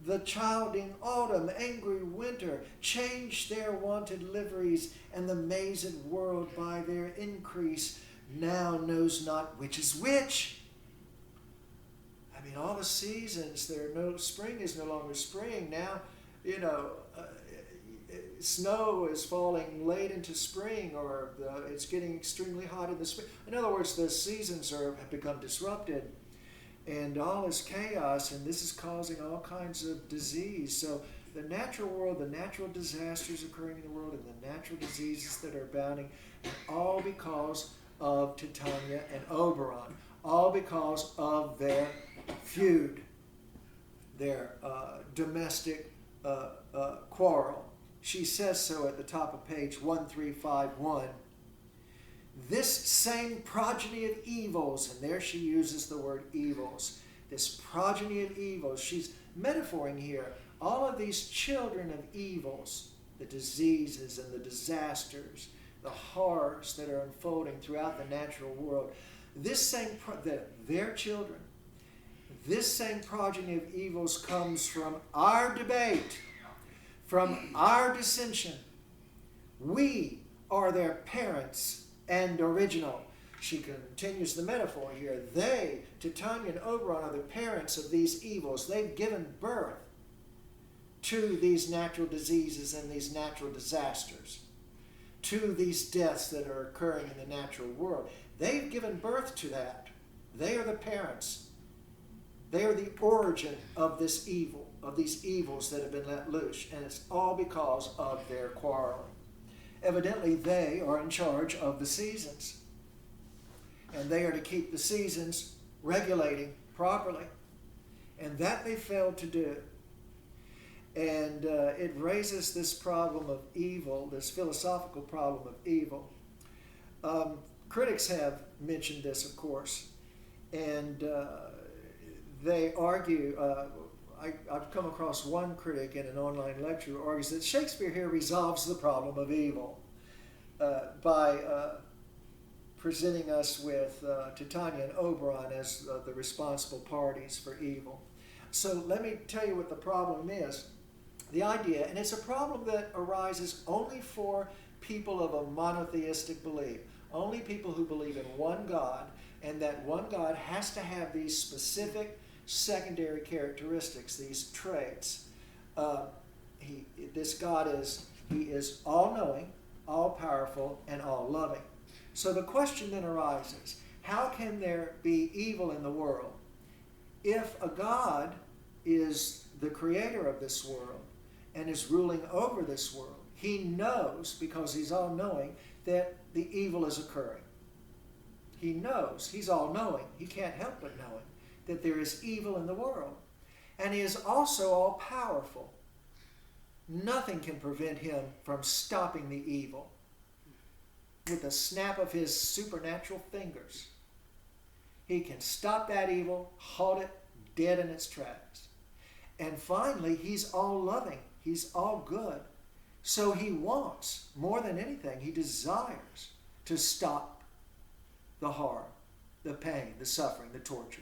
the childing autumn, angry winter, change their wonted liveries, and the mazed world by their increase now knows not which is which. I mean, all the seasons, spring is no longer spring. Now, snow is falling late into spring, or it's getting extremely hot in the spring. In other words, the seasons have become disrupted, and all is chaos, and this is causing all kinds of disease. So the natural world, the natural disasters occurring in the world, and the natural diseases that are abounding, all because of Titania and Oberon, all because of their feud, their domestic quarrel. She says so at the top of page 1351. This same progeny of evils, and there she uses the word evils, this progeny of evils, she's metaphoring here all of these children of evils, the diseases and the disasters, the horrors that are unfolding throughout the natural world. Their children, this same progeny of evils comes from our debate, from our dissension. We are their parents and original. She continues the metaphor here. They, Titania and Oberon, are the parents of these evils. They've given birth to these natural diseases and these natural disasters, to these deaths that are occurring in the natural world. They've given birth to that. They are the parents. They are the origin of this evil, of these evils that have been let loose, and it's all because of their quarreling. Evidently, they are in charge of the seasons, and they are to keep the seasons regulating properly, and that they failed to do. And it raises this problem of evil, this philosophical problem of evil. Critics have mentioned this, of course, and they argue, I've come across one critic in an online lecture who argues that Shakespeare here resolves the problem of evil by presenting us with Titania and Oberon as the responsible parties for evil. So let me tell you what the problem is. The idea, and it's a problem that arises only for people of a monotheistic belief, only people who believe in one God, and that one God has to have these specific secondary characteristics, these traits. This God he is all-knowing, all-powerful, and all-loving. So the question then arises, how can there be evil in the world if a God is the creator of this world and is ruling over this world? He knows, because he's all-knowing, that the evil is occurring. He knows, he's all-knowing, he can't help but knowing that there is evil in the world. And he is also all-powerful. Nothing can prevent him from stopping the evil with a snap of his supernatural fingers. He can stop that evil, halt it dead in its tracks. And finally, he's all-loving. He's all good. So he wants, more than anything, he desires to stop the harm, the pain, the suffering, the torture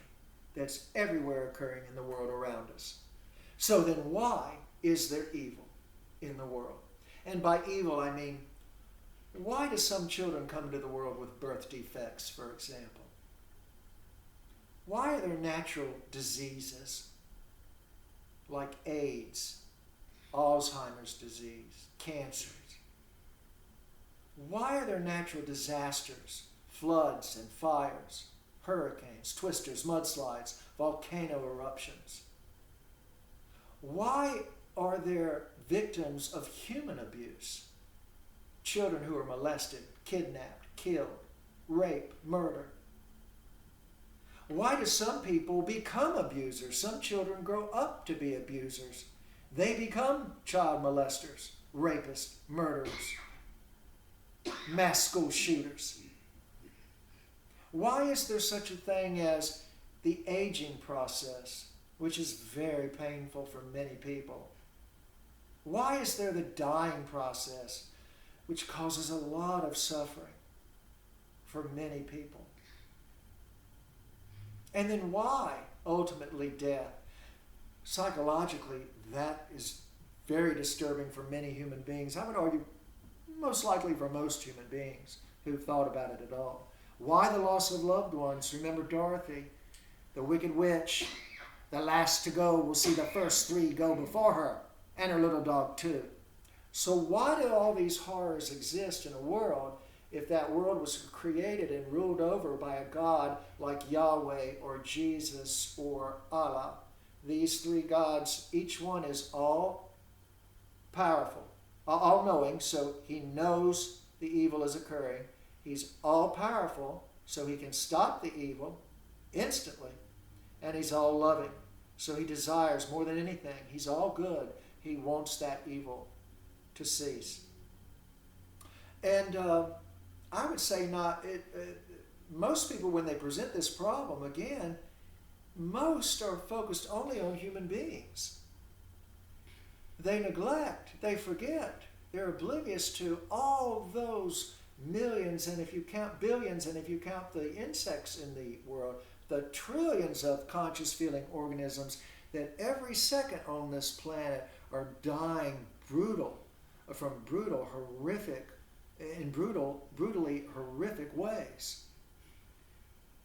that's everywhere occurring in the world around us. So then why is there evil in the world? And by evil, I mean, why do some children come into the world with birth defects, for example? Why are there natural diseases like AIDS, Alzheimer's disease, cancers? Why are there natural disasters, floods and fires, hurricanes, twisters, mudslides, volcano eruptions? Why are there victims of human abuse? Children who are molested, kidnapped, killed, raped, murdered. Why do some people become abusers? Some children grow up to be abusers. They become child molesters, rapists, murderers, mass school shooters. Why is there such a thing as the aging process, which is very painful for many people? Why is there the dying process, which causes a lot of suffering for many people? And then why, ultimately, death? Psychologically, that is very disturbing for many human beings. I would argue most likely for most human beings who've thought about it at all. Why the loss of loved ones? Remember Dorothy, the wicked witch, The last to go will see the first three go before her, and her little dog too. So why do all these horrors exist in a world if that world was created and ruled over by a God like Yahweh or Jesus or Allah? These three gods, each one is all powerful, all knowing, so he knows the evil is occurring. He's all powerful, so he can stop the evil instantly. And he's all loving, so he desires more than anything. He's all good. He wants that evil to cease. And I would say most people, when they present this problem, again, most are focused only on human beings. They neglect, they forget, they're oblivious to all those millions, and if you count billions, and if you count the insects in the world, the trillions of conscious feeling organisms that every second on this planet are dying from brutally horrific ways.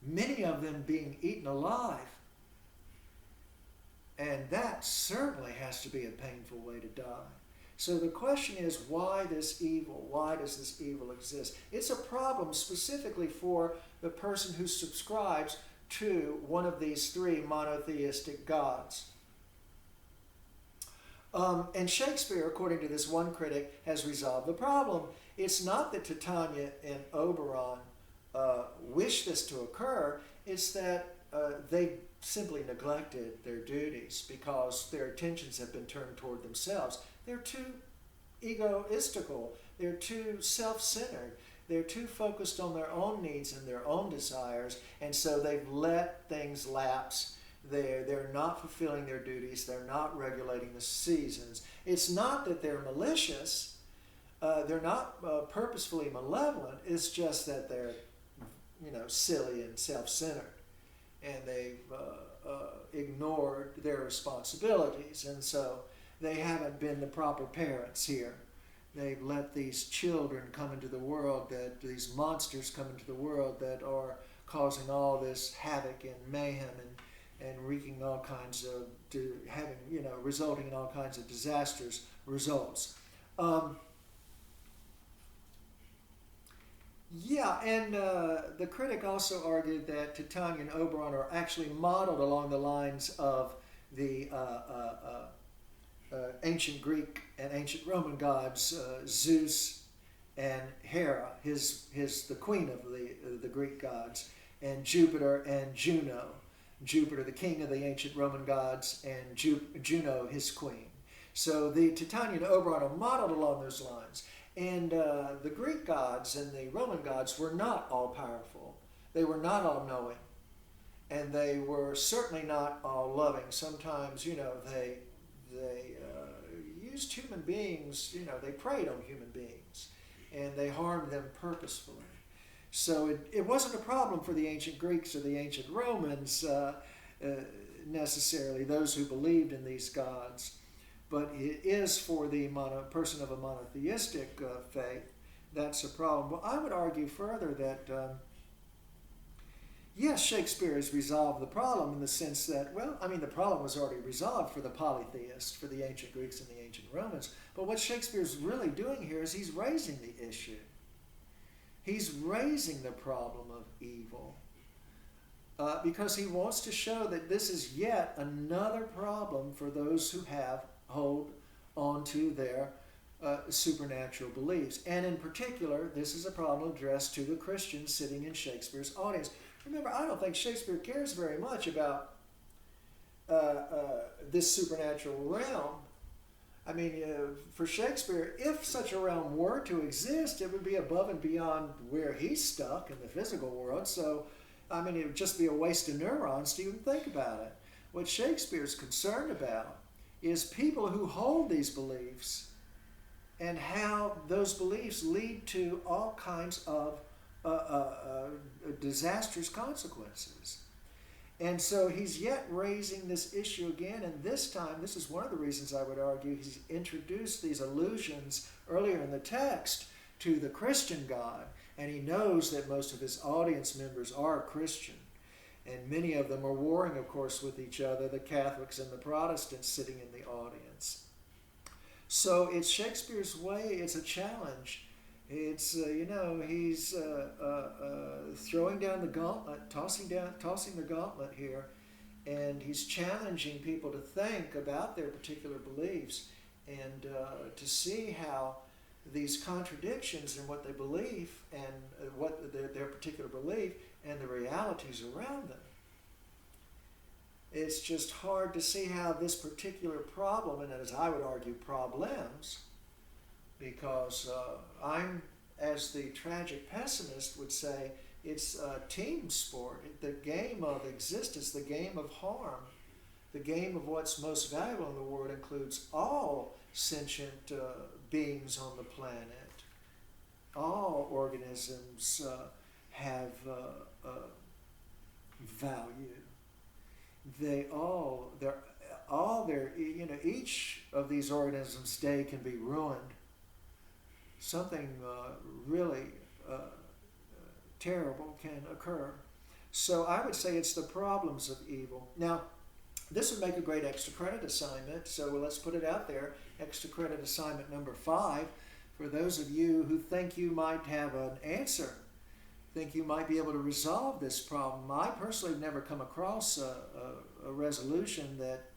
Many of them being eaten alive. And that certainly has to be a painful way to die. So the question is, why this evil? Why does this evil exist? It's a problem specifically for the person who subscribes to one of these three monotheistic gods. And Shakespeare, according to this one critic, has resolved the problem. It's not that Titania and Oberon wish this to occur. It's that they simply neglected their duties because their attentions have been turned toward themselves. They're too egoistical. They're too self-centered. They're too focused on their own needs and their own desires, and so they've let things lapse. They're not fulfilling their duties. They're not regulating the seasons. It's not that they're malicious. They're not purposefully malevolent. It's just that they're, silly and self-centered, and they've ignored their responsibilities, and so they haven't been the proper parents here. They've let these children come into the world, these monsters come into the world that are causing all this havoc and mayhem and wreaking all kinds of, resulting in all kinds of disastrous results. The critic also argued that Titania and Oberon are actually modeled along the lines of the ancient Greek and ancient Roman gods, Zeus and Hera, the queen of the Greek gods, and Jupiter and Juno. Jupiter, the king of the ancient Roman gods, and Juno, his queen. So the Titania and Oberon are modeled along those lines. And the Greek gods and the Roman gods were not all powerful. They were not all knowing. And they were certainly not all loving. Sometimes, they used human beings, they preyed on human beings. And they harmed them purposefully. So it wasn't a problem for the ancient Greeks or the ancient Romans necessarily, those who believed in these gods. But it is for the person of a monotheistic faith, that's a problem. Well, I would argue further that, yes, Shakespeare has resolved the problem in the sense that, the problem was already resolved for the polytheist, for the ancient Greeks and the ancient Romans. But what Shakespeare's really doing here is he's raising the issue. He's raising the problem of evil because he wants to show that this is yet another problem for those who hold on to their supernatural beliefs. And in particular, this is a problem addressed to the Christians sitting in Shakespeare's audience. Remember, I don't think Shakespeare cares very much about this supernatural realm. For Shakespeare, if such a realm were to exist, it would be above and beyond where he's stuck in the physical world. So, it would just be a waste of neurons to even think about it. What Shakespeare's concerned about is people who hold these beliefs and how those beliefs lead to all kinds of disastrous consequences. And so he's yet raising this issue again, and this time, this is one of the reasons I would argue he's introduced these allusions earlier in the text to the Christian God, and he knows that most of his audience members are Christian. And many of them are warring, of course, with each other, the Catholics and the Protestants sitting in the audience. So it's Shakespeare's way, it's a challenge. It's, he's throwing down the gauntlet, tossing the gauntlet here, and he's challenging people to think about their particular beliefs and to see how these contradictions in what they believe and what their particular belief and the realities around them. It's just hard to see how this particular problem, and as I would argue problems, because I'm, as the tragic pessimist would say, it's a team sport. The game of existence, the game of harm, the game of what's most valuable in the world includes all sentient beings on the planet. All organisms have value. Each of these organisms' day can be ruined. Something really terrible can occur. So I would say it's the problems of evil. Now, this would make a great extra credit assignment, so let's put it out there. Extra credit assignment number 5. For those of you who think you might have an answer, think you might be able to resolve this problem. I personally have never come across a resolution that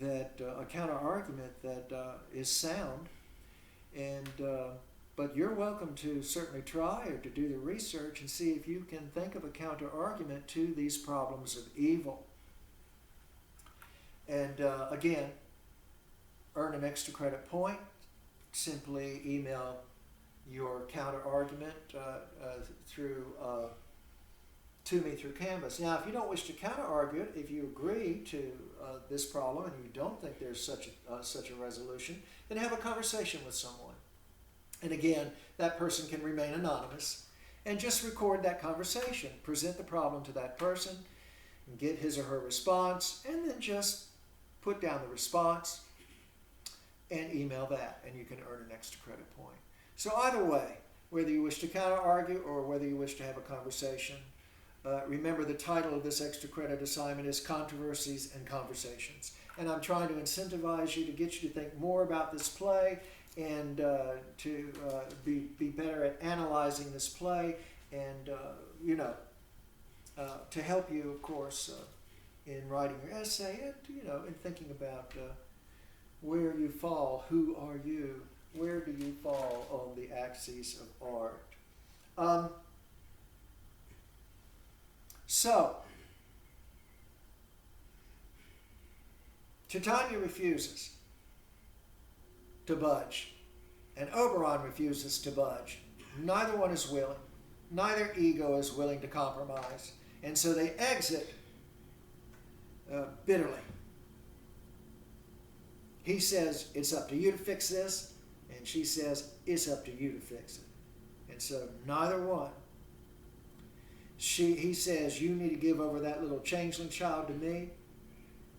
a counter argument that is sound, and but you're welcome to certainly try or to do the research and see if you can think of a counter argument to these problems of evil. And again, earn an extra credit point. Simply email your counter argument to me through Canvas. Now, if you don't wish to counter argue it, if you agree to this problem and you don't think there's such a resolution, then have a conversation with someone. And again, that person can remain anonymous, and just record that conversation. Present the problem to that person, and get his or her response, and then just put down the response and email that, and you can earn an extra credit point. So either way, whether you wish to counter-argue or whether you wish to have a conversation, remember the title of this extra credit assignment is Controversies and Conversations. And I'm trying to incentivize you to get you to think more about this play and to be better at analyzing this play and, to help you, of course, in writing your essay and, in thinking about where you fall, who are you, where do you fall on the axes of art. So, Titania refuses to budge, and Oberon refuses to budge. Neither one is willing. Neither ego is willing to compromise. And so they exit bitterly. He says, it's up to you to fix this, and she says, it's up to you to fix it. And so neither one. He says, you need to give over that little changeling child to me,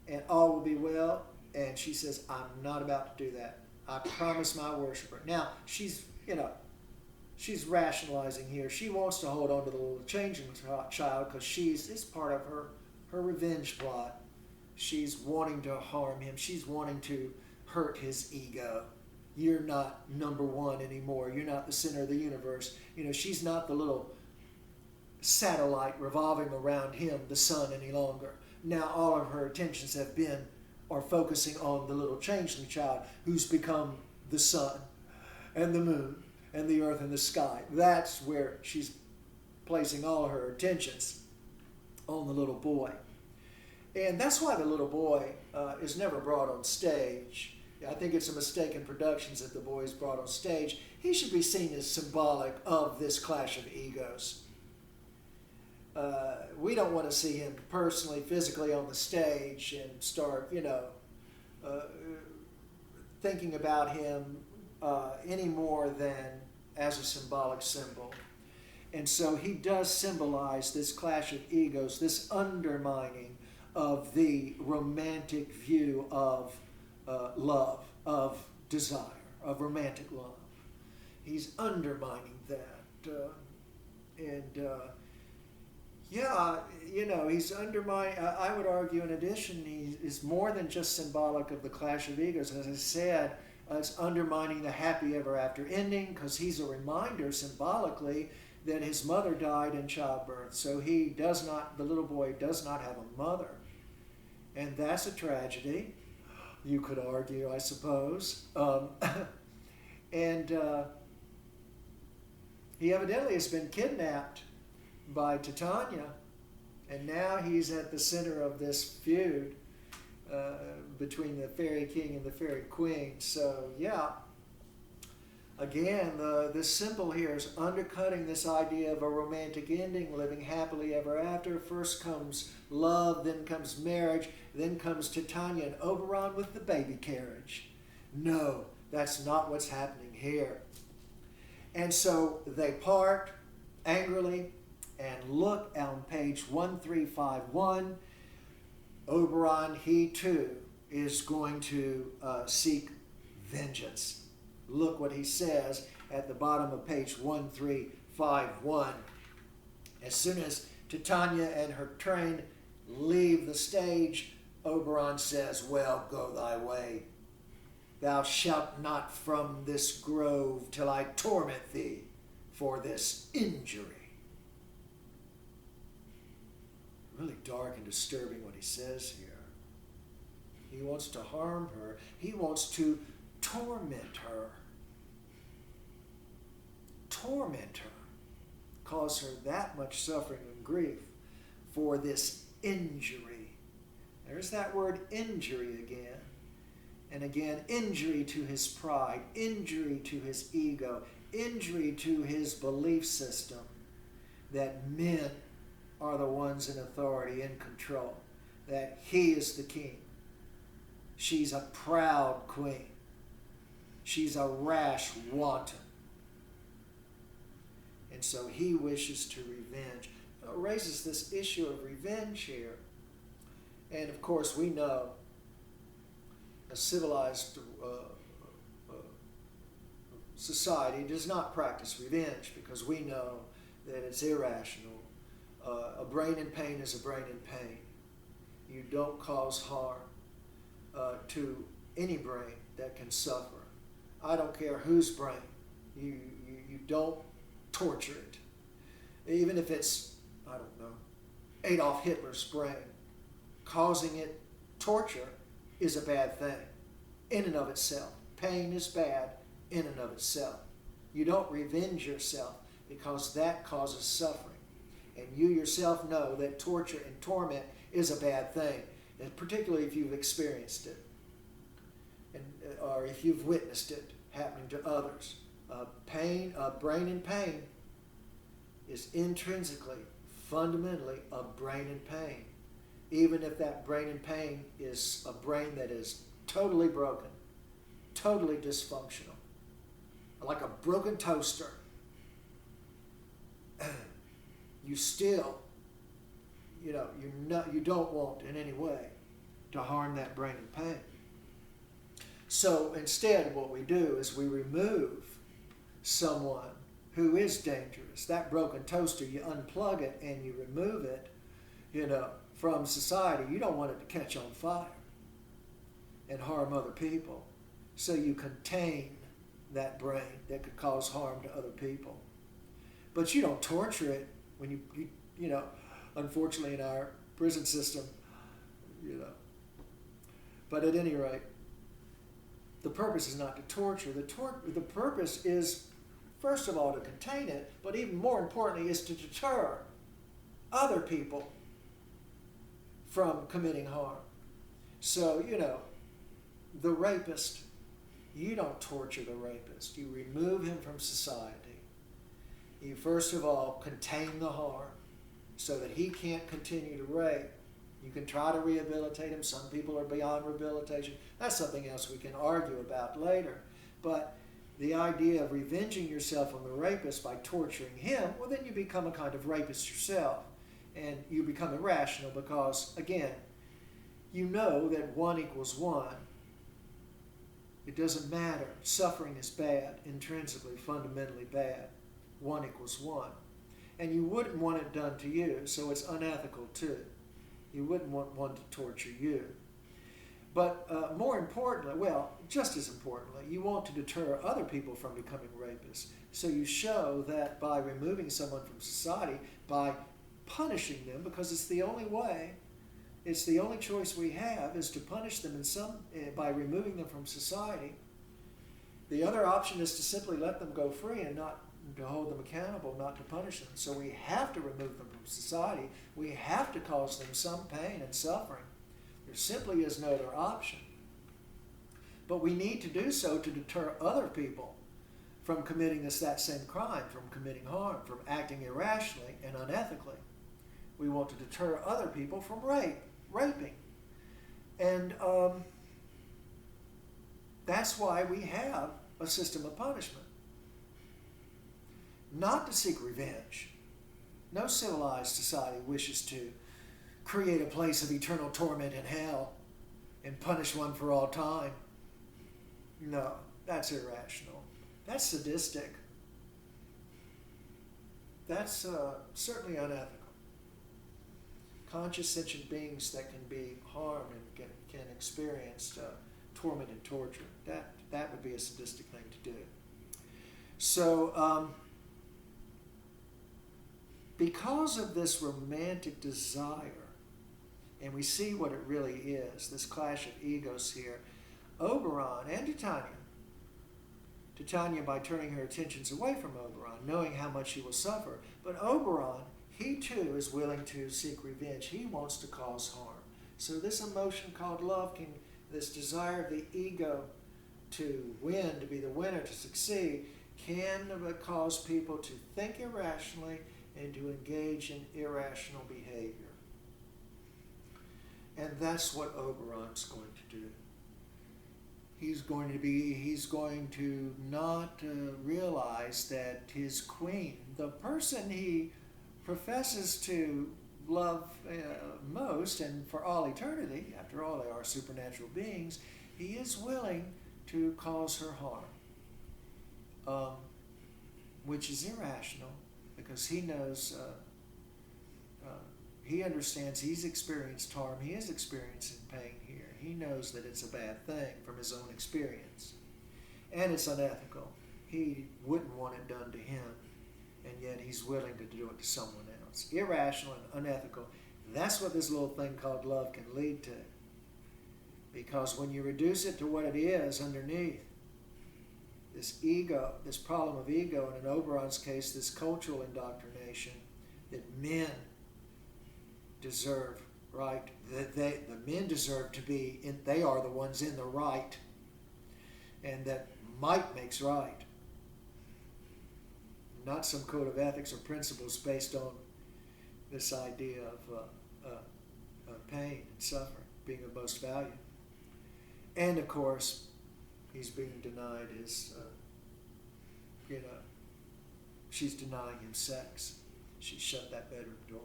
and all will be well. And she says, I'm not about to do that. I promise my worshiper. Now, she's rationalizing here. She wants to hold on to the little changeling child because it's part of her revenge plot. She's wanting to harm him. She's wanting to hurt his ego. You're not number one anymore. You're not the center of the universe. She's not the little satellite revolving around him, the sun, any longer. Now all of her attentions are focusing on the little changeling child who's become the sun and the moon and the earth and the sky. That's where she's placing all her attentions, on the little boy. And that's why the little boy is never brought on stage. I think it's a mistake in productions that the boy is brought on stage. He should be seen as symbolic of this clash of egos. We don't want to see him personally, physically on the stage and start, thinking about him any more than as a symbolic symbol. And so he does symbolize this clash of egos, this undermining of the romantic view of love, of desire, of romantic love. He's undermining that. Yeah, he's undermining. I would argue, in addition, he is more than just symbolic of the clash of egos. As I said, it's undermining the happy ever after ending, because he's a reminder symbolically that his mother died in childbirth. So the little boy does not have a mother. And that's a tragedy, you could argue, I suppose. And he evidently has been kidnapped by Titania, and now he's at the center of this feud between the fairy king and the fairy queen. So yeah, again, the symbol here is undercutting this idea of a romantic ending, living happily ever after. First comes love, then comes marriage, then comes Titania and Oberon with the baby carriage. No, that's not what's happening here. And so they part angrily, and look on page 1351. Oberon, he too, is going to seek vengeance. Look what he says at the bottom of page 1351. As soon as Titania and her train leave the stage, Oberon says, "Well, go thy way. Thou shalt not from this grove till I torment thee for this injury." Really dark and disturbing what he says here. He wants to harm her. He wants to torment her. Torment her. Cause her that much suffering and grief for this injury. There's that word injury again. And again, injury to his pride, injury to his ego, injury to his belief system that men are the ones in authority, in control, that he is the king. She's a proud queen. She's a rash wanton. And so he wishes to revenge. It raises this issue of revenge here. And of course, we know a civilized society does not practice revenge, because we know that it's irrational. A brain in pain is a brain in pain. You don't cause harm to any brain that can suffer. I don't care whose brain. You don't torture it. Even if it's, I don't know, Adolf Hitler's brain. Causing it torture is a bad thing in and of itself. Pain is bad in and of itself. You don't revenge yourself, because that causes suffering. And you yourself know that torture and torment is a bad thing, and particularly if you've experienced it, or if you've witnessed it happening to others. Pain, brain in pain, is intrinsically, fundamentally a brain in pain. Even if that brain in pain is a brain that is totally broken, totally dysfunctional, like a broken toaster, you still, you don't want in any way to harm that brain in pain. So instead, what we do is we remove someone who is dangerous. That broken toaster, you unplug it and you remove it, from society. You don't want it to catch on fire and harm other people. So you contain that brain that could cause harm to other people. But you don't torture it when you unfortunately in our prison system, But at any rate, the purpose is not to torture. The purpose is, first of all, to contain it, but even more importantly, is to deter other people from committing harm. So, the rapist, you don't torture the rapist. You remove him from society. You, first of all, contain the harm so that he can't continue to rape. You can try to rehabilitate him. Some people are beyond rehabilitation. That's something else we can argue about later. But the idea of revenging yourself on the rapist by torturing him, well, then you become a kind of rapist yourself. And you become irrational because, again, you know that 1 equals 1. It doesn't matter. Suffering is bad, intrinsically, fundamentally bad. 1 equals 1. And you wouldn't want it done to you, so it's unethical too. You wouldn't want one to torture you. But more importantly, well, just as importantly, you want to deter other people from becoming rapists. So you show that by removing someone from society, by punishing them, because it's the only way, it's the only choice we have, is to punish them by removing them from society. The other option is to simply let them go free and not to hold them accountable, not to punish them. So we have to remove them from society. We have to cause them some pain and suffering. There simply is no other option. But we need to do so to deter other people from committing that same crime, from committing harm, from acting irrationally and unethically. We want to deter other people from raping. And that's why we have a system of punishment. Not to seek revenge. No civilized society wishes to create a place of eternal torment in hell and punish one for all time. No, that's irrational. That's sadistic. That's certainly unethical. Conscious sentient beings that can be harmed and can experience torment and torture. That would be a sadistic thing to do. So, because of this romantic desire, and we see what it really is, this clash of egos here, Oberon and Titania by turning her attentions away from Oberon, knowing how much she will suffer, but Oberon, he too is willing to seek revenge. He wants to cause harm. So this emotion called love, this desire of the ego to win, to be the winner, to succeed, can cause people to think irrationally and to engage in irrational behavior. And that's what Oberon's going to do. He's going to not realize that his queen, the person he professes to love most and for all eternity, after all they are supernatural beings, he is willing to cause her harm, which is irrational because he knows, he understands he's experienced harm, he is experiencing pain here. He knows that it's a bad thing from his own experience. And it's unethical. He wouldn't want it done to him, and yet he's willing to do it to someone else. Irrational and unethical. That's what this little thing called love can lead to. Because when you reduce it to what it is underneath, this ego, this problem of ego, and in Oberon's case, this cultural indoctrination that men deserve, right? That the men deserve to be, they are the ones in the right, and that might makes right. Not some code of ethics or principles based on this idea of pain and suffering being of most value. And of course, he's being denied his, she's denying him sex. She shut that bedroom door.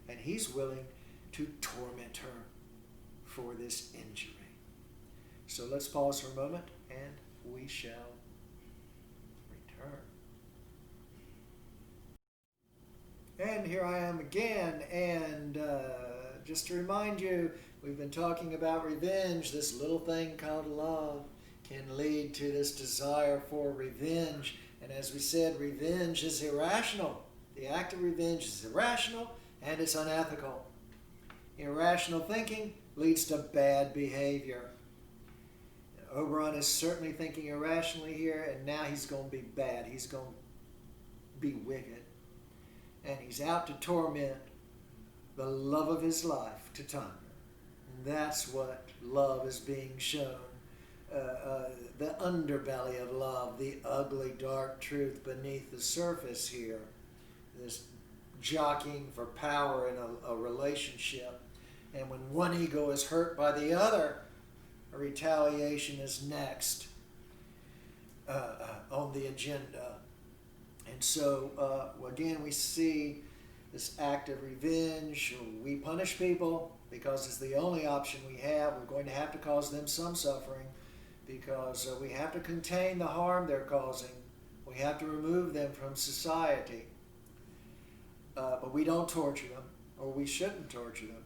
And he's willing to torment her for this injury. So let's pause for a moment and we shall return. And here I am again, and just to remind you, we've been talking about revenge. This little thing called love can lead to this desire for revenge. And as we said, revenge is irrational. The act of revenge is irrational and it's unethical. Irrational thinking leads to bad behavior. Oberon is certainly thinking irrationally here, and now he's going to be bad. He's going to be wicked. And he's out to torment the love of his life, Titania. And that's what love is being shown. The underbelly of love, the ugly, dark truth beneath the surface here. This jockeying for power in a relationship. And when one ego is hurt by the other, a retaliation is next on the agenda. And so, again, we see this act of revenge. We punish people because it's the only option we have. We're going to have to cause them some suffering because we have to contain the harm they're causing. We have to remove them from society. but we don't torture them, or we shouldn't torture them.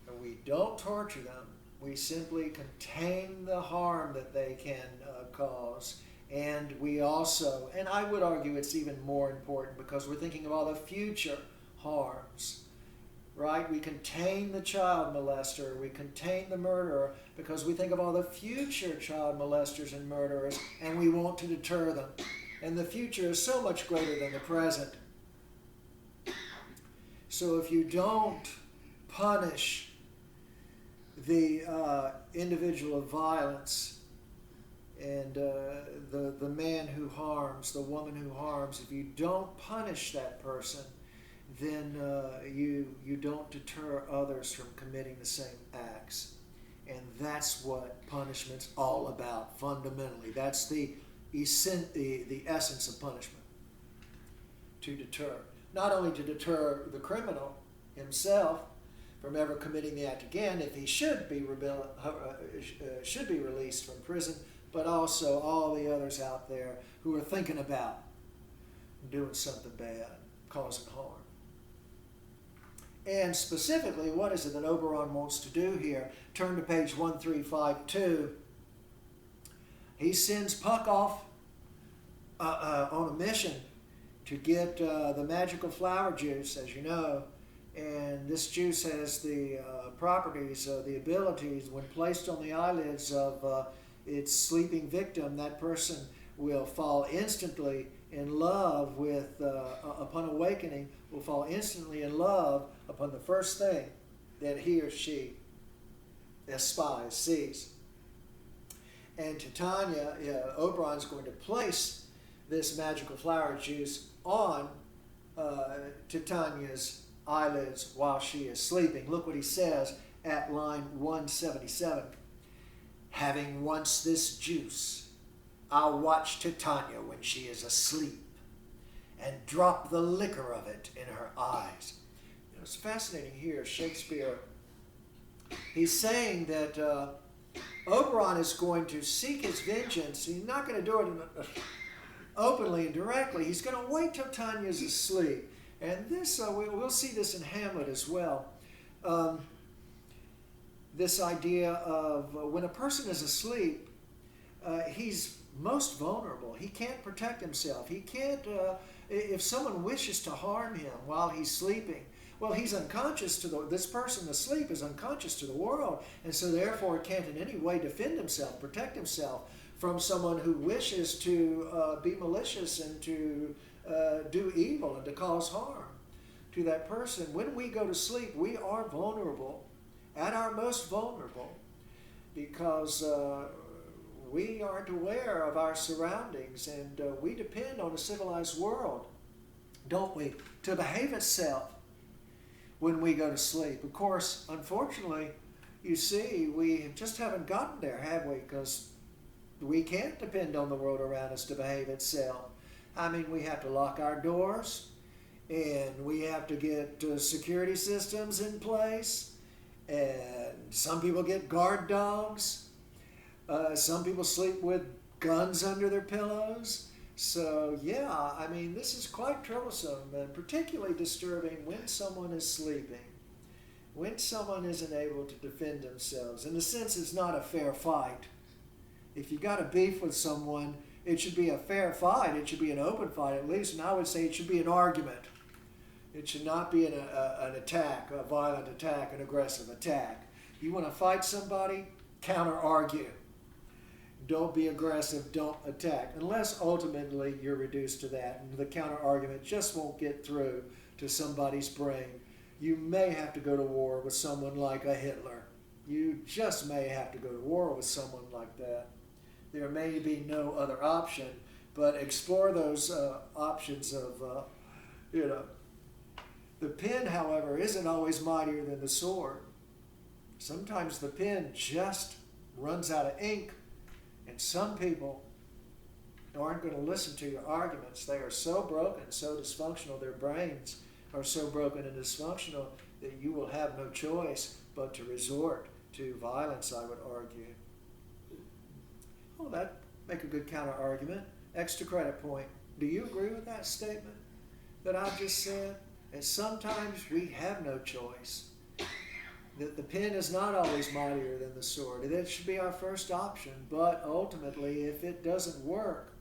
And we don't torture them. We simply contain the harm that they can cause. And we also, and I would argue it's even more important because we're thinking of all the future harms, right? We contain the child molester, we contain the murderer because we think of all the future child molesters and murderers, and we want to deter them. And the future is so much greater than the present. So if you don't punish the individual of violence, and the man who harms, the woman who harms, if you don't punish that person, then you don't deter others from committing the same acts. And that's what punishment's all about, fundamentally. That's the essence of punishment, to deter. Not only to deter the criminal himself from ever committing the act again, if he should be released from prison, but also all the others out there who are thinking about doing something bad, causing harm. And specifically, what is it that Oberon wants to do here? Turn to page 1352. He sends Puck off on a mission to get the magical flower juice, as you know. And this juice has the properties, the abilities, when placed on the eyelids of its sleeping victim, that person will fall instantly in love with, upon awakening, will fall instantly in love upon the first thing that he or she espies, sees. And Titania, Oberon's going to place this magical flower juice on Titania's eyelids while she is sleeping. Look what he says at line 177. Having once this juice, I'll watch Titania when she is asleep and drop the liquor of it in her eyes. You know, it's fascinating here, Shakespeare. He's saying that Oberon is going to seek his vengeance. He's not going to do it openly and directly. He's going to wait till Tanya's asleep. And this, we'll see this in Hamlet as well. This idea of when a person is asleep, he's most vulnerable. He can't protect himself. He can't, if someone wishes to harm him while he's sleeping, well, he's unconscious to this person asleep is unconscious to the world, and so therefore can't in any way defend himself, protect himself from someone who wishes to be malicious and to do evil and to cause harm to that person. When we go to sleep, we are vulnerable, at our most vulnerable, because we aren't aware of our surroundings, and we depend on a civilized world, don't we, to behave itself when we go to sleep. Of course, unfortunately, you see, we just haven't gotten there, have we? Because we can't depend on the world around us to behave itself. I mean, we have to lock our doors, and we have to get security systems in place, and some people get guard dogs. Some people sleep with guns under their pillows. So, yeah, I mean, this is quite troublesome and particularly disturbing when someone is sleeping, when someone isn't able to defend themselves. In a sense, it's not a fair fight. If you got a beef with someone, it should be a fair fight. It should be an open fight at least, and I would say it should be an argument. It should not be an attack, a violent attack, an aggressive attack. You want to fight somebody, counter-argue. Don't be aggressive, don't attack, unless ultimately you're reduced to that and the counter-argument just won't get through to somebody's brain. You may have to go to war with someone like a Hitler. You just may have to go to war with someone like that. There may be no other option, but explore those options of, The pen, however, isn't always mightier than the sword. Sometimes the pen just runs out of ink, and some people aren't going to listen to your arguments. They are so broken, so dysfunctional, their brains are so broken and dysfunctional that you will have no choice but to resort to violence, I would argue. Oh, that'd make a good counter-argument. Extra credit point. Do you agree with that statement? that I've just said? And sometimes we have no choice. The pen is not always mightier than the sword. That should be our first option. But ultimately, if it doesn't work,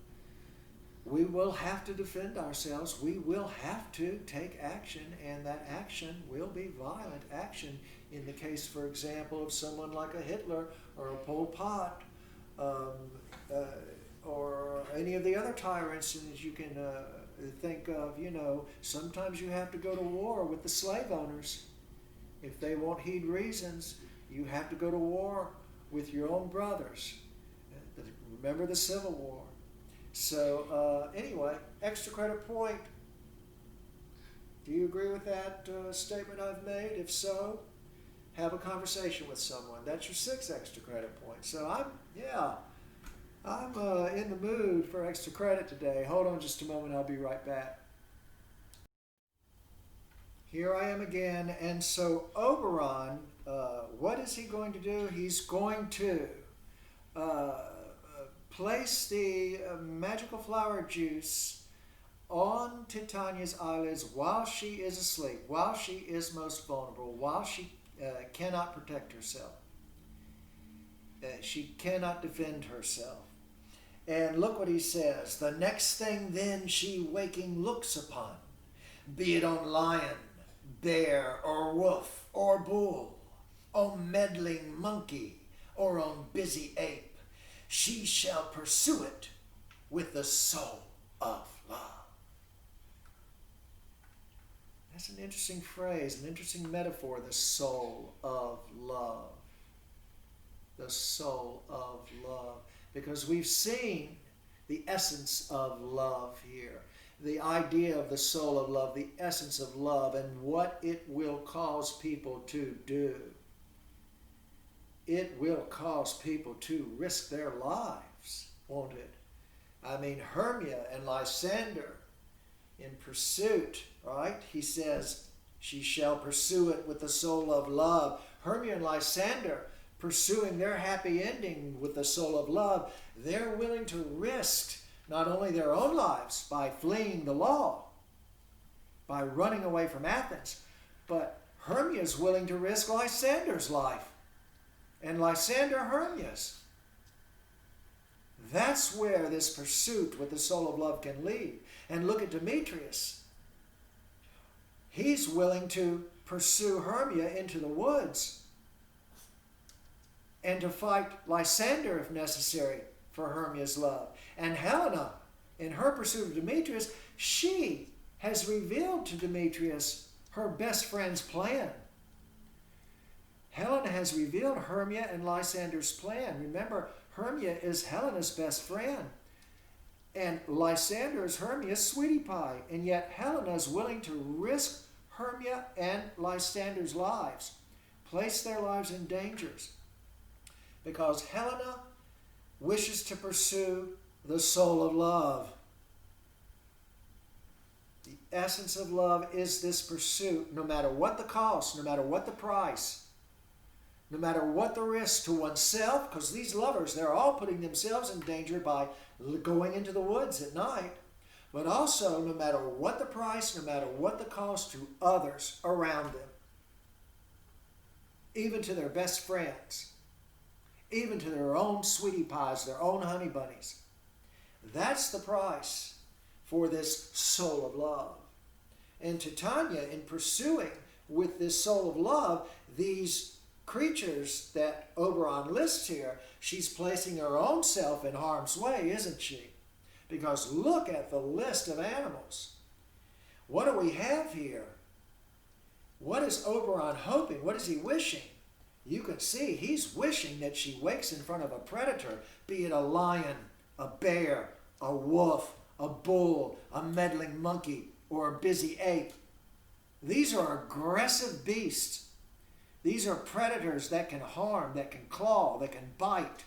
we will have to defend ourselves. We will have to take action, and that action will be violent action. In the case, for example, of someone like a Hitler or a Pol Pot, or any of the other tyrants that you can think of. Sometimes you have to go to war with the slave owners. If they won't heed reasons, you have to go to war with your own brothers. Remember the Civil War. So anyway, extra credit point. Do you agree with that statement I've made? If so, have a conversation with someone. That's your 6th extra credit point. So I'm in the mood for extra credit today. Hold on just a moment. I'll be right back. Here I am again. And so Oberon, what is he going to do? He's going to place the magical flower juice on Titania's eyelids while she is asleep, while she is most vulnerable, while she cannot protect herself. She cannot defend herself. And look what he says. The next thing then she waking looks upon, be it on lion, bear, or wolf, or bull, on meddling monkey, or on busy ape, she shall pursue it with the soul of love. That's an interesting phrase, an interesting metaphor, the soul of love. The soul of love. Because we've seen the essence of love here. The idea of the soul of love, the essence of love, and what it will cause people to do. It will cause people to risk their lives, won't it? I mean, Hermia and Lysander in pursuit, right? He says, she shall pursue it with the soul of love. Hermia and Lysander pursuing their happy ending with the soul of love, they're willing to risk not only their own lives by fleeing the law, by running away from Athens, but Hermia is willing to risk Lysander's life, and Lysander Hermia's. That's where this pursuit with the soul of love can lead. And look at Demetrius. He's willing to pursue Hermia into the woods and to fight Lysander if necessary for Hermia's love. And Helena, in her pursuit of Demetrius, she has revealed to Demetrius her best friend's plan. Helena has revealed Hermia and Lysander's plan. Remember, Hermia is Helena's best friend. And Lysander is Hermia's sweetie pie. And yet Helena is willing to risk Hermia and Lysander's lives, place their lives in dangers, because Helena wishes to pursue the soul of love. The essence of love is this pursuit, no matter what the cost, no matter what the price, no matter what the risk to oneself, because these lovers, they're all putting themselves in danger by going into the woods at night, but also no matter what the price, no matter what the cost to others around them, even to their best friends, even to their own sweetie pies, their own honey bunnies. That's the price for this soul of love. And Titania, in pursuing with this soul of love, these creatures that Oberon lists here, she's placing her own self in harm's way, isn't she? Because look at the list of animals. What do we have here? What is Oberon hoping? What is he wishing? You can see he's wishing that she wakes in front of a predator, be it a lion, a bear, a wolf, a bull, a meddling monkey, or a busy ape. These are aggressive beasts. These are predators that can harm, that can claw, that can bite.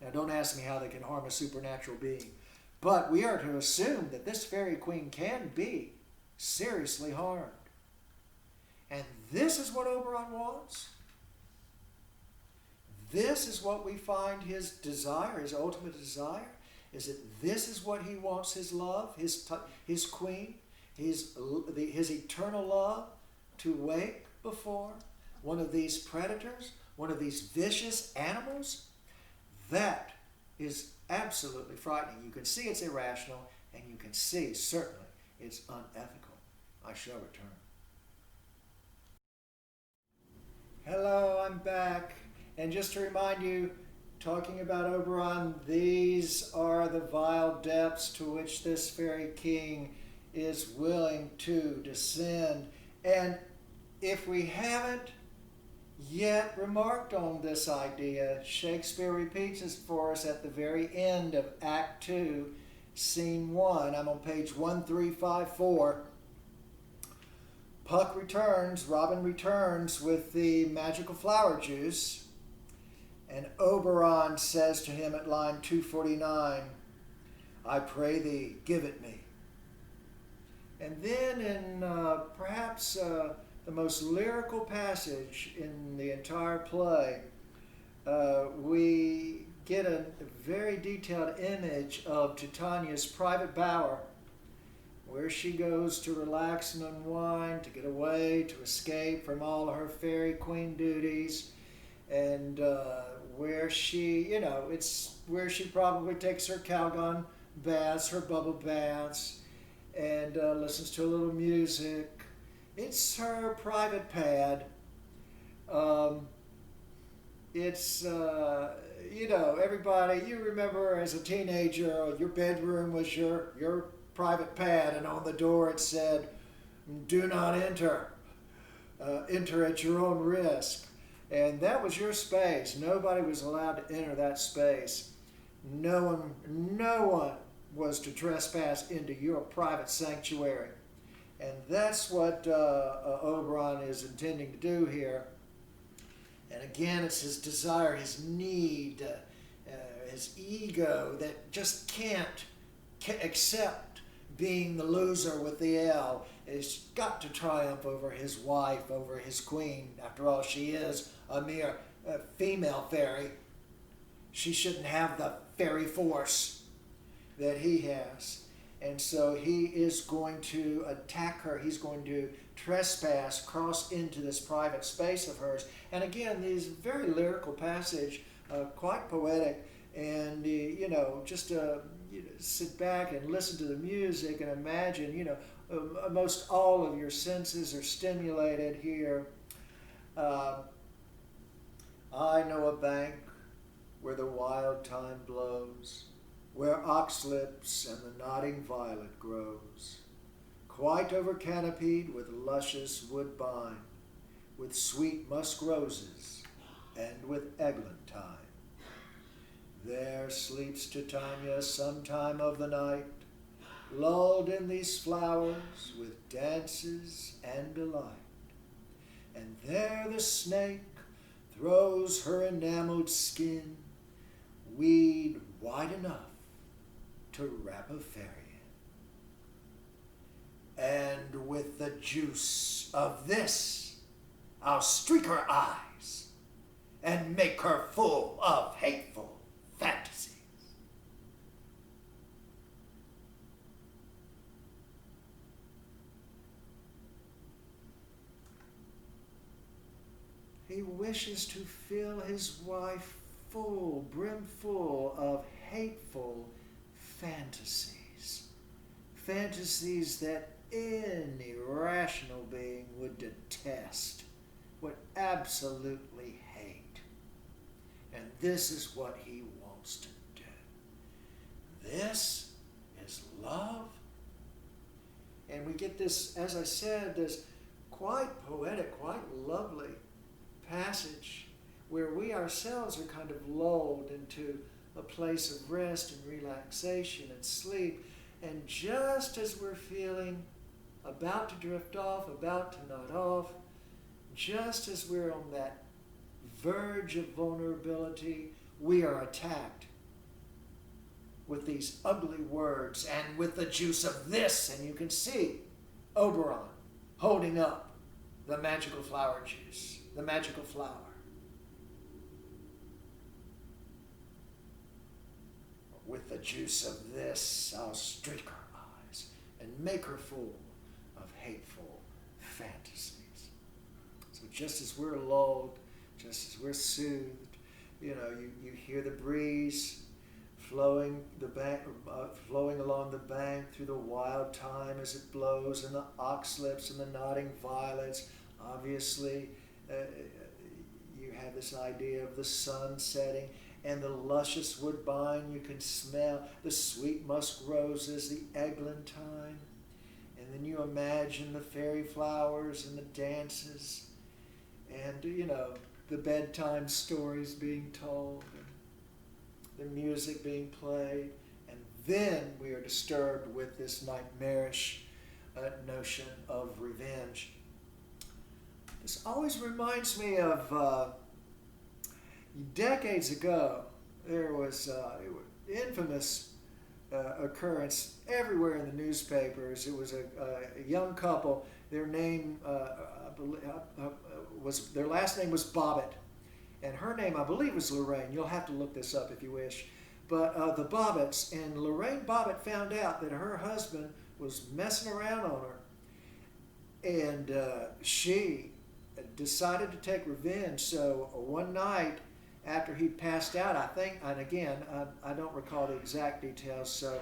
Now, don't ask me how they can harm a supernatural being. But we are to assume that this fairy queen can be seriously harmed. And this is what Oberon wants. This is what we find his desire, his ultimate desire, is that this is what he wants his love, his queen. his eternal love to wake before one of these predators, one of these vicious animals? That is absolutely frightening. You can see it's irrational, and you can see, certainly, it's unethical. I shall return. Hello, I'm back. And just to remind you, talking about Oberon, these are the vile depths to which this fairy king is willing to descend. And if we haven't yet remarked on this idea, Shakespeare repeats it for us at the very end of Act 2, Scene 1. I'm on page 1354. Puck returns, Robin returns with the magical flower juice, and Oberon says to him at line 249, "I pray thee, give it me." And then in perhaps the most lyrical passage in the entire play, we get a very detailed image of Titania's private bower, where she goes to relax and unwind, to get away, to escape from all her fairy queen duties, and where she, it's where she probably takes her Calgon baths, her bubble baths, and listens to a little music. It's her private pad. Everybody, you remember as a teenager, your bedroom was your private pad, and on the door it said, "Do not enter. Enter at your own risk." And that was your space. Nobody was allowed to enter that space. No one was to trespass into your private sanctuary. And that's what Oberon is intending to do here. And again, it's his desire, his need, his ego that just can't accept being the loser with the L. Has got to triumph over his wife, over his queen. After all, she is a mere female fairy. She shouldn't have the fairy force that he has. And so he is going to attack her. He's going to trespass, cross into this private space of hers. And again, this very lyrical passage, quite poetic. And, just sit back and listen to the music and imagine, most all of your senses are stimulated here. I know a bank where the wild thyme blows, where oxlips and the nodding violet grows, quite over-canopied with luscious woodbine, with sweet musk roses, and with eglantine. There sleeps Titania sometime of the night, lulled in these flowers with dances and delight. And there the snake throws her enameled skin, weed wide enough to wrap a fairy in. And with the juice of this, I'll streak her eyes and make her full of hateful fantasies. He wishes to fill his wife full, brimful of hateful fantasies. Fantasies that any rational being would detest, would absolutely hate. And this is what he wants to do. This is love. And we get this, as I said, this quite poetic, quite lovely passage where we ourselves are kind of lulled into a place of rest and relaxation and sleep. And just as we're feeling about to drift off, about to nod off, just as we're on that verge of vulnerability, we are attacked with these ugly words and with the juice of this. And you can see Oberon holding up the magical flower juice, the magical flower. With the juice of this, I'll streak her eyes and make her full hateful fantasies. So just as we're lulled, just as we're soothed, you hear the breeze flowing along the bank through the wild thyme as it blows, and the oxlips and the nodding violets. Obviously, you have this idea of the sun setting and the luscious woodbine. You can smell the sweet musk roses, the eglantine, and then you imagine the fairy flowers and the dances, and the bedtime stories being told, and the music being played, and then we are disturbed with this nightmarish notion of revenge. This always reminds me of decades ago. There was an infamous occurrence everywhere in the newspapers. It was a young couple. Their name their last name was Bobbitt, and her name, I believe, was Lorraine. You'll have to look this up if you wish. But the Bobbitts, and Lorraine Bobbitt found out that her husband was messing around on her, and she decided to take revenge. So one night after he passed out, I think, and again, I don't recall the exact details, so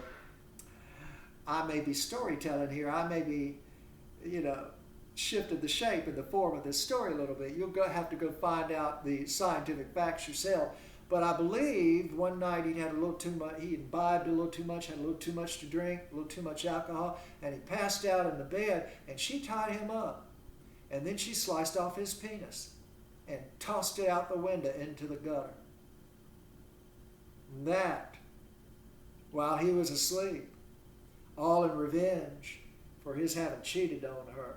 I may be storytelling here. I may be, shifted the shape and the form of this story a little bit. You'll have to go find out the scientific facts yourself. But I believe one night he had a little too much, he imbibed a little too much, had a little too much to drink, a little too much alcohol, and he passed out in the bed, and she tied him up. And then she sliced off his penis and tossed it out the window into the gutter. And that, while he was asleep, all in revenge for his having cheated on her.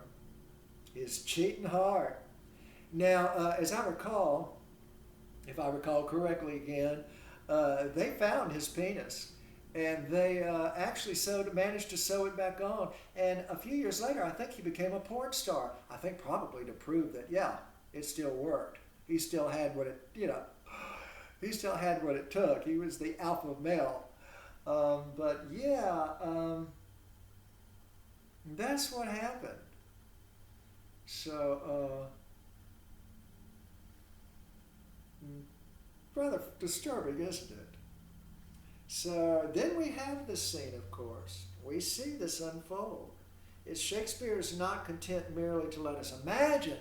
His cheating heart. Now, as I recall, if I recall correctly again, they found his penis, and they actually managed to sew it back on. And a few years later, I think he became a porn star. I think probably to prove that, yeah, it still worked. He still had what it, he still had what it took. He was the alpha male. But yeah, that's what happened. So, rather disturbing, isn't it? So then we have the scene, of course. We see this unfold. Shakespeare is not content merely to let us imagine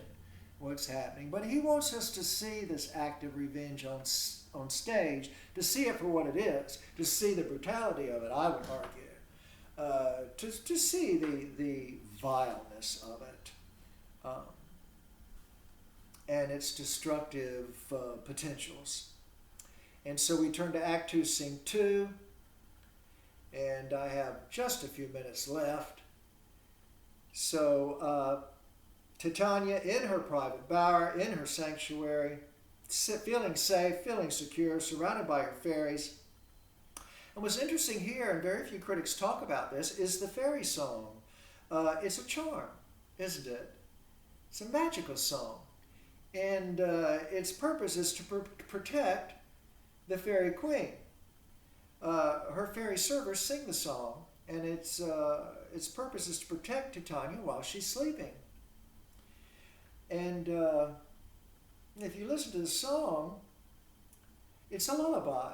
what's happening, but he wants us to see this act of revenge on stage, to see it for what it is, to see the brutality of it, I would argue, to see the vileness of it. And its destructive potentials. And so we turn to Act 2, Scene 2, and I have just a few minutes left. So Titania, in her private bower, in her sanctuary, feeling safe, feeling secure, surrounded by her fairies. And what's interesting here, and very few critics talk about this, is the fairy song. It's a charm, isn't it? It's a magical song. And its purpose is to protect the fairy queen. Her fairy servers sing the song, and its purpose is to protect Titania while she's sleeping. And if you listen to the song, it's a lullaby.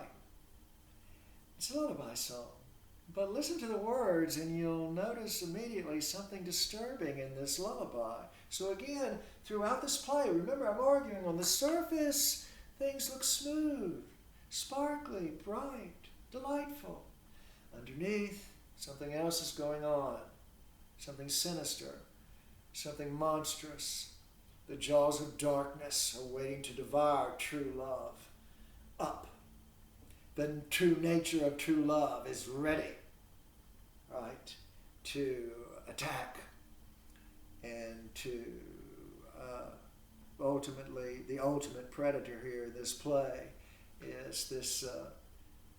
It's a lullaby song. But listen to the words and you'll notice immediately something disturbing in this lullaby. So again, throughout this play, remember I'm arguing on the surface, things look smooth, sparkly, bright, delightful. Underneath, something else is going on, something sinister, something monstrous. The jaws of darkness are waiting to devour true love. Up. The true nature of true love is ready, right, to attack and to ultimately, the ultimate predator here in this play is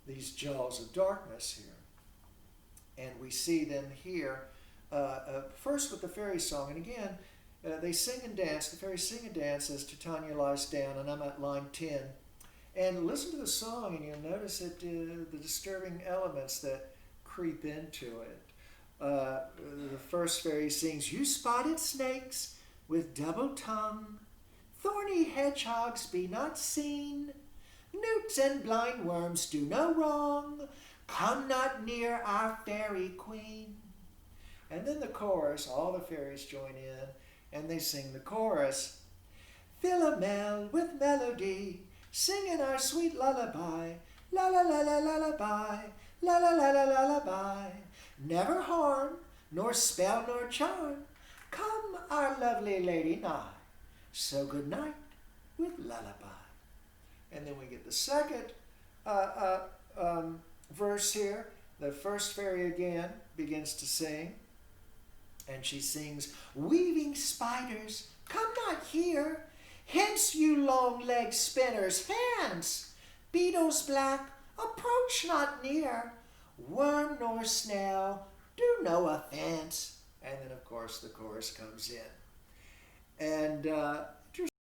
these jaws of darkness here. And we see them here first with the fairy song. And again, they sing and dance, the fairies sing and dance as Titania lies down, and I'm at line 10. And listen to the song and you'll notice the disturbing elements that creep into it. The first fairy sings, "You spotted snakes with double tongue, thorny hedgehogs be not seen, newts and blind worms do no wrong, come not near our fairy queen." And then the chorus, all the fairies join in, and they sing the chorus. "Philomel with melody, singing our sweet lullaby, la la la la lullaby, la la la la lullaby. Never harm, nor spell nor charm, come our lovely lady nigh. So good night with lullaby." And then we get the second verse here. The first fairy again begins to sing, and she sings, "Weaving spiders, come not here. Hence, you long-legged spinners, hence. Beetles black, approach not near. Worm nor snail, do no offense." And then, of course, the chorus comes in. And